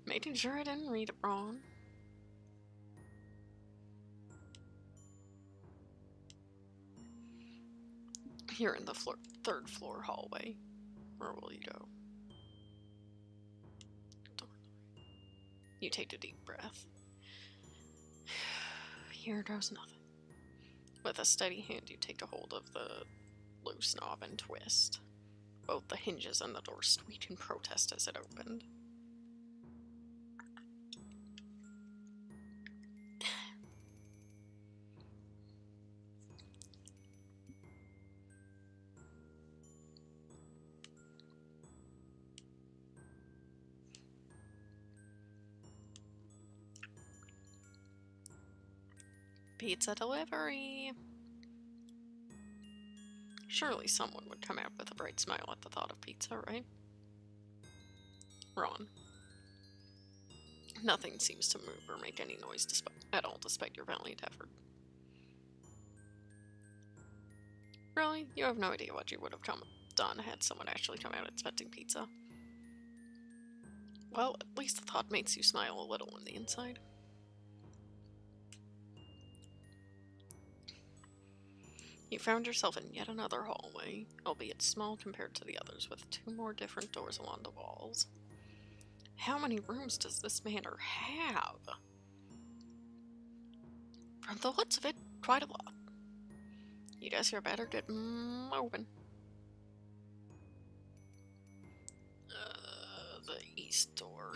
Making sure I didn't read it wrong. You're in the third floor hallway. Where will you go? You take a deep breath. Here goes nothing. With a steady hand, you take a hold of the loose knob and twist. Both the hinges and the door squeak in protest as it opened. Pizza delivery! Surely someone would come out with a bright smile at the thought of pizza, right? Ron. Nothing seems to move or make any noise at all despite your valiant effort. Really? You have no idea what you would have done had someone actually come out expecting pizza. Well, at least the thought makes you smile a little on the inside. You found yourself in yet another hallway, albeit small compared to the others, with 2 more different doors along the walls. How many rooms does this manor have? From the looks of it, quite a lot. You guess you're better get open. The east door.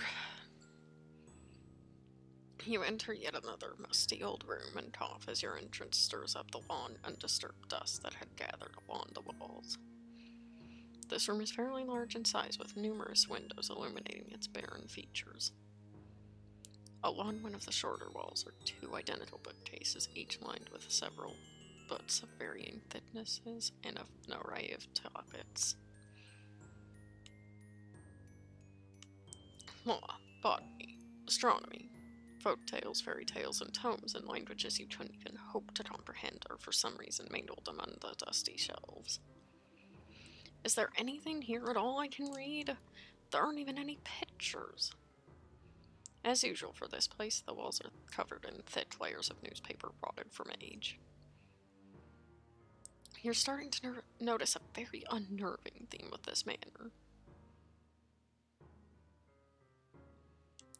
You enter yet another musty old room and cough as your entrance stirs up the long, undisturbed dust that had gathered along the walls. This room is fairly large in size, with numerous windows illuminating its barren features. Along one of the shorter walls are 2 identical bookcases, each lined with several books of varying thicknesses and of an array of topics. Law, botany, astronomy, folk tales, fairy tales, and tomes in languages you couldn't even hope to comprehend are for some reason mingled among the dusty shelves. Is there anything here at all I can read? There aren't even any pictures. As usual for this place, the walls are covered in thick layers of newspaper rotted from age. You're starting to notice a very unnerving theme with this manor.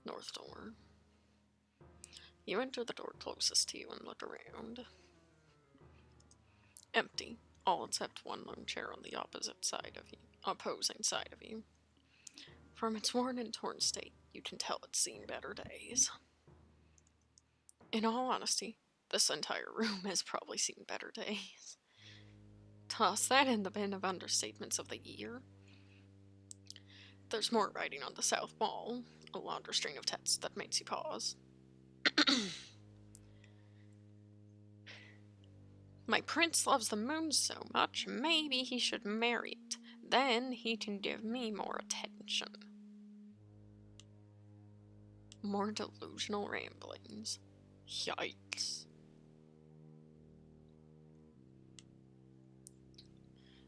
North door. You enter the door closest to you and look around. Empty, all except one lone chair on the opposing side of you. From its worn and torn state, you can tell it's seen better days. In all honesty, this entire room has probably seen better days. Toss that in the bin of understatements of the year. There's more writing on the south wall, a longer string of text that makes you pause. My prince loves the moon so much, maybe he should marry it. Then he can give me more attention. More delusional ramblings. Yikes.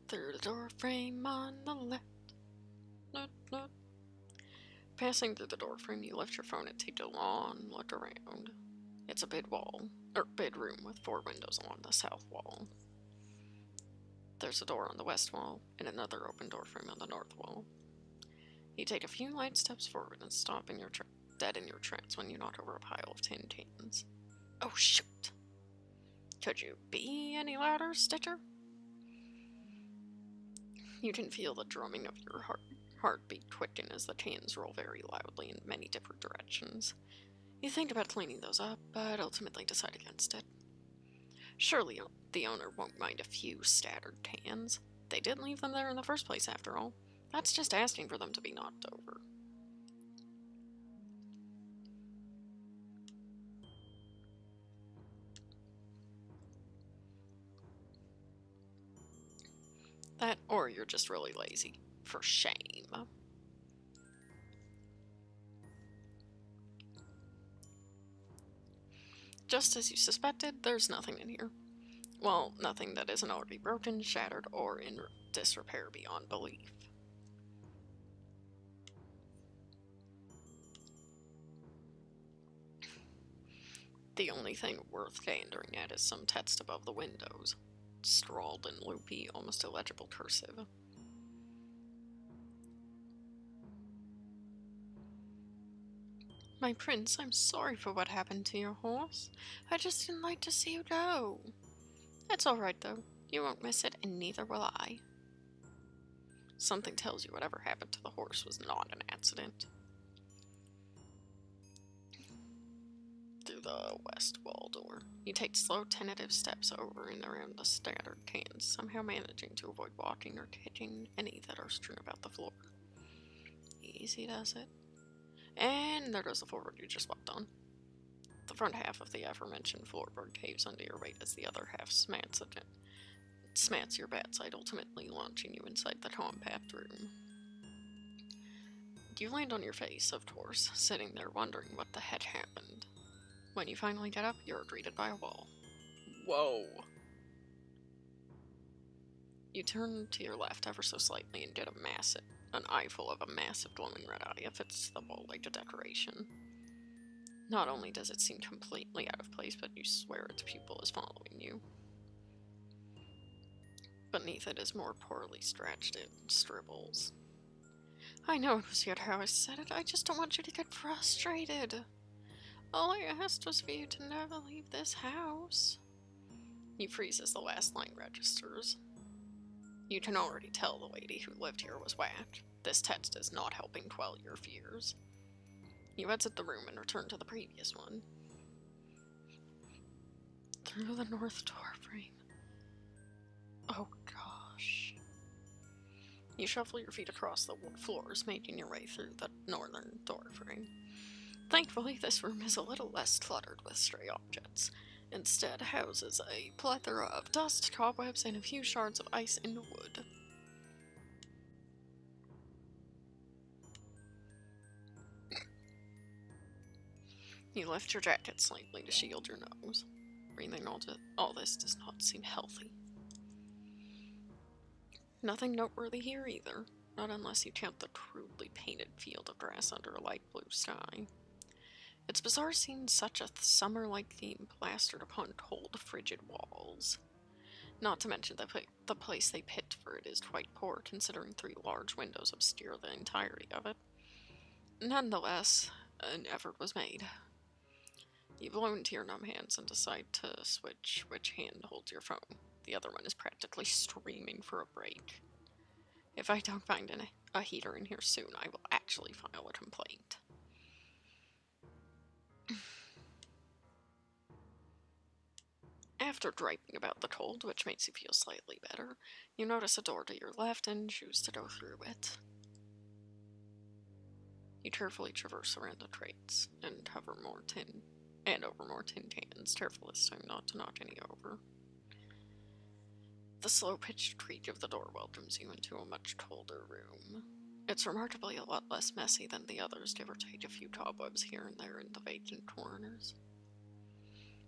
Through the door frame on the left. Not. Passing through the doorframe, you lift your phone and take a long look around. It's a big room with 4 windows along the south wall. There's a door on the west wall and another open doorframe on the north wall. You take a few light steps forward and stop dead in your tracks when you knock over a pile of tin cans. Oh shoot! Could you be any louder, Stitcher? You can feel the drumming of your heartbeat quicken as the cans roll very loudly in many different directions. You think about cleaning those up, but ultimately decide against it. Surely the owner won't mind a few scattered cans. They did leave them there in the first place, after all. That's just asking for them to be knocked over. That, or you're just really lazy. For shame. Just as you suspected, there's nothing in here. Well, nothing that isn't already broken, shattered, or in disrepair beyond belief. The only thing worth gandering at is some text above the windows. scrawled in loopy, almost illegible cursive. My prince, I'm sorry for what happened to your horse. I just didn't like to see you go. It's alright though. You won't miss it, and neither will I. Something tells you whatever happened to the horse was not an accident. Through the west wall door, you take slow, tentative steps over and around the scattered cans, somehow managing to avoid walking or hitting any that are strewn about the floor. Easy does it. And there goes the floorboard you just walked on. The front half of the aforementioned floorboard caves under your weight as the other half smats your backside, ultimately launching you inside the compact room. You land on your face, of course, sitting there wondering what the heck happened. When you finally get up, you're greeted by a wall. Whoa! You turn to your left ever so slightly and get an eyeful of a massive glowing red eye if it's the wall like a decoration. Not only does it seem completely out of place, but you swear its pupil is following you. Beneath it is more poorly scratched in scribbles. I know it was yet how I said it, I just don't want you to get frustrated. All I asked was for you to never leave this house. You freeze as the last line registers. You can already tell the lady who lived here was whacked. This text is not helping quell your fears. You exit the room and return to the previous one. Through the north door frame. Oh gosh. You shuffle your feet across the wood floors, making your way through the northern door frame. Thankfully, this room is a little less cluttered with stray objects. Instead, houses a plethora of dust, cobwebs, and a few shards of ice and wood. You lift your jacket slightly to shield your nose. Breathing all this does not seem healthy. Nothing noteworthy here either, not unless you count the crudely painted field of grass under a light blue sky. It's bizarre seeing such a summer-like theme plastered upon cold, frigid walls. Not to mention that the place they picked for it is quite poor, considering 3 large windows obscure the entirety of it. Nonetheless, an effort was made. You blow into your numb hands and decide to switch which hand holds your phone. The other one is practically screaming for a break. If I don't find a heater in here soon, I will actually file a complaint. After griping about the cold, which makes you feel slightly better, you notice a door to your left and choose to go through it. You carefully traverse around the crates and over more tin cans, careful this time not to knock any over. The slow-pitched creak of the door welcomes you into a much colder room. It's remarkably a lot less messy than the others, give or take a few cobwebs here and there in the vacant corners.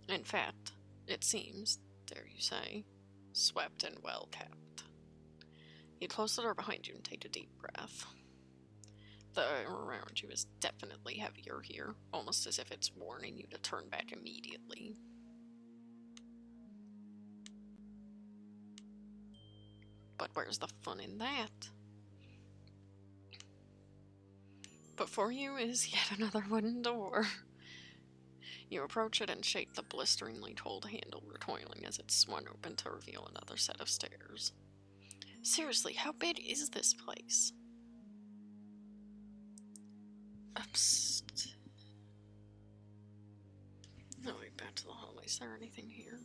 In fact, it seems, dare you say, swept and well kept. You close the door behind you and take a deep breath. The air around you is definitely heavier here, almost as if it's warning you to turn back immediately. But where's the fun in that? Before you is yet another wooden door. You approach it and shake the blisteringly cold handle, recoiling as it swung open to reveal another set of stairs. Seriously, how big is this place? No, wait, back to the hallway. Is there anything here?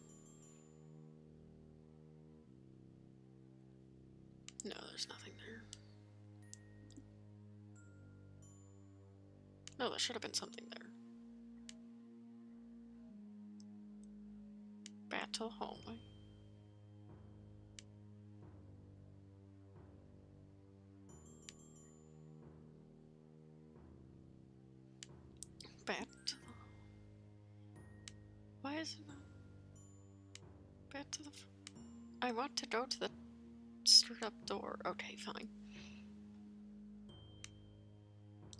No, there's nothing there. No, there should have been something there. Back to the hallway. Back to the... Why is it not... Back to the... I want to go to the stirred-up door. Okay, fine.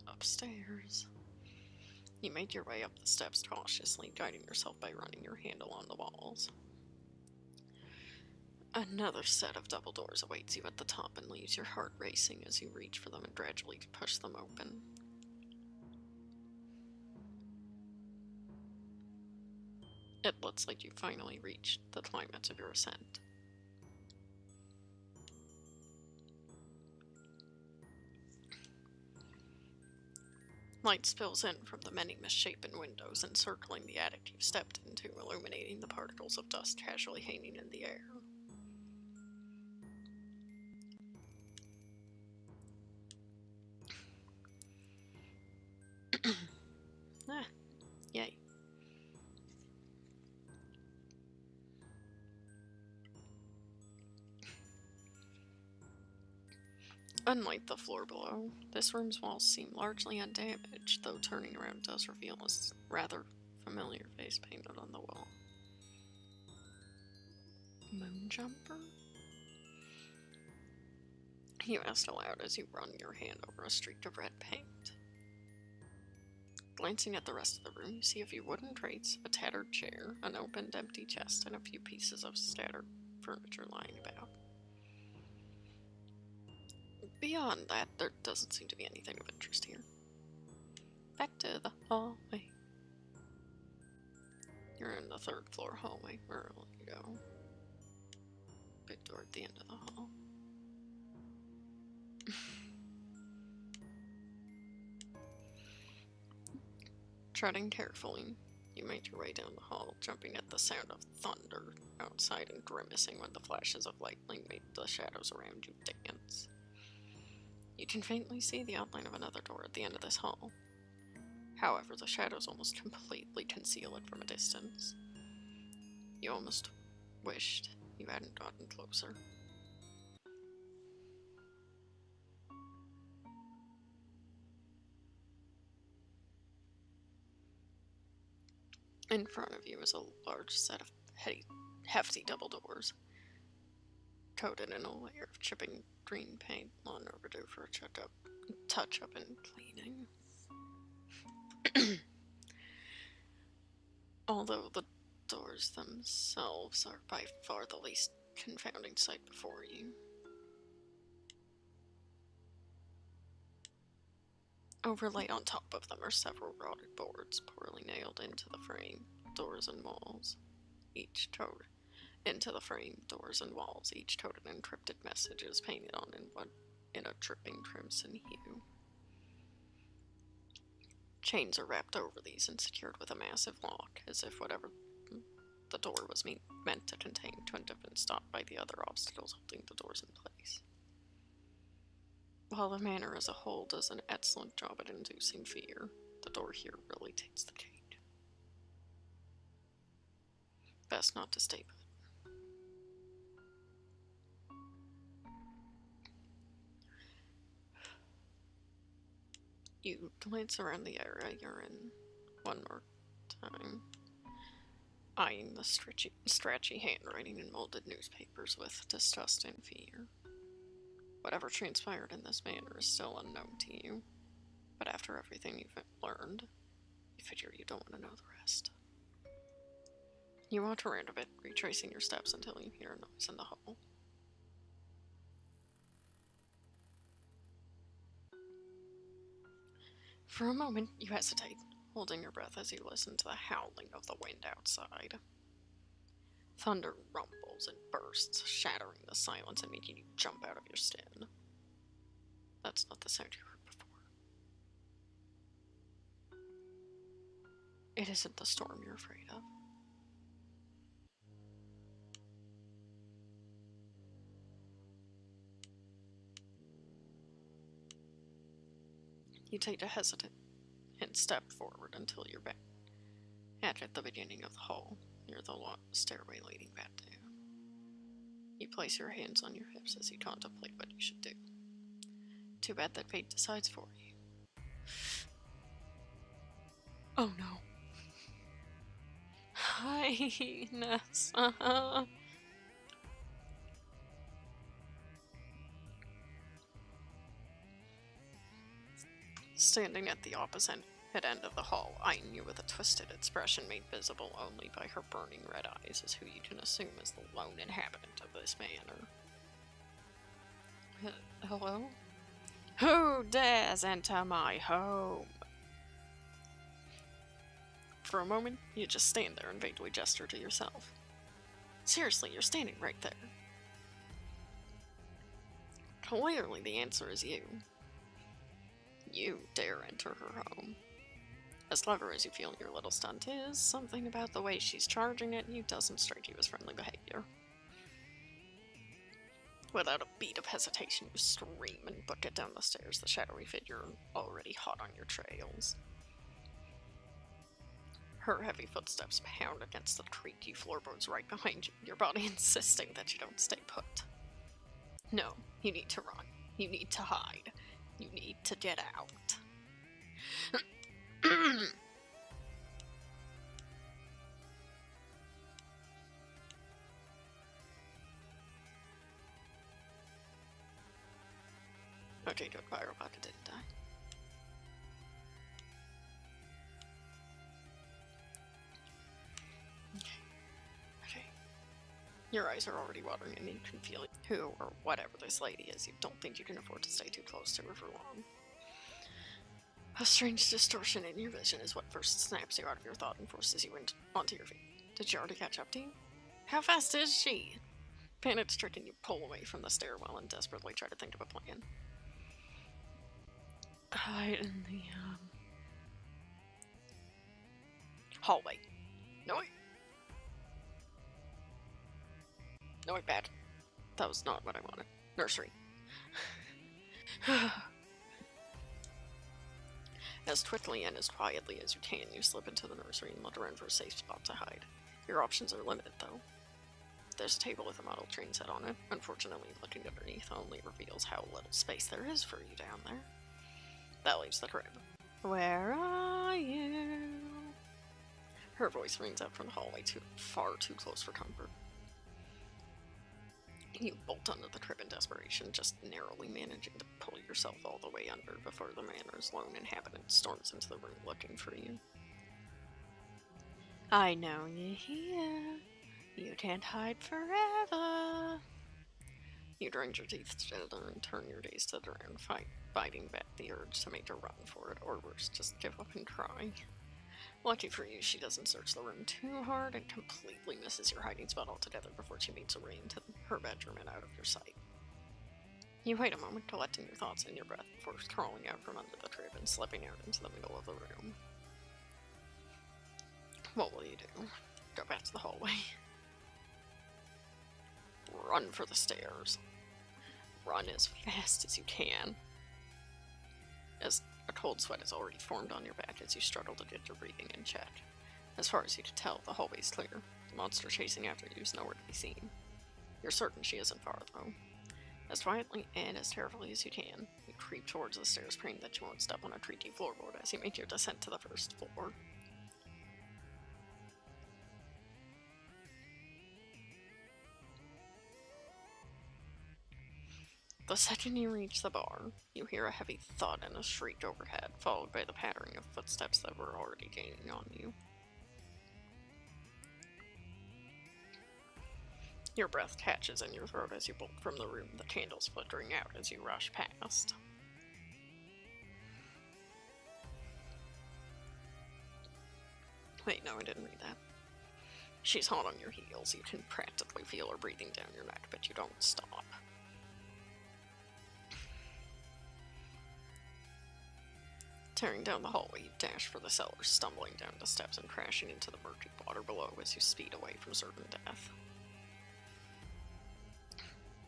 Upstairs. You make your way up the steps cautiously, guiding yourself by running your handle on the walls. Another set of double doors awaits you at the top and leaves your heart racing as you reach for them and gradually push them open. It looks like you finally reached the climax of your ascent. Light spills in from the many misshapen windows encircling the attic you've stepped into, illuminating the particles of dust casually hanging in the air. Yay. Unlike the floor below, this room's walls seem largely undamaged, though turning around does reveal a rather familiar face painted on the wall. Moonjumper? You asked aloud as you run your hand over a streak of red paint. Glancing at the rest of the room, you see a few wooden crates, a tattered chair, an opened empty chest, and a few pieces of scattered furniture lying about. Beyond that, there doesn't seem to be anything of interest here. Back to the hallway. You're in the third floor hallway. Where will you go? Big door at the end of the hall. Treading carefully, you make your way down the hall, jumping at the sound of thunder outside and grimacing when the flashes of lightning make the shadows around you dance. You can faintly see the outline of another door at the end of this hall. However, the shadows almost completely conceal it from a distance. You almost wished you hadn't gotten closer. In front of you is a large set of hefty double doors, coated in a layer of chipping green paint, long overdue for a touch-up and cleaning. Although the doors themselves are by far the least confounding sight before you. Overlaid on top of them are several rotted boards poorly nailed into the frame, doors and walls, each coded encrypted messages painted on in a dripping crimson hue. Chains are wrapped over these and secured with a massive lock, as if whatever the door was meant to contain couldn't have been stopped by the other obstacles holding the doors in place. While the manor as a whole does an excellent job at inducing fear, the door here really takes the cake. Best not to stay put. You glance around the area you're in one more time, eyeing the scratchy handwriting and molded newspapers with disgust and fear. Whatever transpired in this manner is still unknown to you, but after everything you've learned, you figure you don't want to know the rest. You walk around a bit, retracing your steps until you hear a noise in the hall. For a moment, you hesitate, holding your breath as you listen to the howling of the wind outside. Thunder rumbles and bursts, shattering the silence and making you jump out of your skin. That's not the sound you heard before. It isn't the storm you're afraid of. You take a hesitant step forward until you're back at the beginning of the hall, near the long stairway leading back down. You place your hands on your hips as you contemplate what you should do. Too bad that fate decides for you. Oh no. Highness. Standing at the opposite opposite end of the hall, eyeing you with a twisted expression made visible only by her burning red eyes, is who you can assume is the lone inhabitant of this manor. Hello? Who dares enter my home? For a moment, you just stand there and vaguely gesture to yourself. Seriously, you're standing right there. Clearly, the answer is you. You dare enter her home. As clever as you feel your little stunt is, something about the way she's charging at you doesn't strike you as friendly behavior. Without a beat of hesitation, you scream and book it down the stairs, the shadowy figure already hot on your trails. Her heavy footsteps pound against the creaky floorboards right behind you, your body insisting that you don't stay put. No, you need to run. You need to hide. You need to get out. Okay, good. Viral pocket didn't die. Okay. Your eyes are already watering and you can feel it. Who or whatever this lady is, you don't think you can afford to stay too close to her for long. A strange distortion in your vision is what first snaps you out of your thought and forces you onto your feet. Did she already catch up to you? How fast is she? Panic-stricken, you pull away from the stairwell and desperately try to think of a plan. Hide in the, hallway. No, wait. No, wait, bad. That was not what I wanted. Nursery. As quickly and as quietly as you can, you slip into the nursery and look around for a safe spot to hide. Your options are limited, though. There's a table with a model train set on it. Unfortunately, looking underneath only reveals how little space there is for you down there. That leaves the crib. Where are you? Her voice rings out from the hallway far too close for comfort. You bolt under the crib in desperation, just narrowly managing to pull yourself all the way under before the manor's lone inhabitant storms into the room looking for you. I know you're here. You can't hide forever. You grind your teeth together and turn your gaze to the ground, fighting back the urge to make a run for it, or worse, just give up and cry. Lucky for you, she doesn't search the room too hard and completely misses your hiding spot altogether before she makes her way into her bedroom and out of your sight. You wait a moment, collecting your thoughts and your breath before crawling out from under the crib and slipping out into the middle of the room. What will you do? Go back to the hallway? Run for the stairs. Run as fast as you can. As a cold sweat has already formed on your back as you struggle to get your breathing in check. As far as you can tell, the hallway's clear. The monster chasing after you is nowhere to be seen. You're certain she isn't far, though. As quietly and as carefully as you can, you creep towards the stairs, praying that you won't step on a creaky floorboard as you make your descent to the first floor. The second you reach the bar, you hear a heavy thud and a shriek overhead, followed by the pattering of footsteps that were already gaining on you. Your breath catches in your throat as you bolt from the room, the candles flickering out as you rush past. Wait, no, I didn't read that. She's hot on your heels. You can practically feel her breathing down your neck, but you don't stop. Tearing down the hallway, you dash for the cellar, stumbling down the steps and crashing into the murky water below as you speed away from certain death.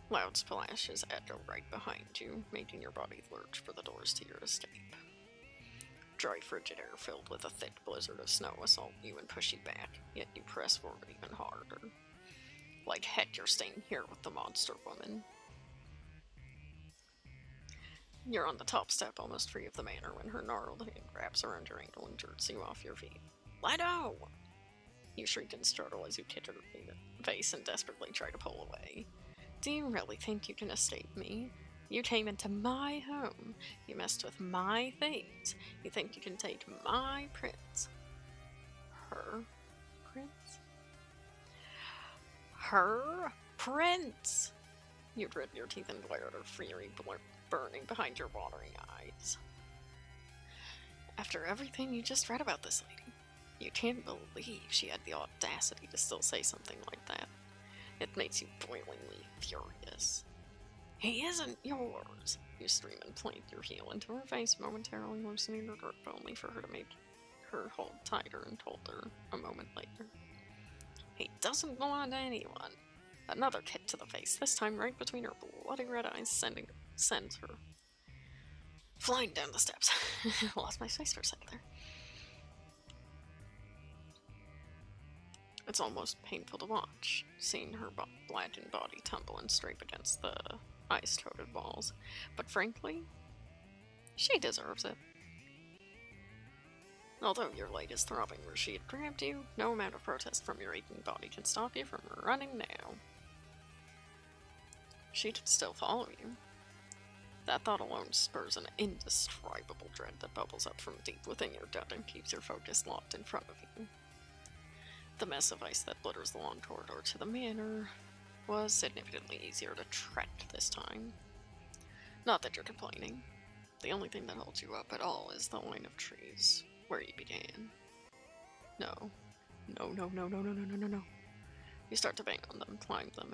Loud splashes echo right behind you, making your body lurch for the doors to your escape. Dry, frigid air filled with a thick blizzard of snow assault you and push you back, yet you press forward even harder. Like heck, you're staying here with the monster woman. You're on the top step, almost free of the manor, when her gnarled hand wraps around your ankle and jerks you off your feet. Let go! You shriek and struggle as you kick her face and desperately try to pull away. Do you really think you can escape me? You came into my home. You messed with my things. You think you can take my prince. Her prince? Her prince! You grit your teeth and glare at her, fury burning behind your watering eyes. After everything you just read about this lady, you can't believe she had the audacity to still say something like that. It makes you boilingly furious. He isn't yours, you scream and plant your heel into her face, momentarily loosening her grip only for her to make her hold tighter and colder a moment later. He doesn't belong to anyone. Another kick to the face, this time right between her bloody red eyes, sends her flying down the steps. Lost my space for a second there. It's almost painful to watch, seeing her blackened body tumble and scrape against the ice-coated walls. But frankly, she deserves it. Although your leg is throbbing where she had grabbed you, no amount of protest from your aching body can stop you from running now. She can still follow you. That thought alone spurs an indescribable dread that bubbles up from deep within your gut and keeps your focus locked in front of you. The mess of ice that litters the long corridor to the manor was significantly easier to track this time. Not that you're complaining. The only thing that holds you up at all is the line of trees where you began. No. No. You start to bang on them, climb them,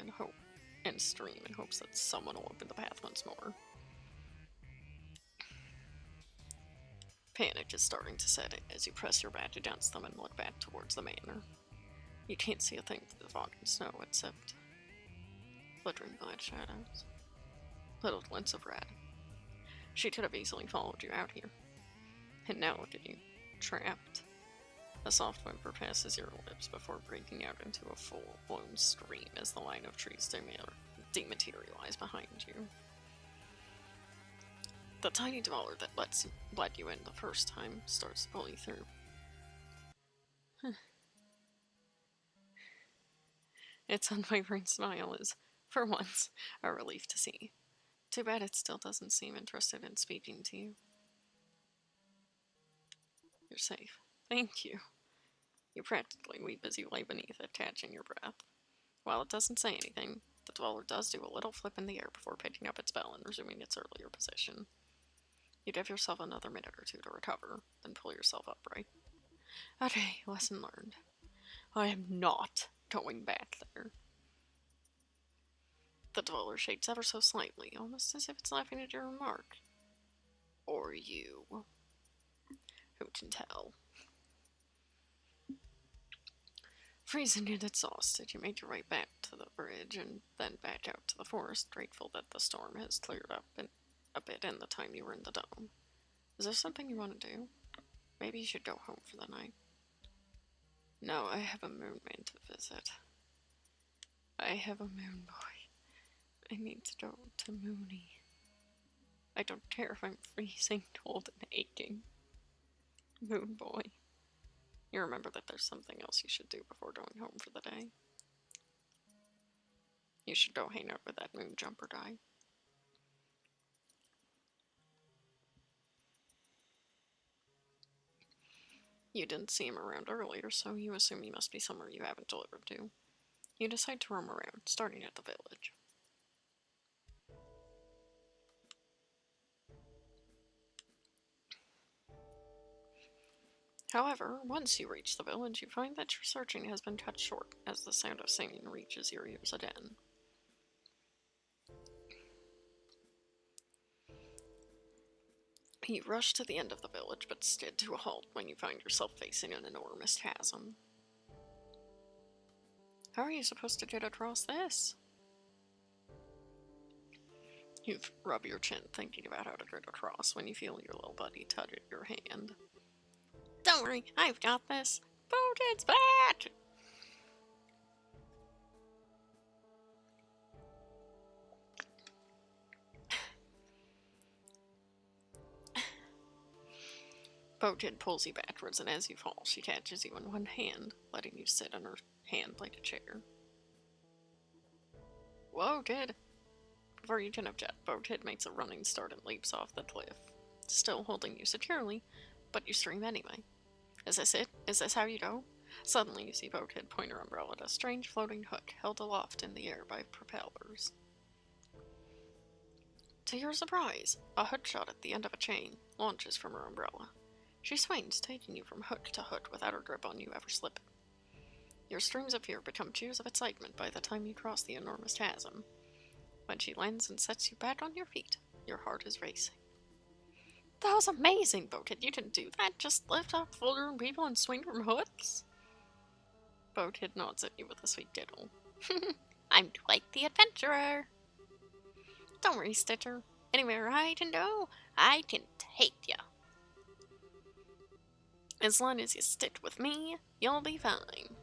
and scream in hopes that someone will open the path once more. Panic is starting to set in as you press your back against them and look back towards the manor. You can't see a thing through the fog and snow except flittering black shadows. Little glints of red. She could have easily followed you out here. And now look at you, trapped. A soft whimper passes your lips before breaking out into a full-blown scream as the line of trees dematerialize behind you. The tiny dweller that let you in the first time starts to pull you through. Its unwavering smile is, for once, a relief to see. Too bad it still doesn't seem interested in speaking to you. You're safe. Thank you. You practically weep as you lay beneath it, catching your breath. While it doesn't say anything, the dweller does do a little flip in the air before picking up its bell and resuming its earlier position. You give yourself another minute or two to recover, then pull yourself upright. Okay, lesson learned. I am not going back there. The dweller shakes ever so slightly, almost as if it's laughing at your remark. Or you. Who can tell? Freezing and exhausted, you make your way back to the bridge and then back out to the forest, grateful that the storm has cleared up a bit in the time you were in the dome. Is there something you want to do? Maybe you should go home for the night. No, I have a moon man to visit. I have a moon boy. I need to go to Moony. I don't care if I'm freezing, cold, and aching. Moon boy. You remember that there's something else you should do before going home for the day. You should go hang out with that moon jumper guy. You didn't see him around earlier, so you assume he must be somewhere you haven't delivered to. You decide to roam around, starting at the village. However, once you reach the village, you find that your searching has been cut short as the sound of singing reaches your ears again. You rush to the end of the village, but skid to a halt when you find yourself facing an enormous chasm. How are you supposed to get across this? You rub your chin, thinking about how to get across, when you feel your little buddy tug at your hand. Don't worry, I've got this. Boat's back! Boathead pulls you backwards, and as you fall, she catches you in one hand, letting you sit on her hand like a chair. Whoa, kid! Before you can object, Boathead makes a running start and leaps off the cliff, still holding you securely, but you scream anyway. Is this it? Is this how you go? Suddenly you see Boathead point her umbrella at a strange floating hook held aloft in the air by propellers. To your surprise, a hook shot at the end of a chain launches from her umbrella. She swings, taking you from hook to hook without her grip on you ever slipping. Your screams of fear become cheers of excitement by the time you cross the enormous chasm. When she lands and sets you back on your feet, your heart is racing. That was amazing, Boathead. You didn't do that. Just lift up vulnerable people and swing from hooks? Boathead nods at you with a sweet giggle. I'm quite the adventurer. Don't worry, Stitcher. Anywhere I can go, I can take you. As long as you stick with me, you'll be fine.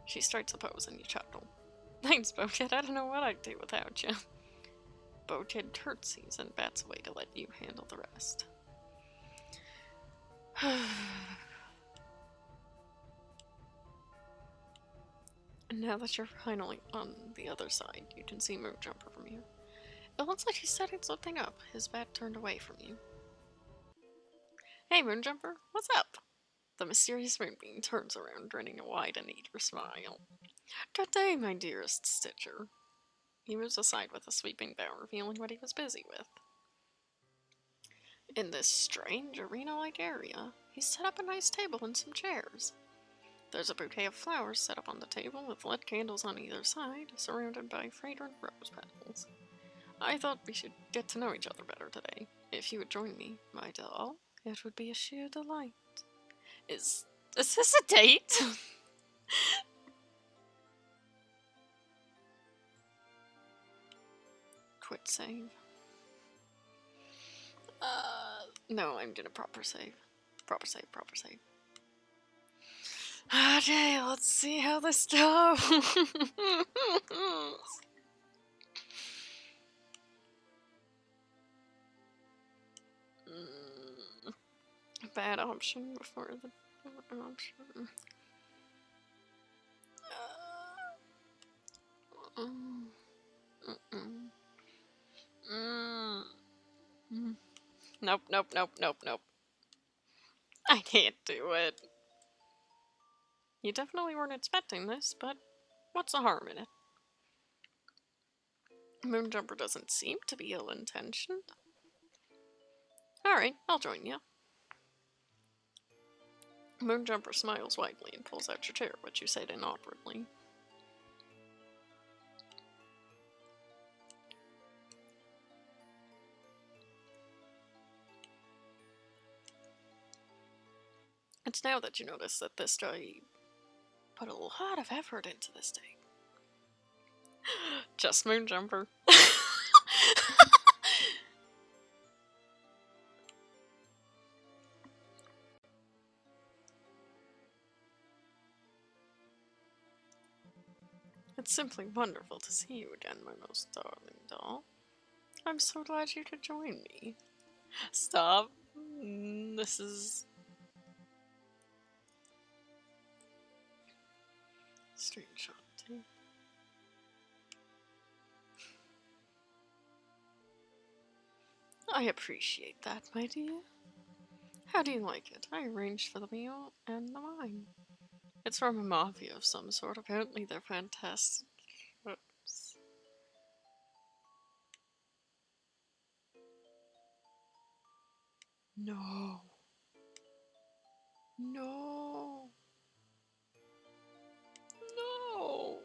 She strikes a pose and you chuckle. Thanks, Boathead. I don't know what I'd do without you. Boathead curtsies and bats away to let you handle the rest. And now that you're finally on the other side, you can see Moonjumper from here. It looks like he's setting something up, his bat turned away from you. Hey, Moonjumper, what's up? The mysterious Moonbeam turns around, grinning a wide and eager smile. Good day, my dearest Stitcher. He moves aside with a sweeping bow, revealing what he was busy with. In this strange arena-like area, he's set up a nice table and some chairs. There's a bouquet of flowers set up on the table with lit candles on either side, surrounded by fragrant rose petals. I thought we should get to know each other better today. If you would join me, my doll, it would be a sheer delight. Is this a date? Quit save. No, I'm gonna proper save. Proper save. Okay, let's see how this goes. Bad option before the good option. Nope. I can't do it. You definitely weren't expecting this, but what's the harm in it? Moonjumper doesn't seem to be ill-intentioned. Alright, I'll join you. Moonjumper smiles widely and pulls out your chair, which you sit in awkwardly. It's now that you notice that this guy put a lot of effort into this day. Just Moonjumper. It's simply wonderful to see you again, my most darling doll. I'm so glad you could join me. Stop. This is... screenshot too. I appreciate that, my dear. How do you like it? I arranged for the meal and the wine. It's from a mafia of some sort. Apparently they're fantastic. Oops. No. No. No.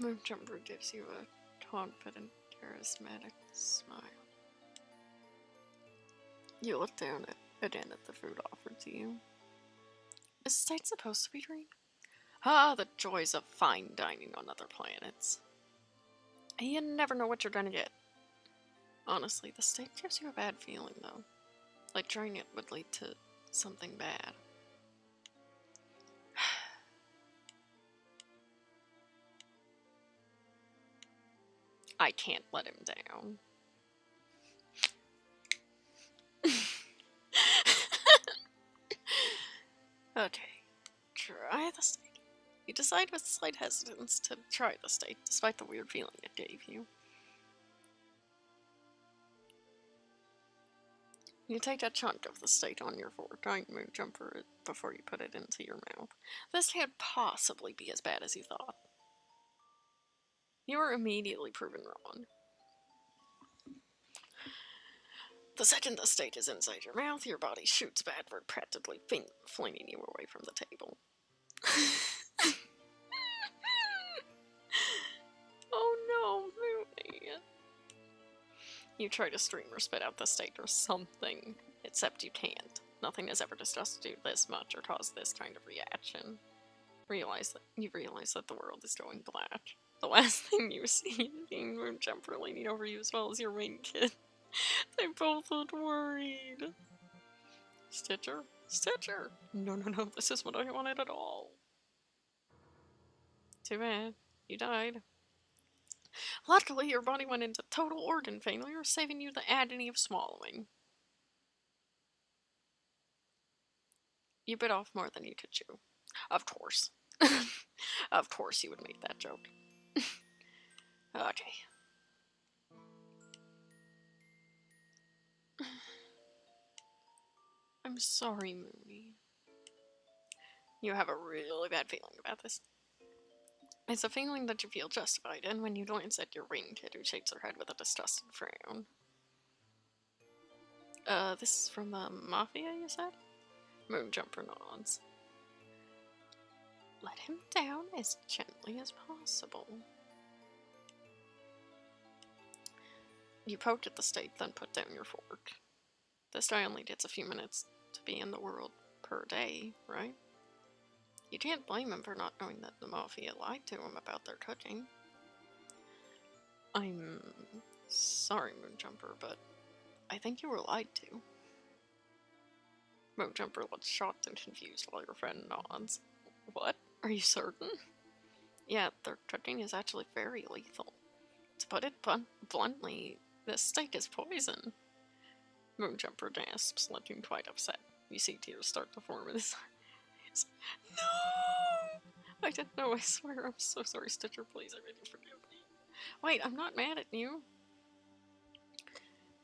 Moonjumper gives you a confident, charismatic smile. You look down again at the food offered to you. Is state supposed to be green? Ah, the joys of fine dining on other planets. You never know what you're gonna get. Honestly, the steak gives you a bad feeling, though. Like trying it would lead to something bad. I can't let him down. Okay, try the steak. You decide with slight hesitance to try the state, despite the weird feeling it gave you. You take a chunk of the state on your fork, trying to Moonjumper it before you put it into your mouth. This can't possibly be as bad as you thought. You are immediately proven wrong. The second the state is inside your mouth, your body shoots backward, practically flinging you away from the table. Oh no, Moony. You try to scream or spit out the state or something, except you can't. Nothing has ever disgusted you this much or caused this kind of reaction. You realize that the world is going black. The last thing you see is being Moonjumper leaning over you as well as your wing kid. They both looked worried. Stitcher? Stitcher! No, this is what I wanted at all. Too bad. You died. Luckily, your body went into total organ failure, saving you the agony of swallowing. You bit off more than you could chew. Of course. Of course you would make that joke. Okay. I'm sorry, Moony. You have a really bad feeling about this. It's a feeling that you feel justified in when you glance at your wing kid who shakes her head with a disgusted frown. This is from the Mafia, you said? Moonjumper nods. Let him down as gently as possible. You poked at the stake, then put down your fork. This guy only gets a few minutes to be in the world per day, right? You can't blame him for not knowing that the Mafia lied to him about their cooking. I'm sorry, Moonjumper, but I think you were lied to. Moonjumper looks shocked and confused while your friend nods. What? Are you certain? Yeah, their cooking is actually very lethal. To put it bluntly, this steak is poison. Moonjumper gasps, looking quite upset. You see tears start to form in his eyes. No! I didn't know, I swear. I'm so sorry, Stitcher. Please, I really forgive me. Wait, I'm not mad at you.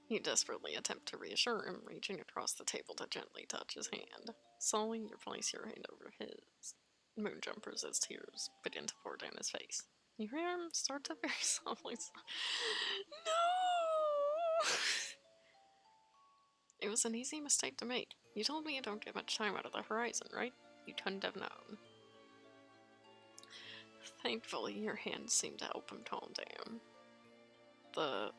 You desperately attempt to reassure him, reaching across the table to gently touch his hand. Slowly, you place your hand over his. Moonjumper's as tears begin to pour down his face. You hear him start to very softly. No! It was an easy mistake to make. You told me you don't get much time out of the horizon, right? You couldn't have known. Thankfully, your hands seem to help him calm down. The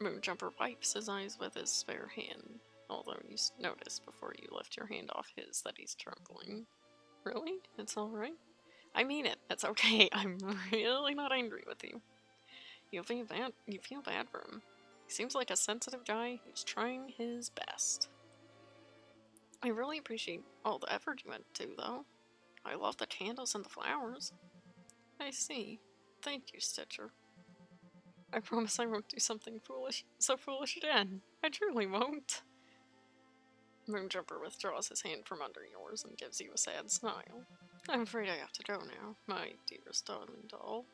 Moonjumper wipes his eyes with his spare hand, although you notice before you lift your hand off his that he's trembling. Really? It's alright? I mean it. It's okay. I'm really not angry with you. You feel bad for him. He seems like a sensitive guy who's trying his best. I really appreciate all the effort you went to, though. I love the candles and the flowers. I see. Thank you, Stitcher. I promise I won't do something so foolish again. I truly won't. Moonjumper withdraws his hand from under yours and gives you a sad smile. I'm afraid I have to go now, my dearest darling doll.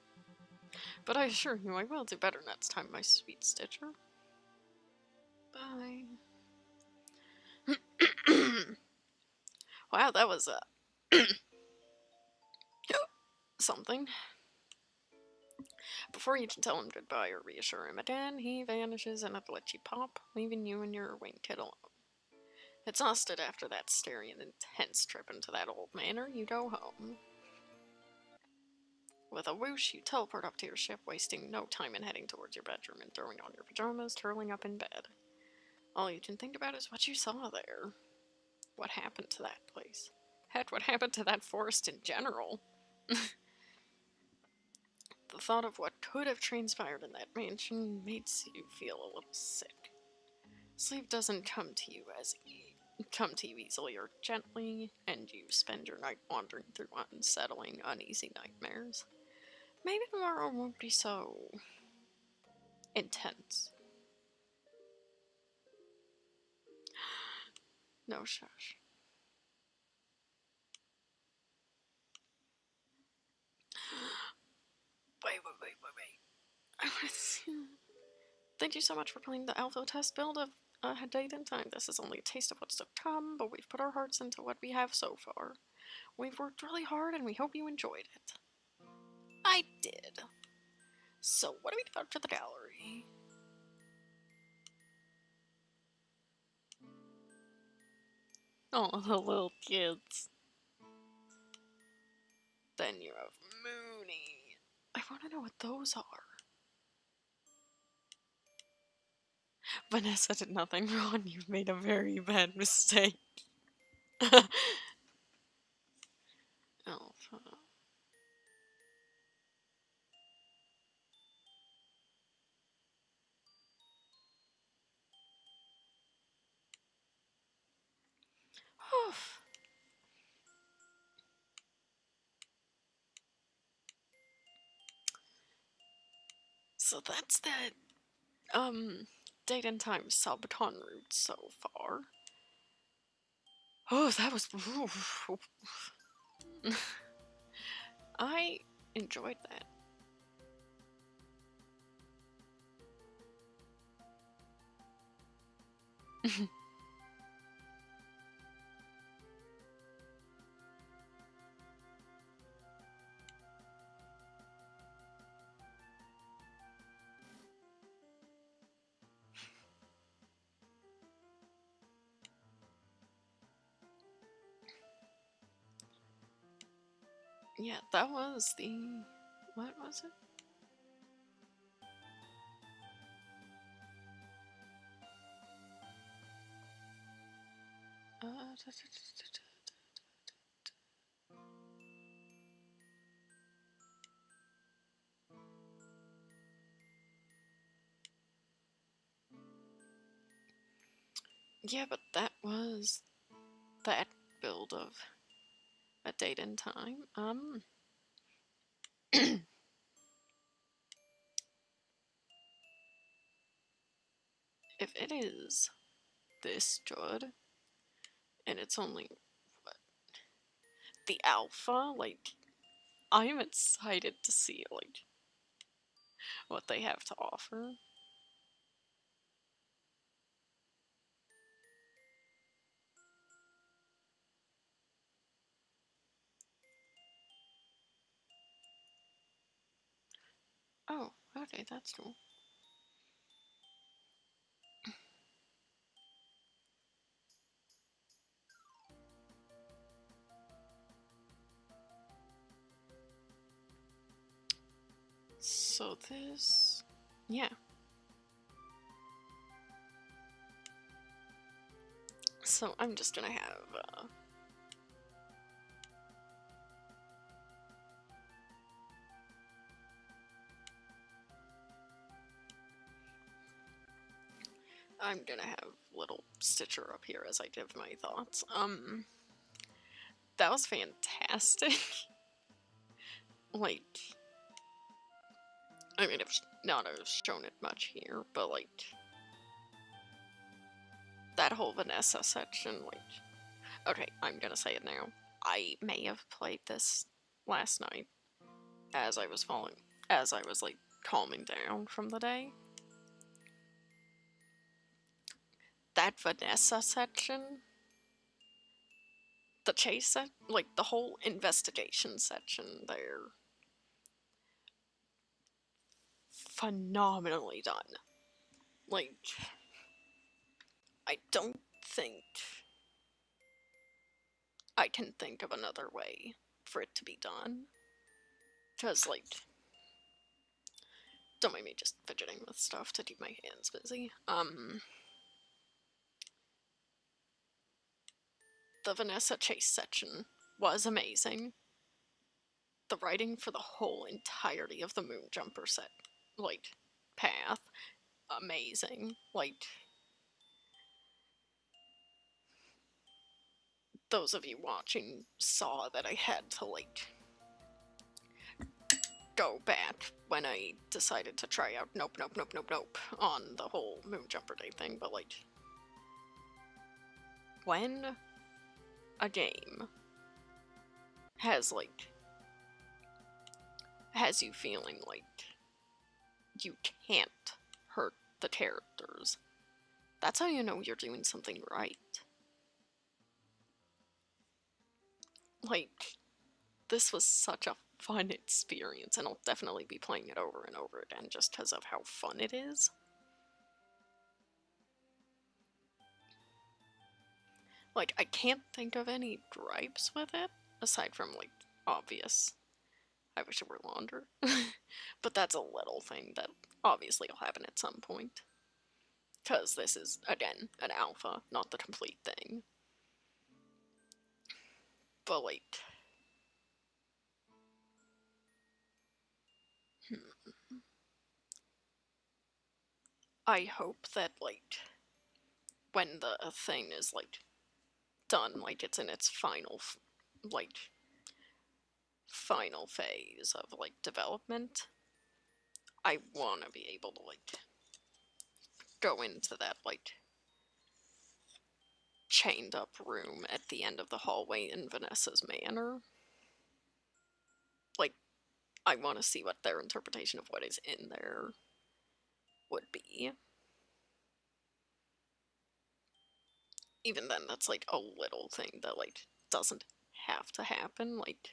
But I assure you I will do better next time, my sweet Stitcher. Bye. Wow, that was something. Before you can tell him goodbye or reassure him again, he vanishes in a glitchy pop, leaving you and your wing kid alone. Exhausted after that scary and intense trip into that old manor, you go home. With a whoosh, you teleport up to your ship, wasting no time in heading towards your bedroom and throwing on your pajamas, curling up in bed. All you can think about is what you saw there. What happened to that place? Heck, what happened to that forest in general? The thought of what could have transpired in that mansion makes you feel a little sick. Sleep doesn't come to you easily or gently, and you spend your night wandering through unsettling, uneasy nightmares. Maybe tomorrow won't be so intense. No shush. Thank you so much for playing the alpha test build of A Date in Time. This is only a taste of what's to come, but we've put our hearts into what we have so far. We've worked really hard and we hope you enjoyed it. I did. So what do we got for the gallery? Oh, the little kids. Then you have Mooney. I want to know what those are. Vanessa did nothing wrong. You've made a very bad mistake. Alpha. So that's that, date and time subaton route so far. Oh, that was... I enjoyed that. Yeah, that was the... What was it? Yeah, but that was that build of A Date and Time. If it is this good, and it's only, what, the alpha, like, I'm excited to see, like, what they have to offer. Oh, okay, that's cool. So this... Yeah. So I'm just gonna have, I'm gonna have little Stitcher up here as I give my thoughts. That was fantastic. Like, I mean, I've not have shown it much here, but like, that whole Vanessa section, like, okay, I'm gonna say it now. I may have played this last night as I was like calming down from the day. That Vanessa section, the chase set, like the whole investigation section there, phenomenally done. Like, I don't think I can think of another way for it to be done. Because, like, don't mind me just fidgeting with stuff to keep my hands busy. The Vanessa chase section was amazing. The writing for the whole entirety of the Moonjumper set, like, path, amazing. Like, those of you watching saw that I had to, like, go back when I decided to try out nope on the whole Moonjumper Day thing, but like, when a game has you feeling like you can't hurt the characters. That's how you know you're doing something right. Like, this was such a fun experience, and I'll definitely be playing it over and over again just because of how fun it is. Like, I can't think of any gripes with it, aside from, like, obvious. I wish it were longer. But that's a little thing that obviously will happen at some point. Because this is, again, an alpha, not the complete thing. But, like... I hope that, like, when the thing is, like, done, like, it's in its final, like, final phase of, like, development, I want to be able to, like, go into that, like, chained up room at the end of the hallway in Vanessa's manor. Like, I want to see what their interpretation of what is in there would be. Even then, that's, like, a little thing that, like, doesn't have to happen. Like,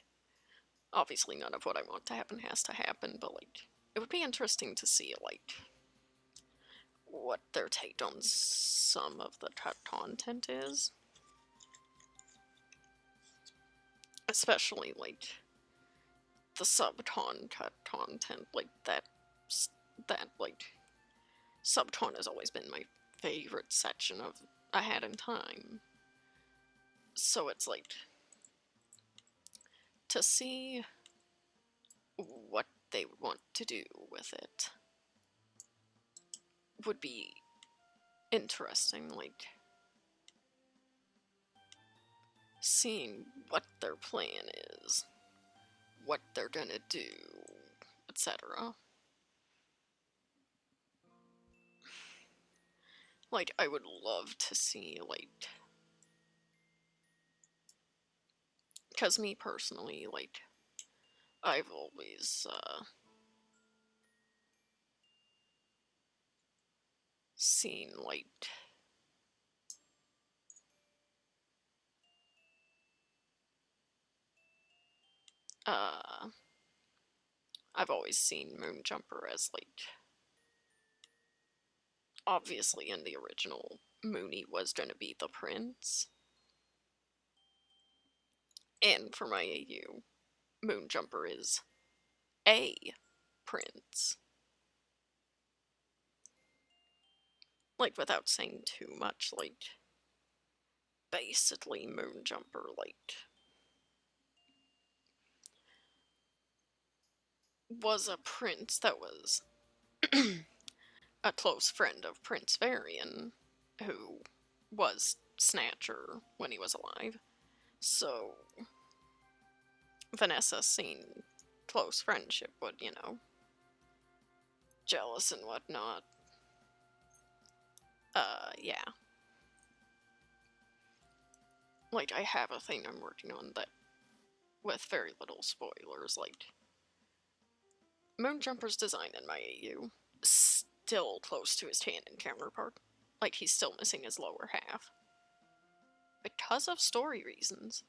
obviously none of what I want to happen has to happen, but, like, it would be interesting to see, like, what their take on some of the content is. Especially, like, the subcon content, like, that, like, subcon has always been my favorite section of AHIT in time. So it's, like, to see what they would want to do with it would be interesting, like, seeing what their plan is, what they're gonna do, etc. Like, I would love to see, like, because me personally, like, I've always, seen, like, I've always seen Moonjumper as, like, obviously in the original, Mooney was gonna be the prince. And for my AU, Moonjumper is a prince. Like, without saying too much, like, basically Moonjumper, like, was a prince that was a close friend of Prince Varian, who was Snatcher when he was alive. So, Vanessa, seeing close friendship, would, you know, jealous and whatnot. Yeah. Like, I have a thing I'm working on that, with very little spoilers, like, Moonjumper's design in my AU, still close to his canon counterpart. Like, he's still missing his lower half. Because of story reasons.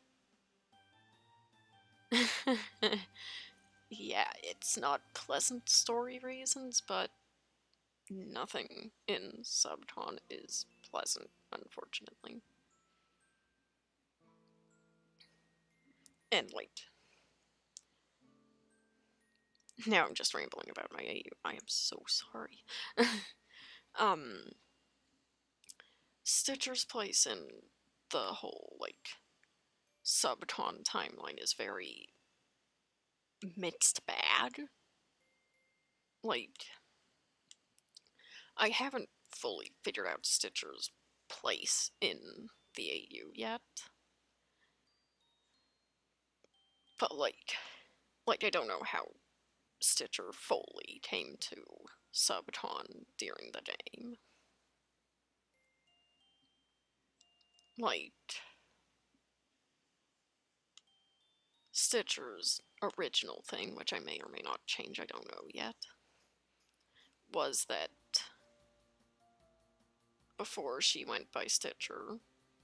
Yeah, it's not pleasant story reasons, but nothing in Subcon is pleasant, unfortunately. And, like, now I'm just rambling about my AU. I am so sorry. Stitcher's place in the whole, like, Subcon timeline is very mixed bag. Like, I haven't fully figured out Stitcher's place in the AU yet. But, like, I don't know how Stitcher fully came to Subcon during the game. Like, Stitcher's original thing, which I may or may not change, I don't know yet, was that before she went by Stitcher,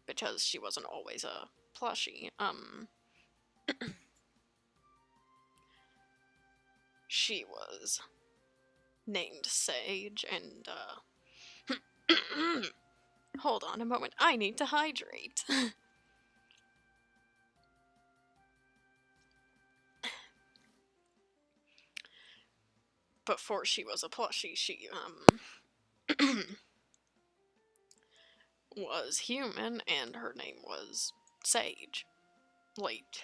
because she wasn't always a plushie, she was named Sage, and, hold on a moment, I need to hydrate. Before she was a plushie, she, was human, and her name was Sage. Like,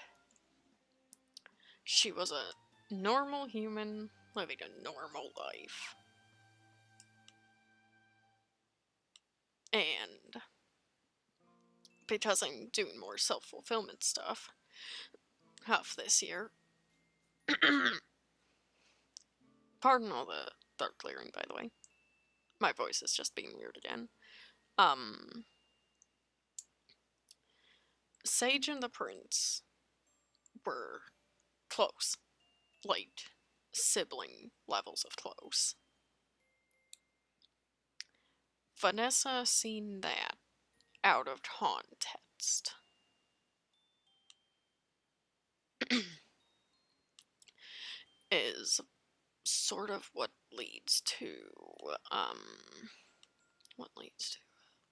she was a normal human living a normal life. And because I'm doing more self-fulfillment stuff this year, pardon all the throat clearing, by the way. My voice is just being weird again. Sage and the Prince were close. Like, sibling levels of close. Vanessa seen that out of context. Is sort of what leads to,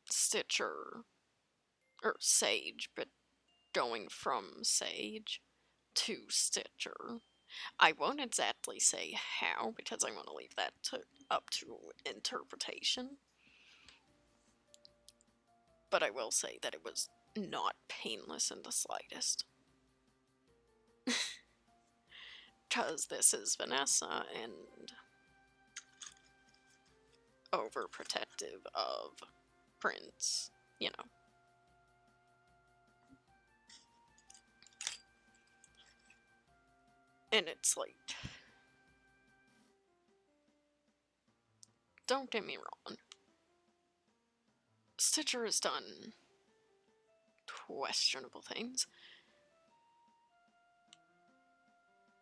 Stitcher, or Sage, but going from Sage to Stitcher. I won't exactly say how, because I want to leave that up to interpretation. But I will say that it was not painless in the slightest. Because this is Vanessa, and overprotective of Prince, you know. And it's like, don't get me wrong, Stitcher has done questionable things,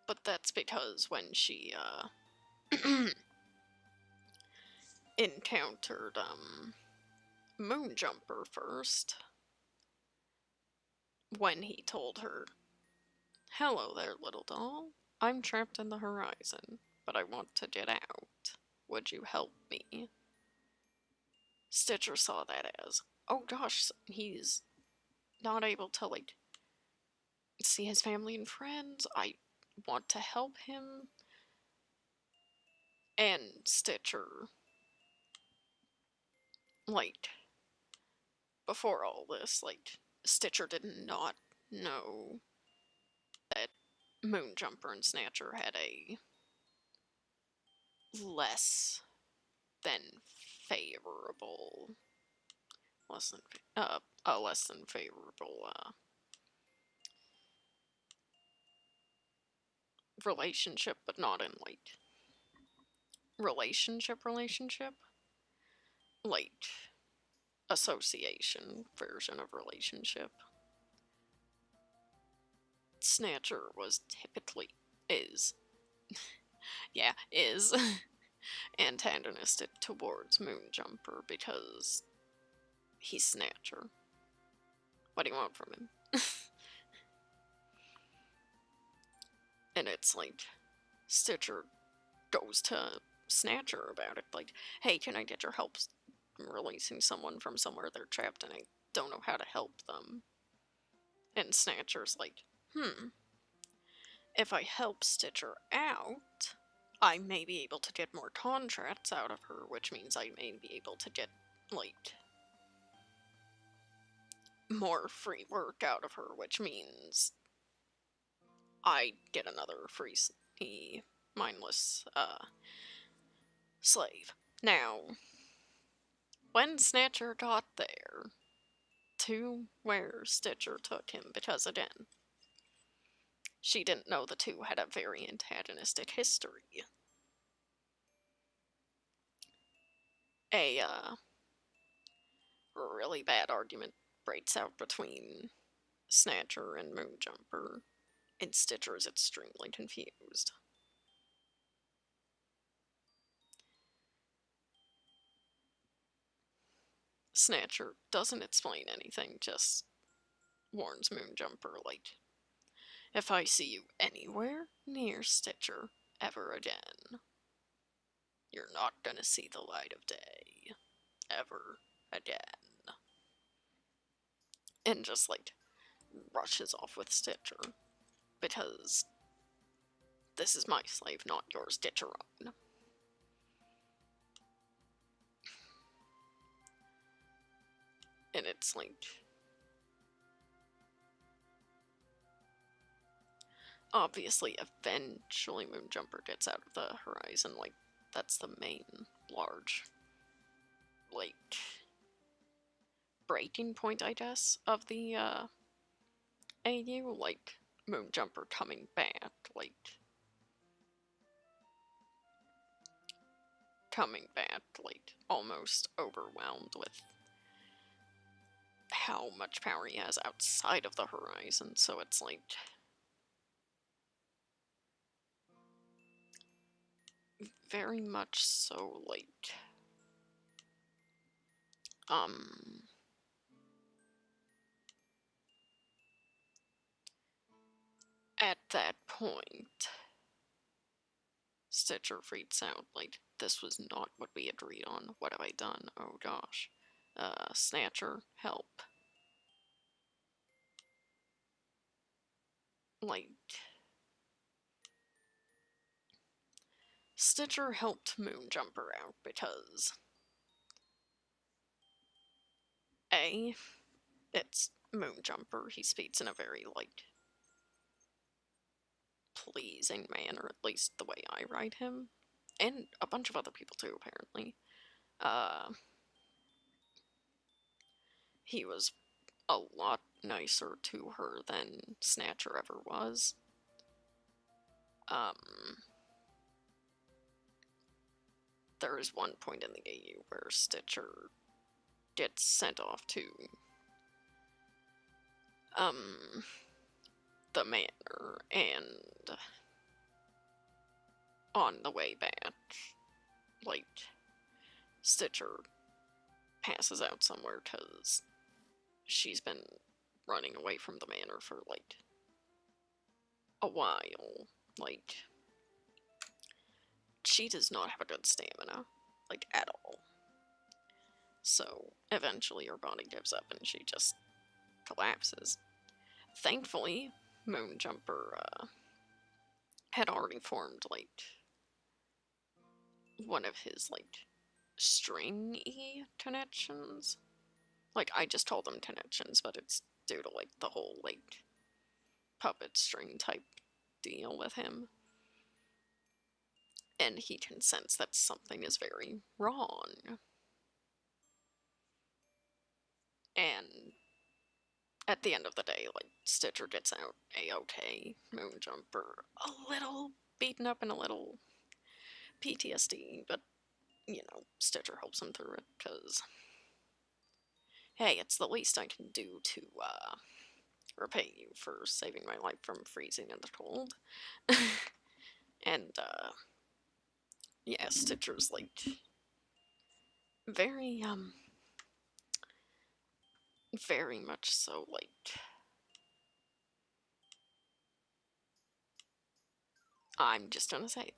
but that's because when she encountered Moonjumper first, when he told her, "Hello there, little doll. I'm trapped in the horizon, but I want to get out. Would you help me?" Stitcher saw that as, oh gosh, he's not able to, like, see his family and friends. I want to help him. And Stitcher, like, before all this, like, Stitcher did not know that Moonjumper and Snatcher had a less than favorable, a less than favorable, relationship, but not in, like, relationship, like, association version of relationship. Snatcher was typically, is, yeah, is antagonistic towards Moonjumper because he's Snatcher. What do you want from him? And it's like, Stitcher goes to Snatcher about it, like, hey, can I get your help releasing someone from somewhere they're trapped and I don't know how to help them? And Snatcher's like, if I help Stitcher out, I may be able to get more contracts out of her, which means I may be able to get, like, more free work out of her, which means I get another free, mindless, slave. Now, when Snatcher got there, to where Stitcher took him, because again, she didn't know the two had a very antagonistic history. A, really bad argument breaks out between Snatcher and Moonjumper, and Stitcher is extremely confused. Snatcher doesn't explain anything, just warns Moonjumper, like, if I see you anywhere near Stitcher ever again, you're not gonna see the light of day ever again. And just, like, rushes off with Stitcher, because this is my slave, not yours, get your own. And it's like, obviously, eventually Moonjumper gets out of the horizon, like, that's the main large, like, breaking point, I guess, of the, AU, like, Moonjumper coming back, like, almost overwhelmed with how much power he has outside of the horizon, so it's like, very much so, like, at that point, Stitcher freaks out, like, this was not what we agreed on, what have I done, oh gosh. Snatcher, help. Like, Stitcher helped Moonjumper out because A, it's Moonjumper, he speaks in a very, like, pleasing manner, at least the way I write him, and a bunch of other people too, apparently. He was a lot nicer to her than Snatcher ever was. There is one point in the AU where Stitcher gets sent off to, the manor, and on the way back, like, Stitcher passes out somewhere because she's been running away from the manor for, like, a while. Like, she does not have a good stamina, like, at all. So, eventually her body gives up and she just collapses. Thankfully, Moonjumper, had already formed, like, one of his, like, stringy connections. Like, I just call them connections, but it's due to, like, the whole, like, puppet string type deal with him. And he can sense that something is very wrong. And at the end of the day, like, Stitcher gets out A-okay, Moonjumper a little beaten up and a little PTSD, but, you know, Stitcher helps him through it, because, hey, it's the least I can do to, repay you for saving my life from freezing in the cold. And, yeah, Stitcher's, like, very, very much so, like, I'm just gonna say it.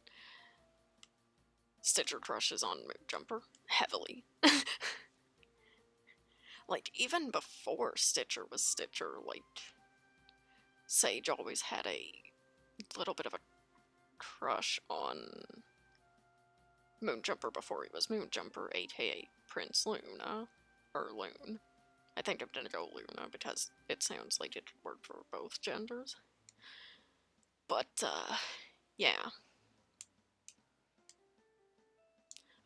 Stitcher crushes on Moonjumper heavily. Like, even before Stitcher was Stitcher, like, Sage always had a little bit of a crush on Moonjumper before he was Moonjumper, aka Prince Luna, or Loon. I think I'm gonna go Luna because it sounds like it could work for both genders. But, yeah.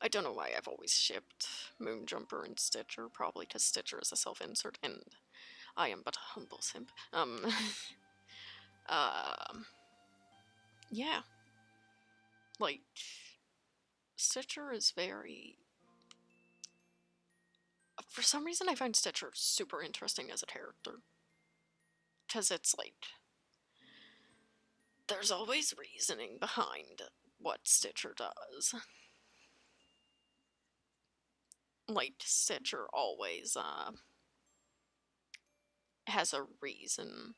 I don't know why I've always shipped Moonjumper and Stitcher, probably because Stitcher is a self-insert, and I am but a humble simp. Yeah. Like, Stitcher is very... For some reason, I find Stitcher super interesting as a character. Because it's like... There's always reasoning behind what Stitcher does. like, Stitcher always, has a reason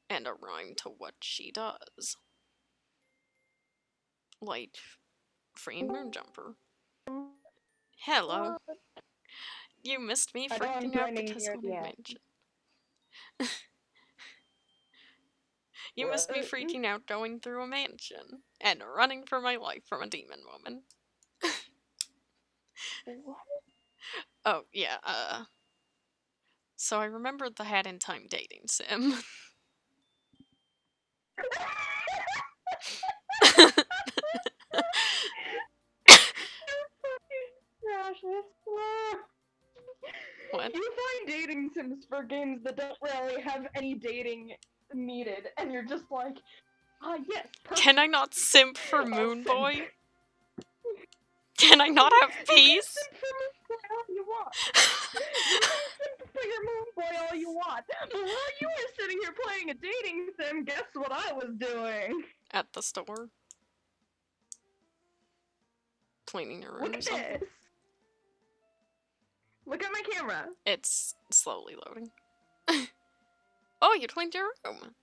and a rhyme to what she does. Like, Free Moonjumper. Hello. You missed me I know I'm freaking out joining because near of the my end. mansion. You missed me freaking out going through a mansion and running for my life from a demon woman. What? Oh, yeah, so I remembered the Hat in Time dating sim. What? You find dating sims for games that don't really have any dating needed, and you're just like, yes, perfect. Can I not simp for I'll Moon simp. Boy? Can I not have peace? You can simp for Moon Boy all you want. You can simp for your Moon Boy all you want. But while you were sitting here playing a dating sim, guess what I was doing? At the store? Cleaning your room Look or at something? this. Look at my camera. It's slowly loading. Oh, you cleaned your room.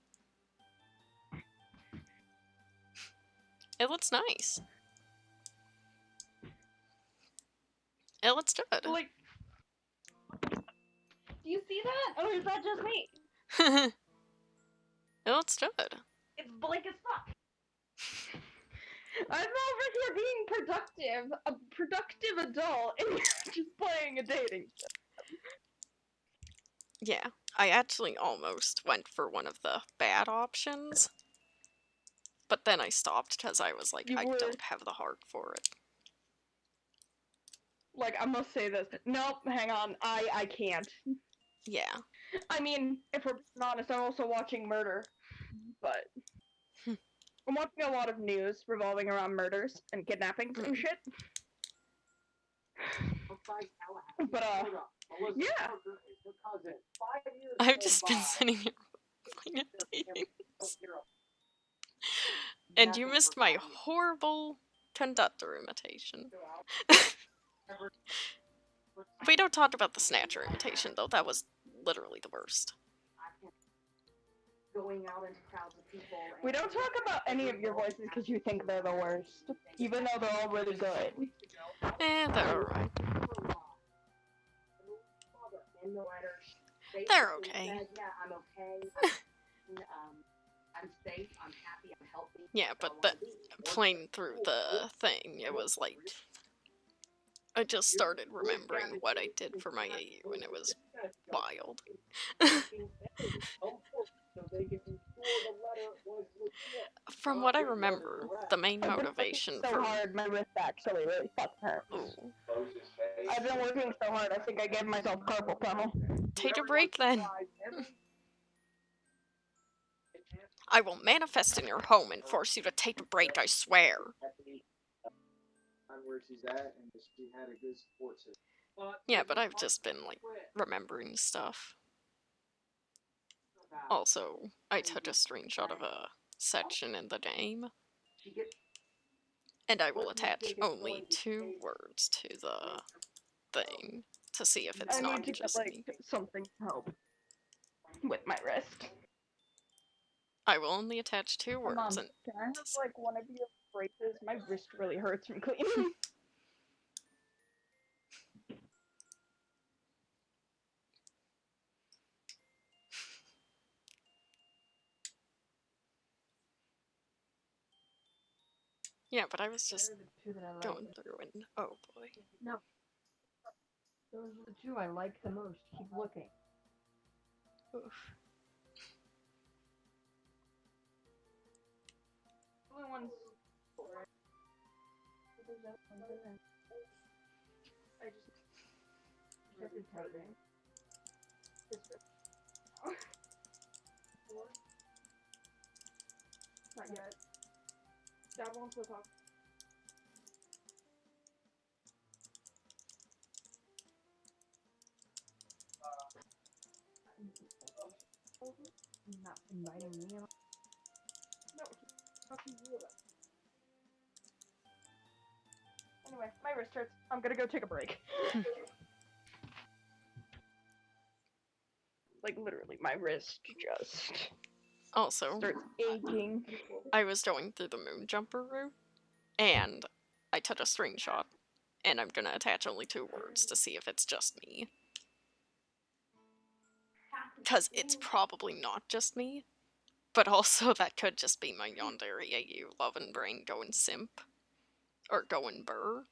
It looks nice. It looks good. Like, do you see that? Or is that just me? It looks good. It's blank as fuck. I'm over here being productive, a productive adult, and you're just playing a dating sim. Yeah, I actually almost went for one of the bad options. But then I stopped because I was like, I don't have the heart for it. Like, I must say this. Nope, hang on. I can't. Yeah. I mean, if we're being honest, I'm also watching murder. But I'm watching a lot of news revolving around murders and kidnappings and shit. But, yeah. I've just been sitting here playing a dating sim. And you missed my horrible conductor imitation. We don't talk about the Snatcher imitation, though. That was literally the worst. We don't talk about any of your voices because you think they're the worst, even though they're all really good. They're alright. They're okay. Yeah, but playing through the thing, it was like, I just started remembering what I did for my AU, and it was wild. From what I remember, the main motivation so for hard, my wrist actually really fucking hurts. Ooh. I've been working so hard, I think I gave myself carpal tunnel. Take a break then. I will manifest in your home and force you to take a break, I swear. Yeah, but I've just been, like, remembering stuff. Also, I took a screenshot of a section in the game. And I will attach only 2 words to the thing to see if it's not just me. Something to help with my wrist. I will only attach 2 words. Mom, can I have like one of your braces? My wrist really hurts from cleaning. Yeah, but I was just going through and oh boy. No. Those are the 2 I like the most. Keep looking. Oof. The only ones. I just typing. Not yet. Dad wants to talk. Not inviting me. No, fucking you. Anyway, my wrist hurts. I'm gonna go take a break. Like, literally, my wrist just Also, starts aching. I was going through the moon jumper route, and I took a screenshot, and I'm gonna attach only 2 words to see if it's just me. Because it's probably not just me, but also that could just be my yandere AU loving brain going simp. Or going burr.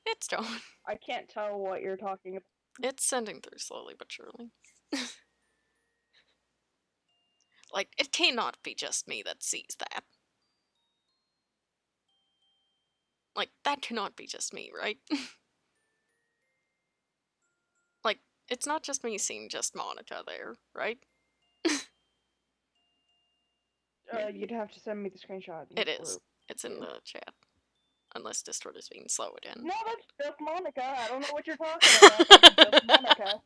It's going. I can't tell what you're talking about. It's sending through slowly but surely. Like, it cannot be just me that sees that. Like, that cannot be just me, right? Like, it's not just me seeing just Monica there, right? You'd have to send me the screenshot. It is. It's in the chat. Unless Discord is being slow again. No, that's just Monica. I don't know what you're talking about. That's just Monica.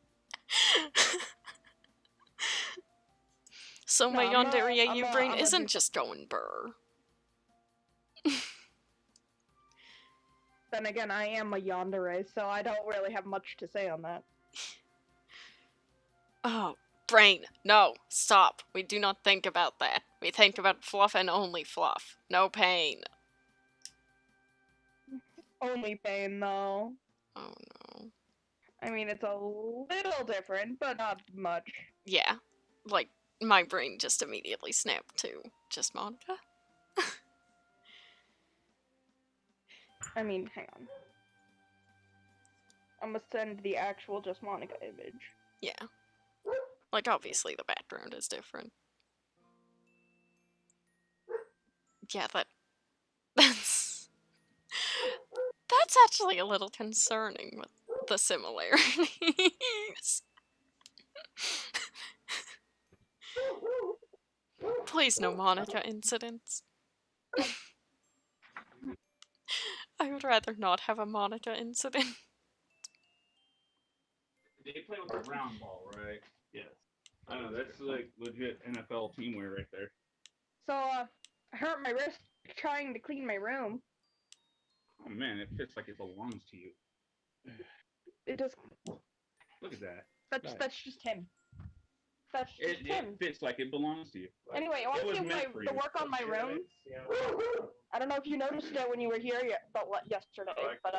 So No, my I'm not- yandere I'm AU not- brain I'm not isn't doing- just going burr. Then again, I am a yandere, so I don't really have much to say on that. Oh, brain, no, stop. We do not think about that. We think about fluff and only fluff. No pain. Only pain, though. Oh no. I mean, it's a little different, but not much. Yeah, like, my brain just immediately snapped to just Monica. I mean, hang on. I'm gonna send the actual just Monica image. Yeah. Like, obviously the background is different. Yeah, that's actually a little concerning with the similarities. Please no Monica incidents. I would rather not have a Monica incident. They play with a round ball, right? Yes. I know, that's like legit NFL teamwear right there. So, I hurt my wrist trying to clean my room. Oh man, it fits like it belongs to you. It just, Look at that. that's just him. That's just It him. fits like it belongs to you. Anyway, I want It was to see meant for the you. work on my room. I don't know if you noticed it when you were here yesterday, but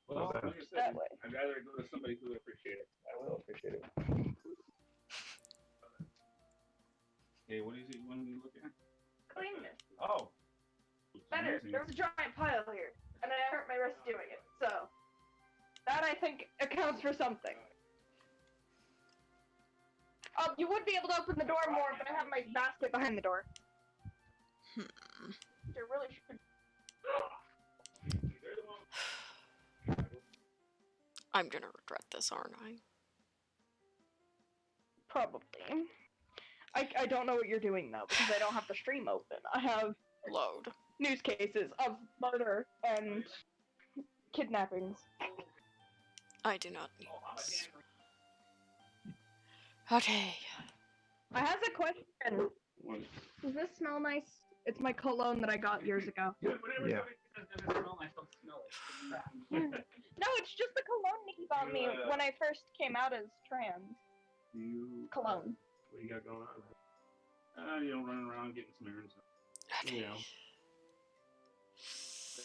Well, like I said, that way. I'd rather go to somebody who would appreciate it. I will appreciate it. Hey, what is it you want me to look at? Cleanness. Oh. Better. Amazing. There's a giant pile here, and I hurt my wrist doing it. So that I think accounts for something. You would be able to open the door more, but I have my basket behind the door. There really should. I'm gonna regret this, aren't I? Probably. I don't know what you're doing though, because I don't have the stream open. I have Load. news cases of murder and kidnappings. I do not need this. Okay. I have a question. Does this smell nice? It's my cologne that I got years ago. Yeah. No, it's just the cologne Nikki bought me when I first came out as trans. Cologne. What you got going on? You know, running around getting some errands. Okay. Yeah.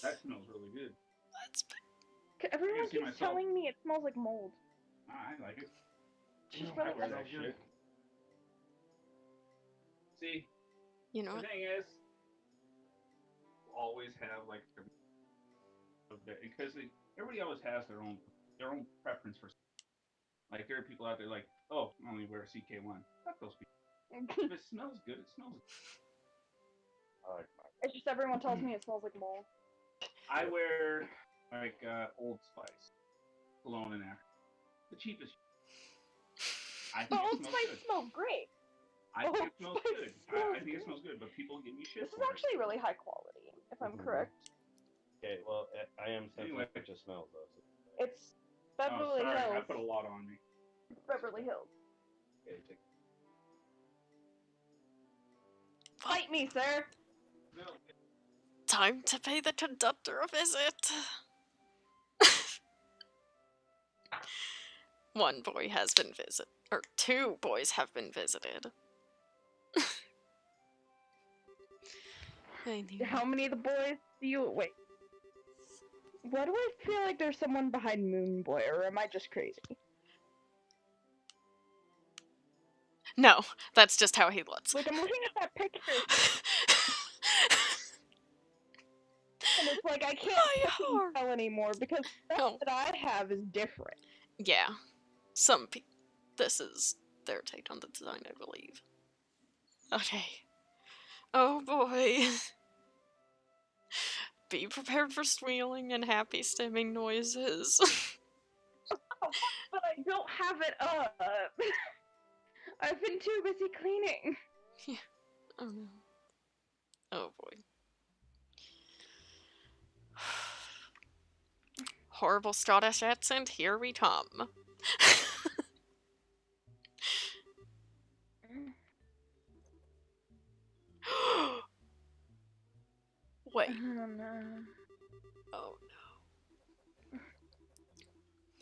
That smells really good. Let's Everyone see keeps myself. telling me it smells like mold. I like it. Just I really wear like that shit. See, You know the what? thing is, always have like because everybody always has their own preference for. Like there are people out there like, oh, I only wear CK1. Fuck those people. If it smells good, it smells good. I like mine. It's just everyone tells me it smells like mold. I wear like Old Spice, cologne and after. The cheapest. I think But it Old smells Spice good. smells great. I think Old it smells Spice good. smells I think it smells good, but people give me shit. This is for it. actually really high quality, if I'm correct. Okay, well, I am Anyway. sensitive to smells, though. So. It's Beverly sorry, I Hills. put a lot on me. Beverly Hills. Okay, take Fight me, sir! No, Time to pay the conductor a visit. One boy has been visited, or 2 boys have been visited. How many of the boys do you wait? Why do I feel like there's someone behind Moon Boy, or am I just crazy? No, that's just how he looks. Like, I'm looking at that picture, and it's like I can't My fucking heart. tell anymore because the stuff Oh. that I have is different. Yeah, some people. This is their take on the design, I believe. Okay. Oh boy. Be prepared for squealing and happy stimming noises. But I don't have it up. I've been too busy cleaning. Oh no. Oh boy. Horrible Scottish accent, here we come. Wait. Oh no. Oh no.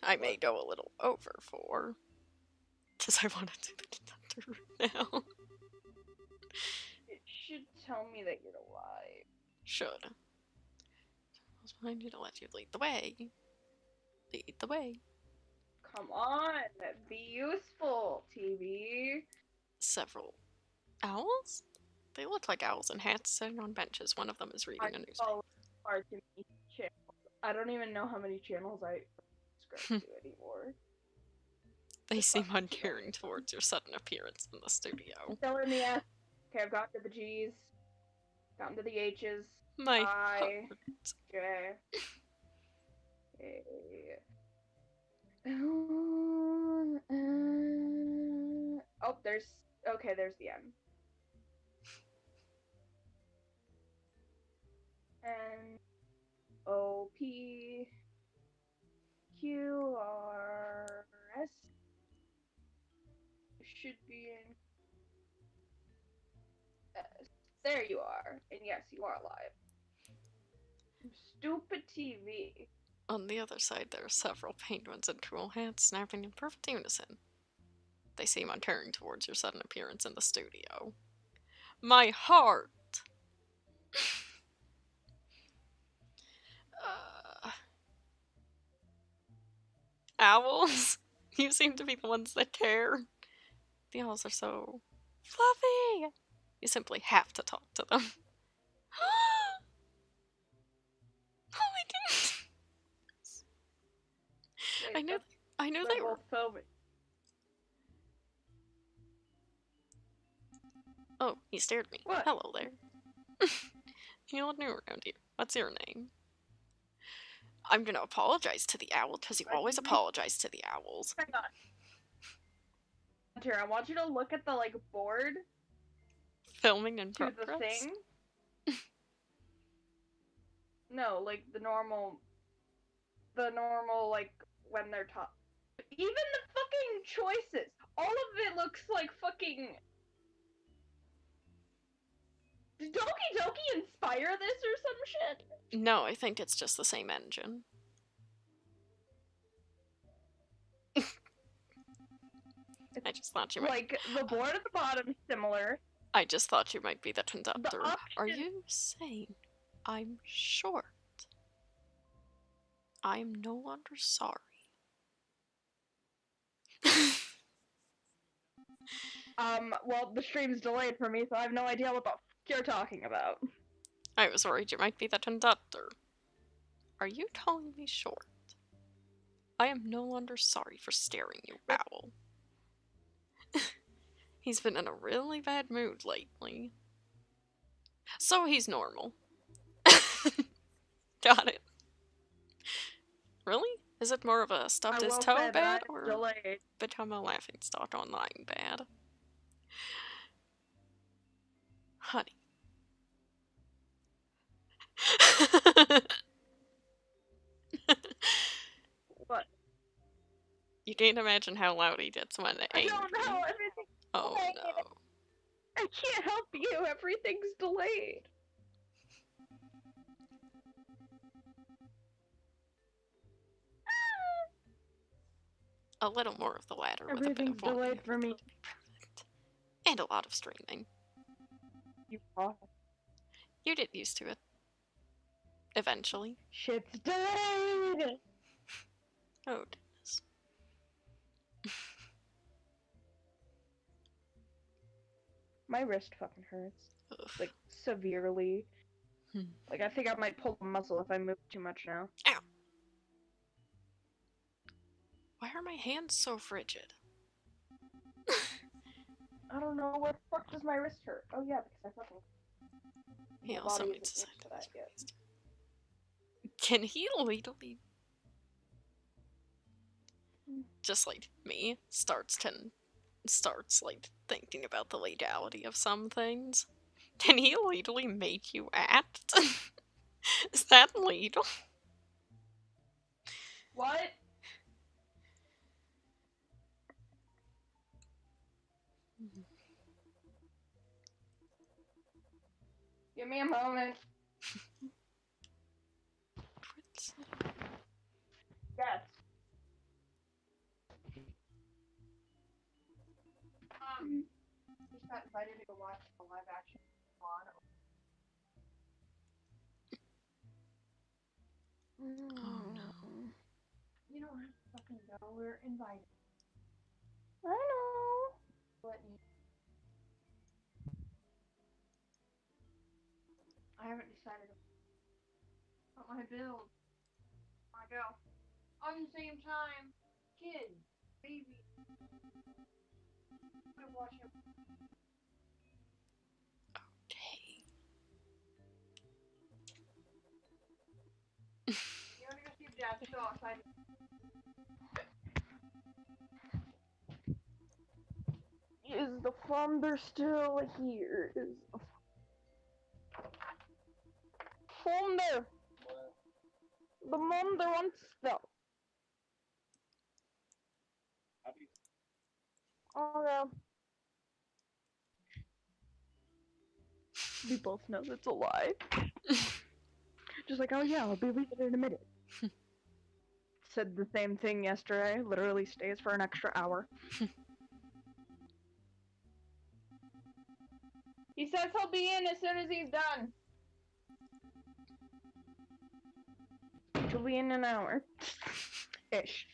I may go a little over because I want to do the conductor now. It should tell me that you're alive. Should. I need to let you lead the way. Lead the way. Come on, be useful, TV. Several owls? They look like owls in hats sitting on benches. One of them is reading a newspaper. I don't even know how many channels I subscribe to anymore. They seem uncaring towards your sudden appearance in the studio. Still in the S. Okay, I've gotten to the G's. Gotten to the H's. My I. heart. J. A. Oh, there's. Okay, there's the M. N. O. P. Q. R. S. Should be in. S. There you are. And yes, you are alive. Stupid TV. On the other side, there are several penguins in cool hats snapping in perfect unison. They seem uncaring towards your sudden appearance in the studio. My heart! Owls? You seem to be the ones that care. The owls are so fluffy! You simply have to talk to them. Oh my goodness! Wait, I knew they were. filming. Oh, he stared at me. What? Hello there. You look new around here. What's your name? I'm gonna apologize to the owl because you always apologize to the owls. Hang on. Hunter, I want you to look at the board Filming in to the progress. thing. No, the normal when they're top. Even the fucking choices, all of it looks like fucking. Did Doki Doki inspire this or some shit? No, I think it's just the same engine. I just thought you might. The board at the bottom is similar. I just thought you might be the conductor. Are option- you saying I'm short? I'm no longer sorry. Well, the stream's delayed for me, so I have no idea what the fuck you're talking about. I was worried you might be the conductor. Are you calling me short? I am no longer sorry for staring, you owl. He's been in a really bad mood lately. So he's normal. Got it. Really? Is it more of a stubbed his toe bad or delayed. become a laughingstock online bad? Honey. What? You can't imagine how loud he gets when angry. I don't know. Everything's Oh delayed. no. I can't help you. Everything's delayed. A little more of the latter with a bit Everything's of wanting delayed of for the me. perfect. And a lot of streaming. You thought You get used to it. Eventually. shit's delayed. Oh, goodness. My wrist fucking hurts. Ugh. Like, severely. Like, I think I might pull a muscle if I move too much now. Ow! Why are my hands so frigid? I don't know, where the fuck does my wrist hurt? Oh yeah, because I fucking... He my also body needs to isn't used to that yet. Can he legally just like me starts like thinking about the legality of some things? Can he legally make you act? Is that legal? What? Give me a moment. Yes. Just got invited to go watch a live action on. Oh no. You don't have to fucking go. We're invited. I know. Let me. I haven't decided what my build. I go. On the same time, kids, baby. I'm gonna watch it. Okay. You wanna go see if Dad's still outside? Is the thunder still here? Is the thunder? The thunder wants still. Oh no. We both know that's a lie. Just like, oh yeah, I'll be leaving in a minute. Said the same thing yesterday. Literally stays for an extra hour. He says he'll be in as soon as he's done. He'll be in an hour. Ish.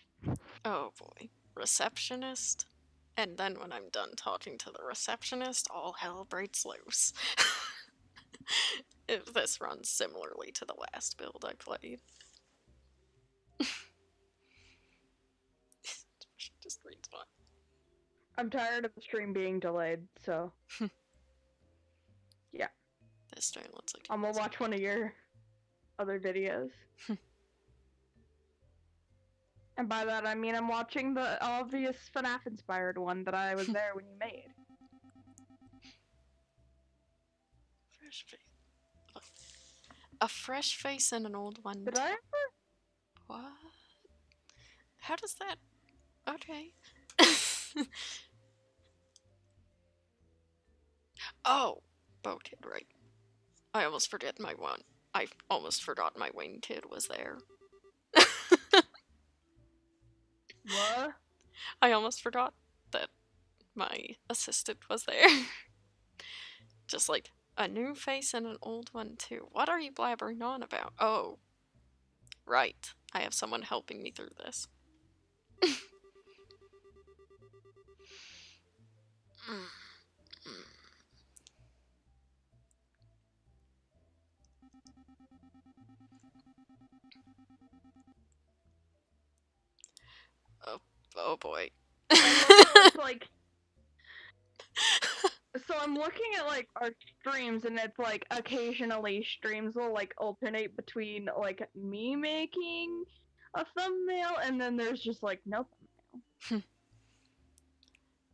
Oh boy. Receptionist? And then when I'm done talking to the receptionist, all hell breaks loose. If this runs similarly to the last build I played. Just reads one. I'm tired of the stream being delayed, so yeah. This stream looks like I'm gonna watch one of your other videos. And by that I mean I'm watching the obvious FNAF inspired one that I was there when you made. fresh face. A fresh face and an old one. Did I ever? What? How does that? Okay. Oh, Bo Kid, right. I almost forgot my one. I almost forgot my wing kid was there. What? I almost forgot that my assistant was there. Just like a new face and an old one too. What are you blabbering on about? Oh, right. I have someone helping me through this. Oh boy. It's like, so I'm looking at like our streams and it's like occasionally streams will like alternate between like me making a thumbnail and then there's just like no thumbnail.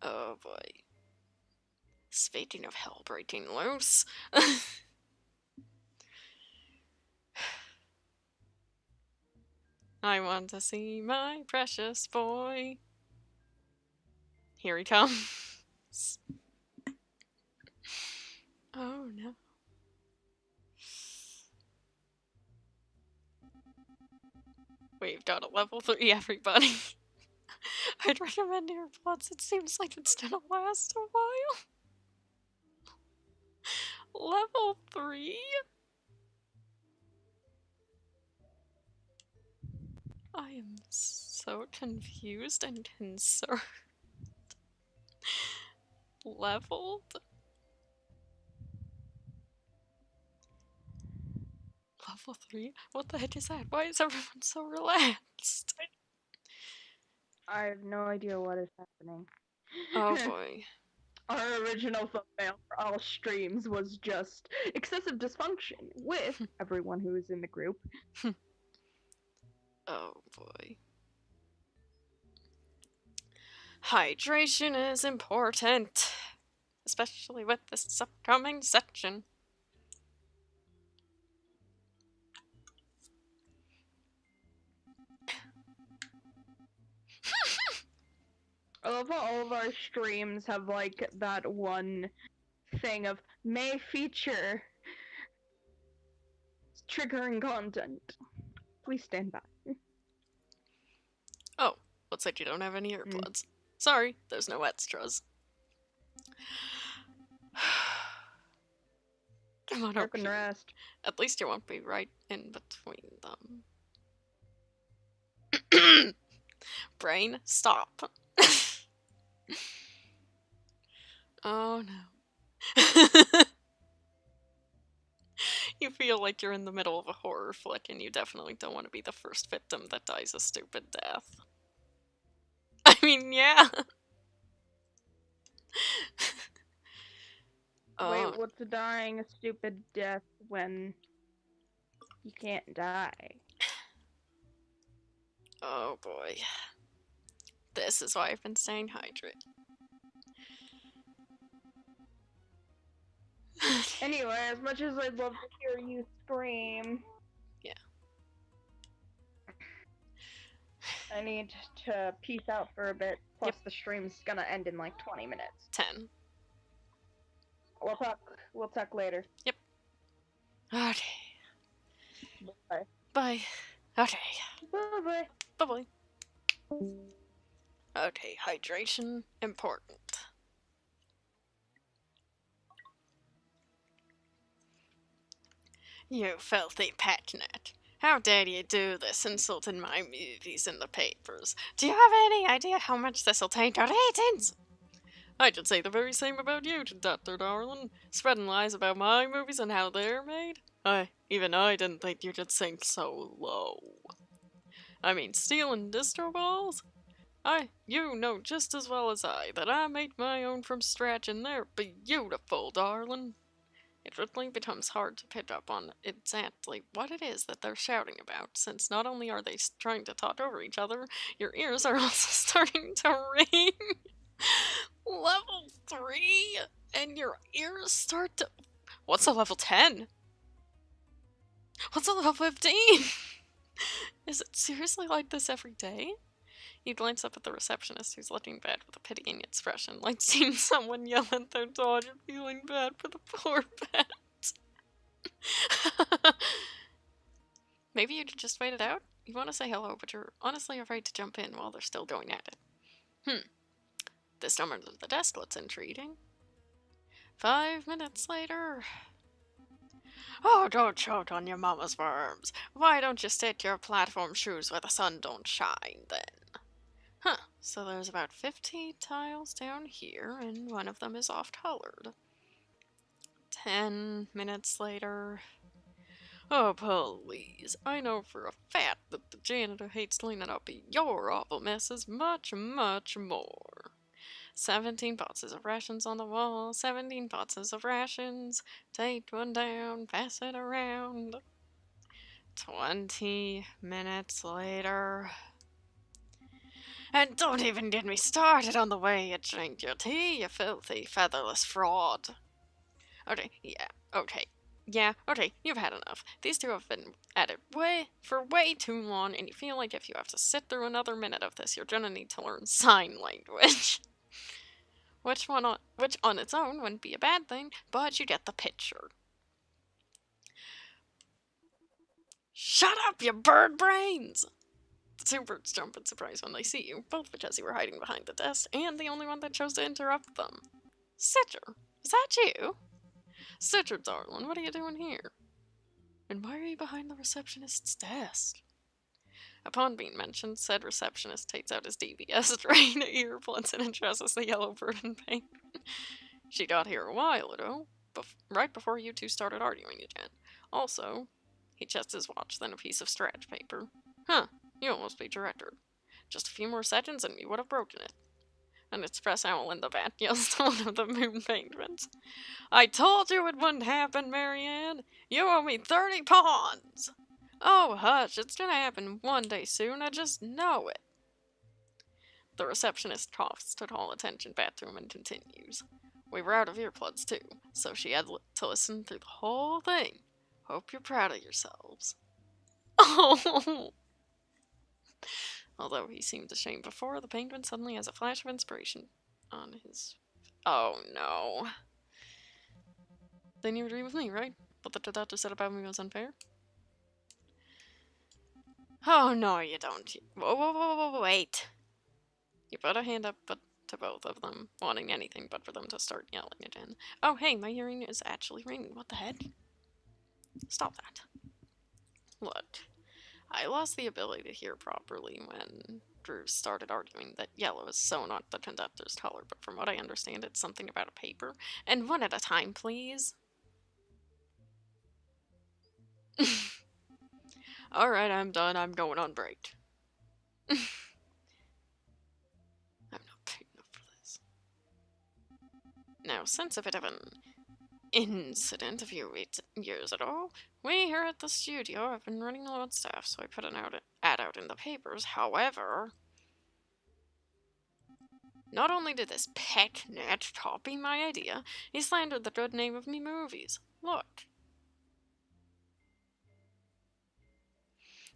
Oh boy. Speaking of hell breaking loose. I want to see my precious boy. Here he comes. Oh no. We've got a level 3, everybody. I'd recommend earbuds. It seems like it's gonna last a while. Level 3? I am so confused and concerned. Leveled? Level 3? What the heck is that? Why is everyone so relaxed? I have no idea what is happening. Oh boy. Our original thumbnail for all streams was just excessive dysfunction with everyone who is in the group. Oh boy. Hydration is important, especially with this upcoming section. I love how all of our streams have like that one thing of may feature triggering content. Please stand by. Oh, looks like you don't have any earplugs. Sorry, there's no extras. Come on, Work and rest. At least you won't be right in between them. Brain, stop. Oh no. You feel like you're in the middle of a horror flick and you definitely don't want to be the first victim that dies a stupid death. I mean, yeah. Wait, what's dying a stupid death when you can't die? Oh boy. This is why I've been staying hydrated. Anyway, as much as I'd love to hear you scream, yeah, I need to peace out for a bit. Plus, the stream's gonna end in like 20 minutes. 10. We'll talk later. Yep. Okay. Bye. Bye. Okay. Bye-bye. Bye-bye. Okay, hydration, important. You filthy petnet. How dare you do this, insulting my movies in the papers? Do you have any idea how much this'll take our ratings? I should say the very same about you, Dr. Darling. Spreading lies about my movies and how they're made? Even I didn't think you could sink so low. I mean, stealing distro balls? You know just as well as I that I made my own from scratch and they're beautiful, darling. It really becomes hard to pick up on exactly what it is that they're shouting about, since not only are they trying to talk over each other, your ears are also starting to ring. Level 3? And your ears start to... What's a level 10? What's a level 15? Is it seriously like this every day? You glance up at the receptionist, who's looking bad with a pitying expression, like seeing someone yell at their dog and feeling bad for the poor pet. Maybe you could just wait it out? You want to say hello, but you're honestly afraid to jump in while they're still going at it. This number to the desk looks intriguing. 5 minutes later. Oh, don't choke on your mama's worms. Why don't you stick your platform shoes where the sun don't shine, then? Huh, so there's about 50 tiles down here, and one of them is off-colored. 10 minutes later... Oh, please. I know for a fact that the janitor hates cleaning up your awful messes much, much more. 17 boxes of rations on the wall, 17 boxes of rations. Take one down, pass it around. 20 minutes later... And don't even get me started on the way you drink your tea, you filthy, featherless fraud. Okay, you've had enough. These two have been at it for way too long, and you feel like if you have to sit through another minute of this, you're gonna need to learn sign language. Which on its own wouldn't be a bad thing, but you get the picture. Shut up, you bird brains! The two birds jump in surprise when they see you, both because you were hiding behind the desk, and the only one that chose to interrupt them. Stitcher, is that you? Stitcher, darling, what are you doing here? And why are you behind the receptionist's desk? Upon being mentioned, said receptionist takes out his DVS trained earplugs and addresses the yellow bird in pain. She got here a while ago, right before you two started arguing again. Also, he checks his watch, then a piece of scratch paper. Huh, you almost beat your record. Just a few more seconds and you would have broken it. An express owl in the bat yells to one of the moon penguins. I told you it wouldn't happen, Marianne. You owe me 30 pawns. Oh, hush, it's gonna happen one day soon, I just know it. The receptionist coughs to call attention back to him and continues. We were out of earplugs too, so she had to listen through the whole thing. Hope you're proud of yourselves. Oh! Although he seemed ashamed before, the penguin suddenly has a flash of inspiration on his... Oh no. Then you agree with me, right? What the doctor said about me was unfair? Oh no, you don't. Whoa, wait. You put a hand up to both of them, wanting anything but for them to start yelling again. Oh hey, my hearing is actually ringing. What the heck? Stop that. Look, I lost the ability to hear properly when Drew started arguing that yellow is so not the conductor's color, but from what I understand, it's something about a paper. And one at a time, please. Alright, I'm done. I'm going on break. I'm not big enough for this. Now, since a bit of an incident a few years ago, we here at the studio have been running low on staff, so I put an ad out in the papers. However, not only did this pecknet copy my idea, he slandered the good name of me movies. Look.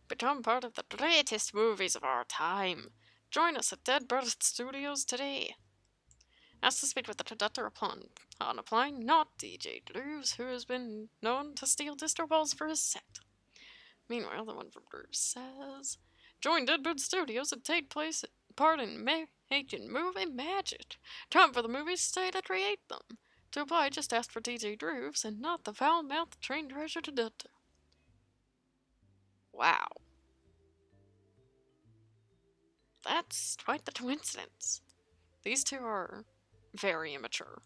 Become part of the greatest movies of our time. Join us at Dead Bird Studios today. Ask to speak with the conductor upon applying, not DJ Drews, who has been known to steal distro balls for his set. Meanwhile, the one from Drews says, join Dead Bird Studios and take part in making movie magic. Come for the movies, stay to create them. To apply, just ask for DJ Drews and not the foul-mouthed trained treasure conductor. Wow. That's quite the coincidence. These two are very immature.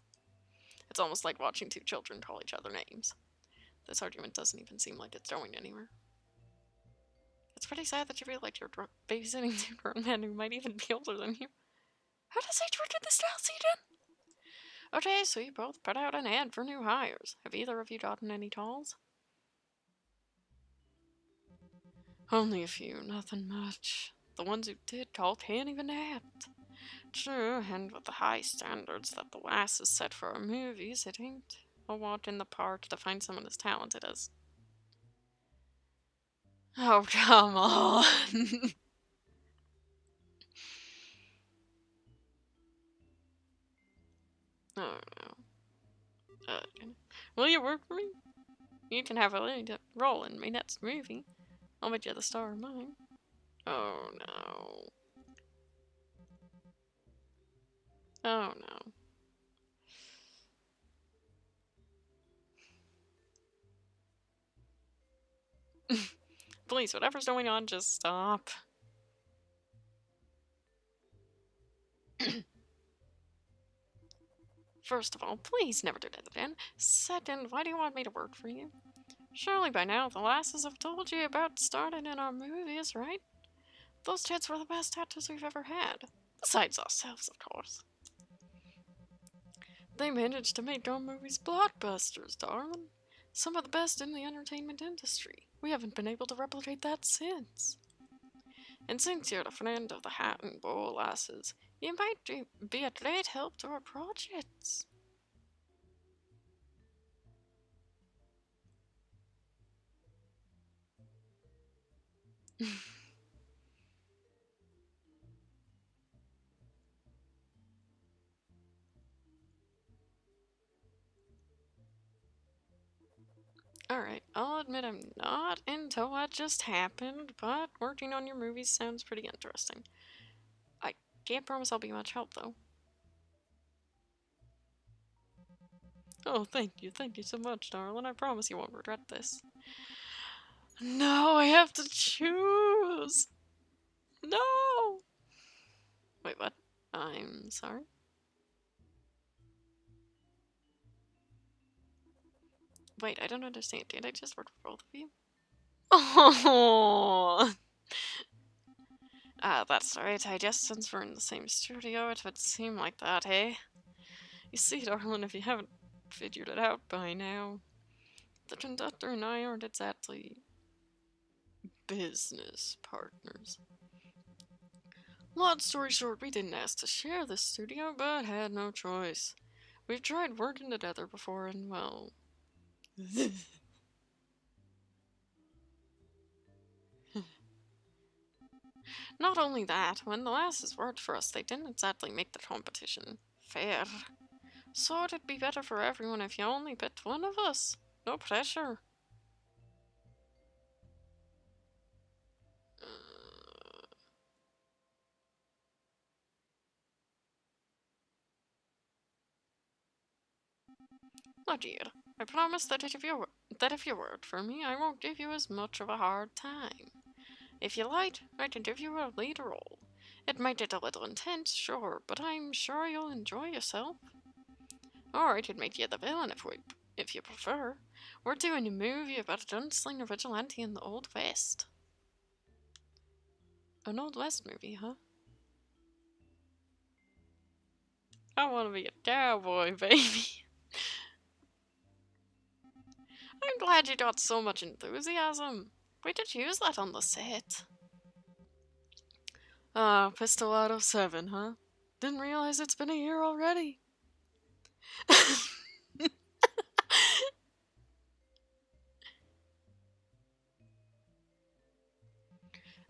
It's almost like watching two children call each other names. This argument doesn't even seem like it's going anywhere. It's pretty sad that you feel like you're babysitting two grown men who might even be older than you. How does he work in this now, season? Okay, so you both put out an ad for new hires. Have either of you gotten any calls? Only a few, nothing much. The ones who did call can't even act. True, and with the high standards that the WAS has set for our movies, it ain't a walk in the park to find someone as talented as... Oh, come on! Oh, no. Will you work for me? You can have a lead role in my next movie. I'll make you the star of mine. Oh, no. Oh, no. Please, whatever's going on, just stop. First of all, please never do that again. Second, why do you want me to work for you? Surely by now the lasses have told you about starting in our movies, right? Those kids were the best actors we've ever had. Besides ourselves, of course. They managed to make our movies blockbusters, darling. Some of the best in the entertainment industry. We haven't been able to replicate that since. And since you're a friend of the Hat and Bowl lasses, you might be a great help to our projects. Alright, I'll admit I'm not into what just happened, but working on your movies sounds pretty interesting. I can't promise I'll be much help, though. Oh, thank you so much, darling. I promise you won't regret this. No, I have to choose! No! Wait, what? I'm sorry? Wait, I don't understand. Did I just work for both of you? Oh! That's right. I guess since we're in the same studio, it would seem like that, eh? You see, darling, if you haven't figured it out by now, the conductor and I aren't exactly business partners. Long story short, we didn't ask to share this studio, but had no choice. We've tried working together before, and well... Not only that, when the lasses worked for us, they didn't exactly make the competition fair. So it'd be better for everyone if you only picked one of us. No pressure. Oh dear, I promise that if you work for me, I won't give you as much of a hard time. If you like, I can give you a lead role. It might get a little intense, sure, but I'm sure you'll enjoy yourself. Or I could make you the villain if you prefer. We're doing a movie about a gunslinger vigilante in the Old West. An Old West movie, huh? I want to be a cowboy, baby. I'm glad you got so much enthusiasm. We could use that on the set. Ah, Pistol out of 7, huh? Didn't realize it's been a year already.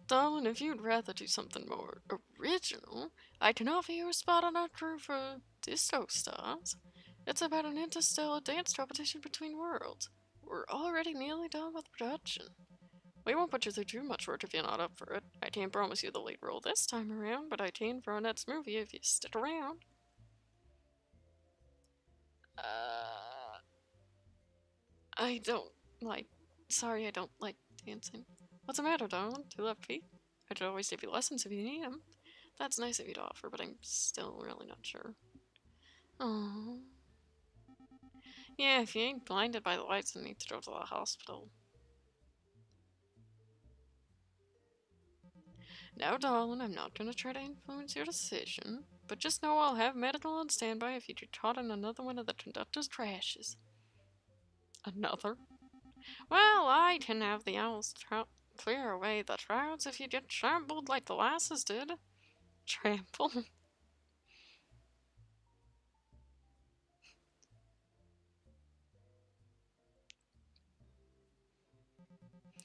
Darling, if you'd rather do something more original, I can offer you a spot on our crew for Disco Stars. It's about an interstellar dance competition between worlds. We're already nearly done with production. We won't put you through too much work if you're not up for it. I can't promise you the lead role this time around, but I can for our next movie if you stick around. I don't like. Sorry, I don't like dancing. What's the matter, darling? 2 left feet? I could always give you lessons if you need them. That's nice of you to offer, but I'm still really not sure. Oh. Yeah, if you ain't blinded by the lights and need to go to the hospital. Now, darling, I'm not gonna try to influence your decision, but just know I'll have medical on standby if you get caught in another one of the conductor's crashes. Another? Well, I can have the owls clear away the crowds if you get trampled like the lasses did. Trample?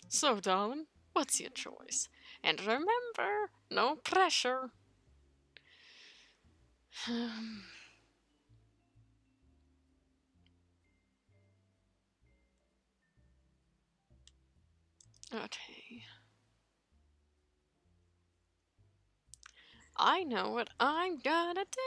So, darling, what's your choice? And remember, no pressure. Okay. I know what I'm gonna do.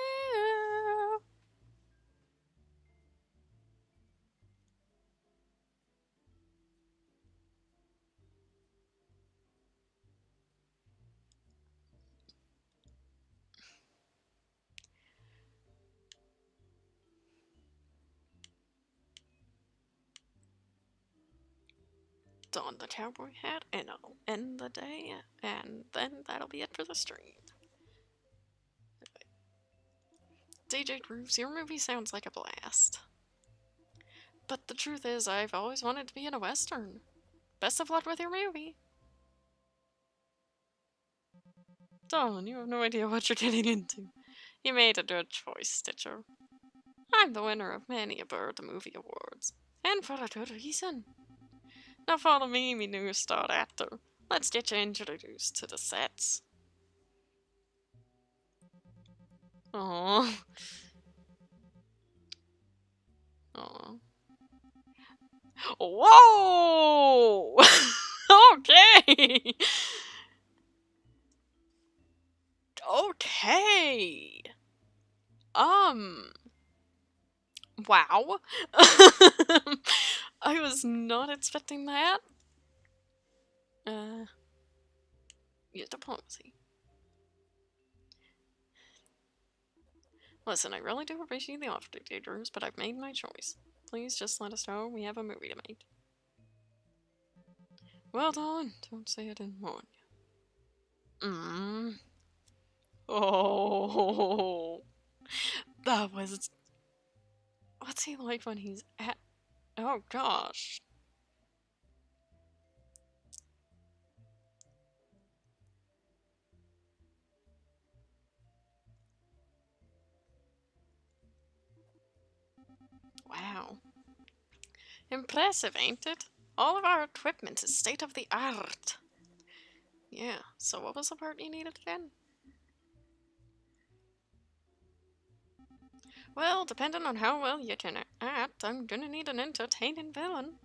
Don the cowboy hat, and I'll end the day, and then that'll be it for the stream. DJ Grooves, your movie sounds like a blast. But the truth is, I've always wanted to be in a western. Best of luck with your movie. Darling, you have no idea what you're getting into. You made a good choice, Stitcher. I'm the winner of many a Bird the Movie Awards, and for a good reason. Now follow me new star actor. Let's get you introduced to the sets. Aww. Aww. Whoa! Okay! Okay! Wow. I was not expecting that. Yeah, diplomacy. Listen, I really do appreciate the offer, dictators, but I've made my choice. Please just let us know we have a movie to make. Well done. Don't say I didn't warn you. Oh, that was... What's he like when he's at... Oh, gosh. Wow. Impressive, ain't it? All of our equipment is state of the art. Yeah, so what was the part you needed again? Well, depending on how well you can act, I'm gonna need an entertaining villain.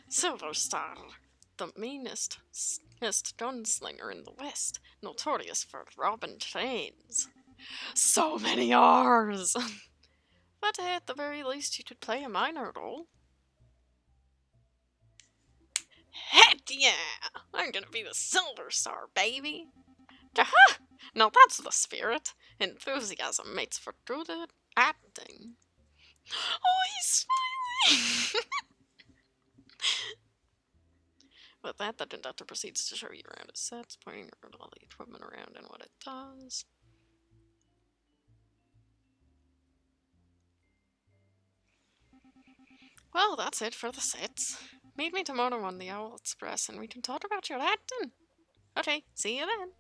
Silver Star, the meanest gunslinger in the West, notorious for robbing trains. So many R's! But at the very least, you could play a minor role. Heck yeah! I'm gonna be the Silver Star, baby! Aha! Now that's the spirit. Enthusiasm mates for good acting. Oh, he's smiling! With that, the conductor proceeds to show you around his sets, pointing all the equipment around and what it does. Well, that's it for the sets. Meet me tomorrow on the Owl Express and we can talk about your acting. Okay, see you then.